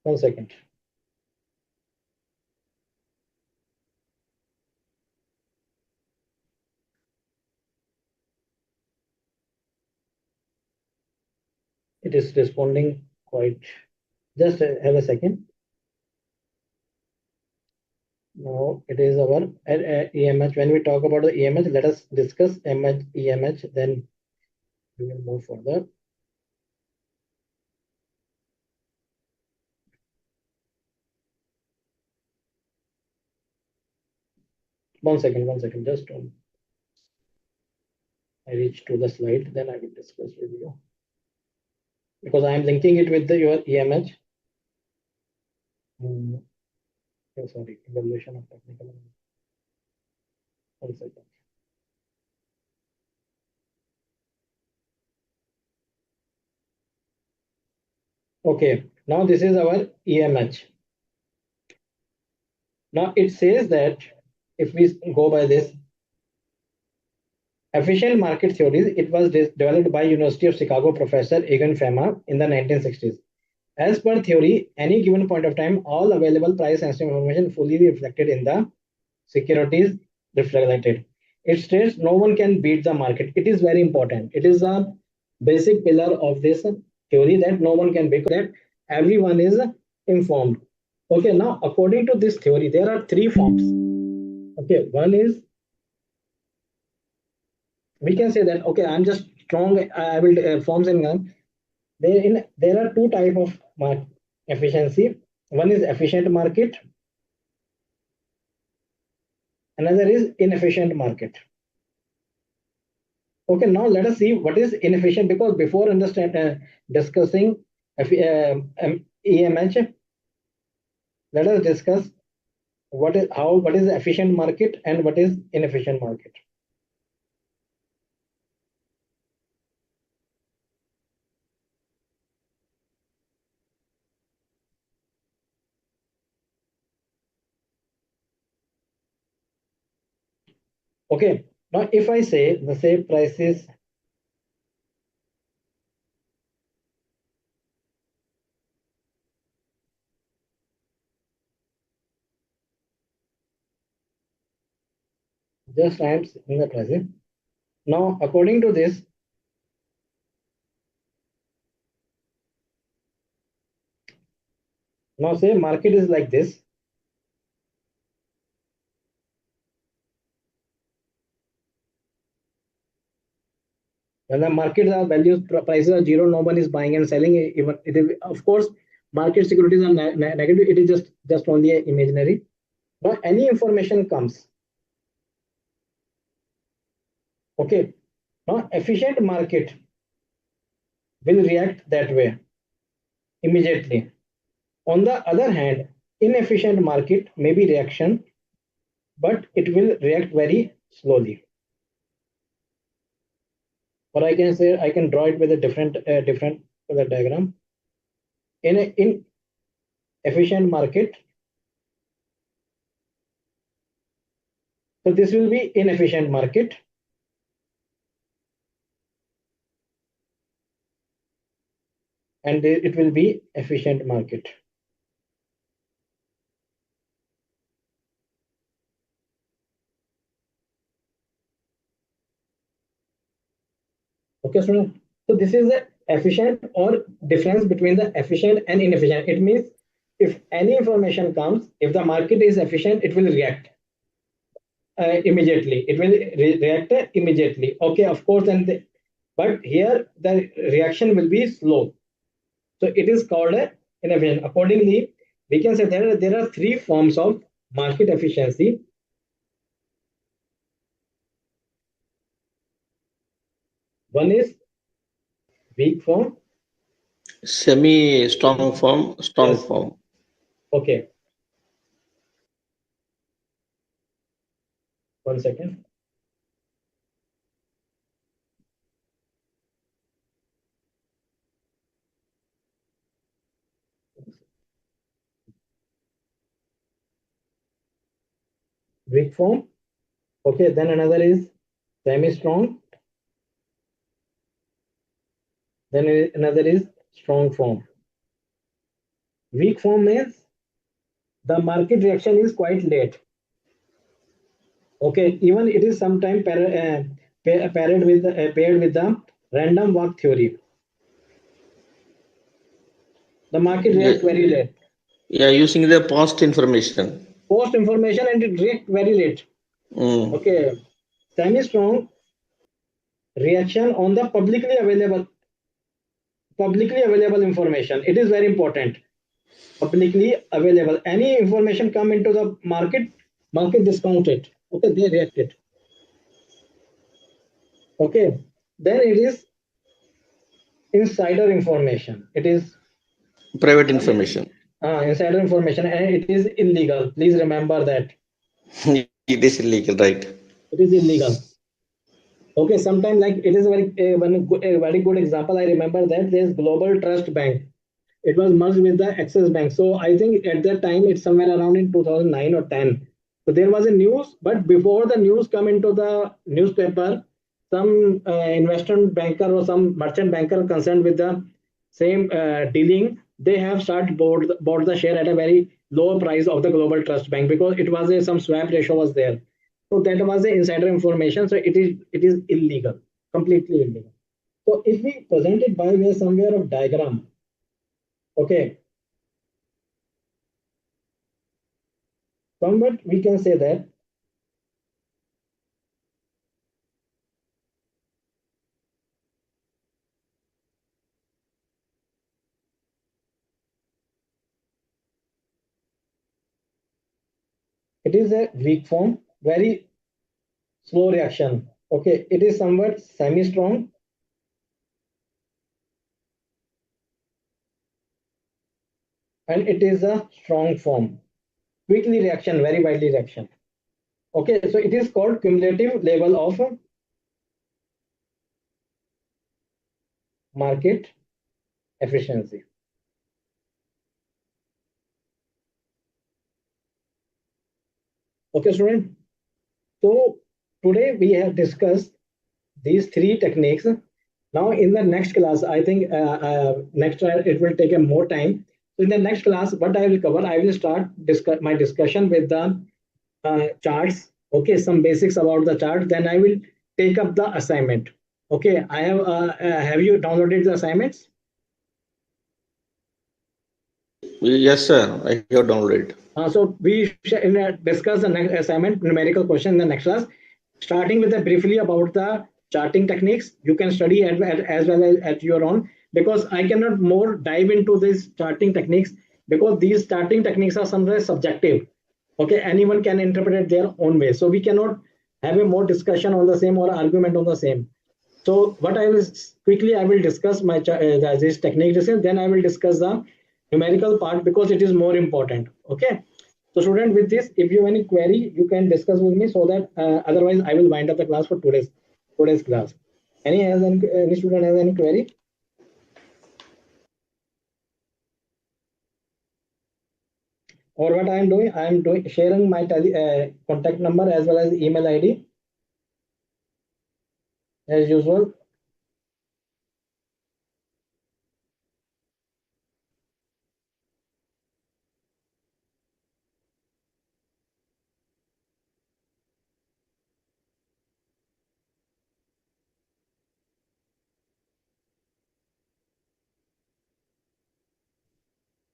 1 second. It is responding quite. Just have a second. Now it is our EMH. When we talk about the EMH, let us discuss EMH. Then we will move further. One second. Just I reach to the slide, then I will discuss with you because I am linking it with your EMH. Oh, sorry, evaluation of technical. 1 second. Okay, now this is our EMH. Now it says that if we go by this efficient market theories, it was developed by University of Chicago professor Egan Fema in the 1960s. As per theory, any given point of time, all available price sensitive information fully reflected in the securities reflected. It states no one can beat the market. It is very important. It is a basic pillar of this theory that no one can beat that everyone is informed. Okay, now according to this theory, there are three forms. Okay, one is we can say that okay, I'm just strong. I will forms and there are two type of efficiency. One is efficient market, another is inefficient market. Okay, now let us see what is inefficient because before discussing EMH, let us discuss what is efficient market and what is inefficient market. Okay, now if I say the same prices, just I am in the prices. Now according to this, now say market is like this. When the markets are values prices are zero, no one is buying and selling. Even it is, of course, market securities are negative. It is just only a imaginary. Now any information comes. Okay. Now efficient market will react that way immediately. On the other hand, inefficient market may be reaction, but it will react very slowly. Or I can say I can draw it with a different diagram. In efficient market, So this will be inefficient market. And it will be efficient market. Okay, so this is the efficient or difference between the efficient and inefficient. It means if any information comes, if the market is efficient, it will react immediately. It will react immediately. Okay, of course, but here the reaction will be slow. So it is called a inefficient. Accordingly, we can say that there are three forms of market efficiency. One is weak form. Semi strong form, strong Yes. form. Okay. 1 second. Weak form. Okay, then another is semi-strong. Then another is strong form. Weak form means the market reaction is quite late. Okay, even it is sometimes paired with the random walk theory. The market Yeah, react very late. yeah, using the past information. Post information and it react very late. Mm. Okay, semi-strong reaction on the publicly available information. It is very important. Publicly available. Any information come into the market discount it. Okay, they react it. Okay, then it is insider information. It is Private information. insider information and it is illegal. Please remember that It is illegal, right? it is illegal. Okay, sometimes like it is a very good example. I remember that there's Global Trust Bank. It was merged with the Axis Bank. So I think at that time it's somewhere around in 2009 or 10. So there was a news, but before the news come into the newspaper, some investment banker or some merchant banker concerned with the same dealing, they have started bought the share at a very low price of the Global Trust Bank because it was some swap ratio was there. So that was the insider information. So it is illegal, completely illegal. So if we present it by way somewhere of diagram, okay, somewhat we can say that it is a weak form, very slow reaction. Okay, it is somewhat semi-strong and it is a strong form. Quickly reaction, very widely reaction. Okay, so it is called cumulative level of market efficiency. Okay, student. So today we have discussed these three techniques. Now in the next class, I think next it will take a more time. So in the next class, what I will cover, I will start my discussion with the charts. Okay, some basics about the chart. Then I will take up the assignment. Okay, I have you downloaded the assignments? Yes, sir. I have downloaded. So we shall discuss the next assignment numerical question in the next class. Starting with briefly about the charting techniques, you can study as well as at your own because I cannot more dive into these charting techniques because these charting techniques are somewhere subjective. Okay, anyone can interpret it their own way. So we cannot have a more discussion on the same or argument on the same. So what I will quickly I will discuss this technique discussion. Then I will discuss the numerical part because it is more important. Okay. So student, with this, if you have any query, you can discuss with me so that otherwise I will wind up the class for today's class. Any student has any query? Or what I am doing, I am doing sharing my contact number as well as email ID as usual.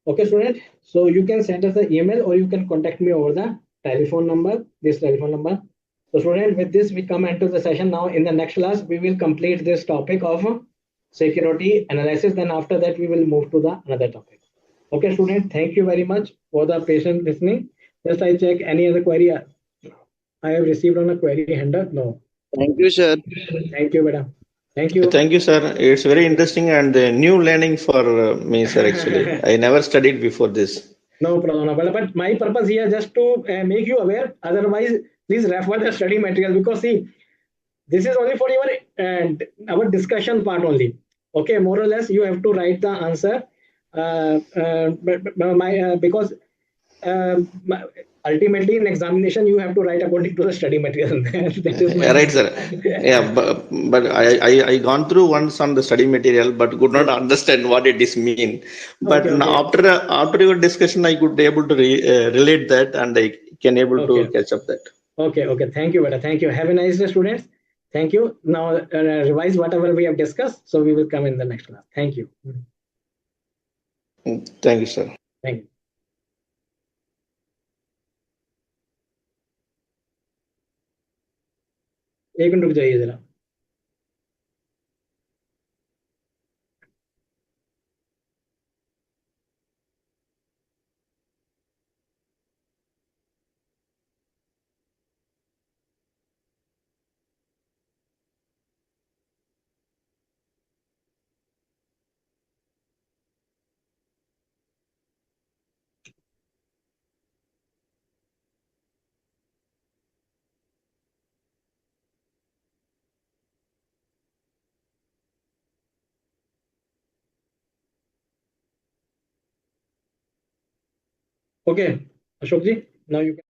Okay, student. So you can send us the email or you can contact me over the telephone number, this telephone number. So student, with this, we come into the session now. In the next class, we will complete this topic of security analysis. Then after that, we will move to the another topic. Okay, student, thank you very much for the patient listening. Just I check any other query I have received on a query handle. No. Thank you, sir. Thank you, madam. Thank you. Thank you, sir. It's very interesting and new learning for me, sir. Actually, I never studied before this. No problem, no problem. But my purpose here just to make you aware. Otherwise, please refer the study material because see, this is only for your our discussion part only. Okay, more or less, you have to write the answer. But my because my, ultimately in examination you have to write according to the study material. That is my Yeah, right, sir. Yeah, but I gone through once on the study material, but could not okay, understand what it is mean. But okay, okay, after your discussion, I could able to relate that, and I can able to okay. catch up that. Okay, okay. Thank you, Beta. Thank you. Have a nice day, students. Thank you. Now revise whatever we have discussed. So we will come in the next class. Thank you. Thank you, sir. Thank you. एक minute रुक जाइए जरा. Okay, Ashok ji. Now you can.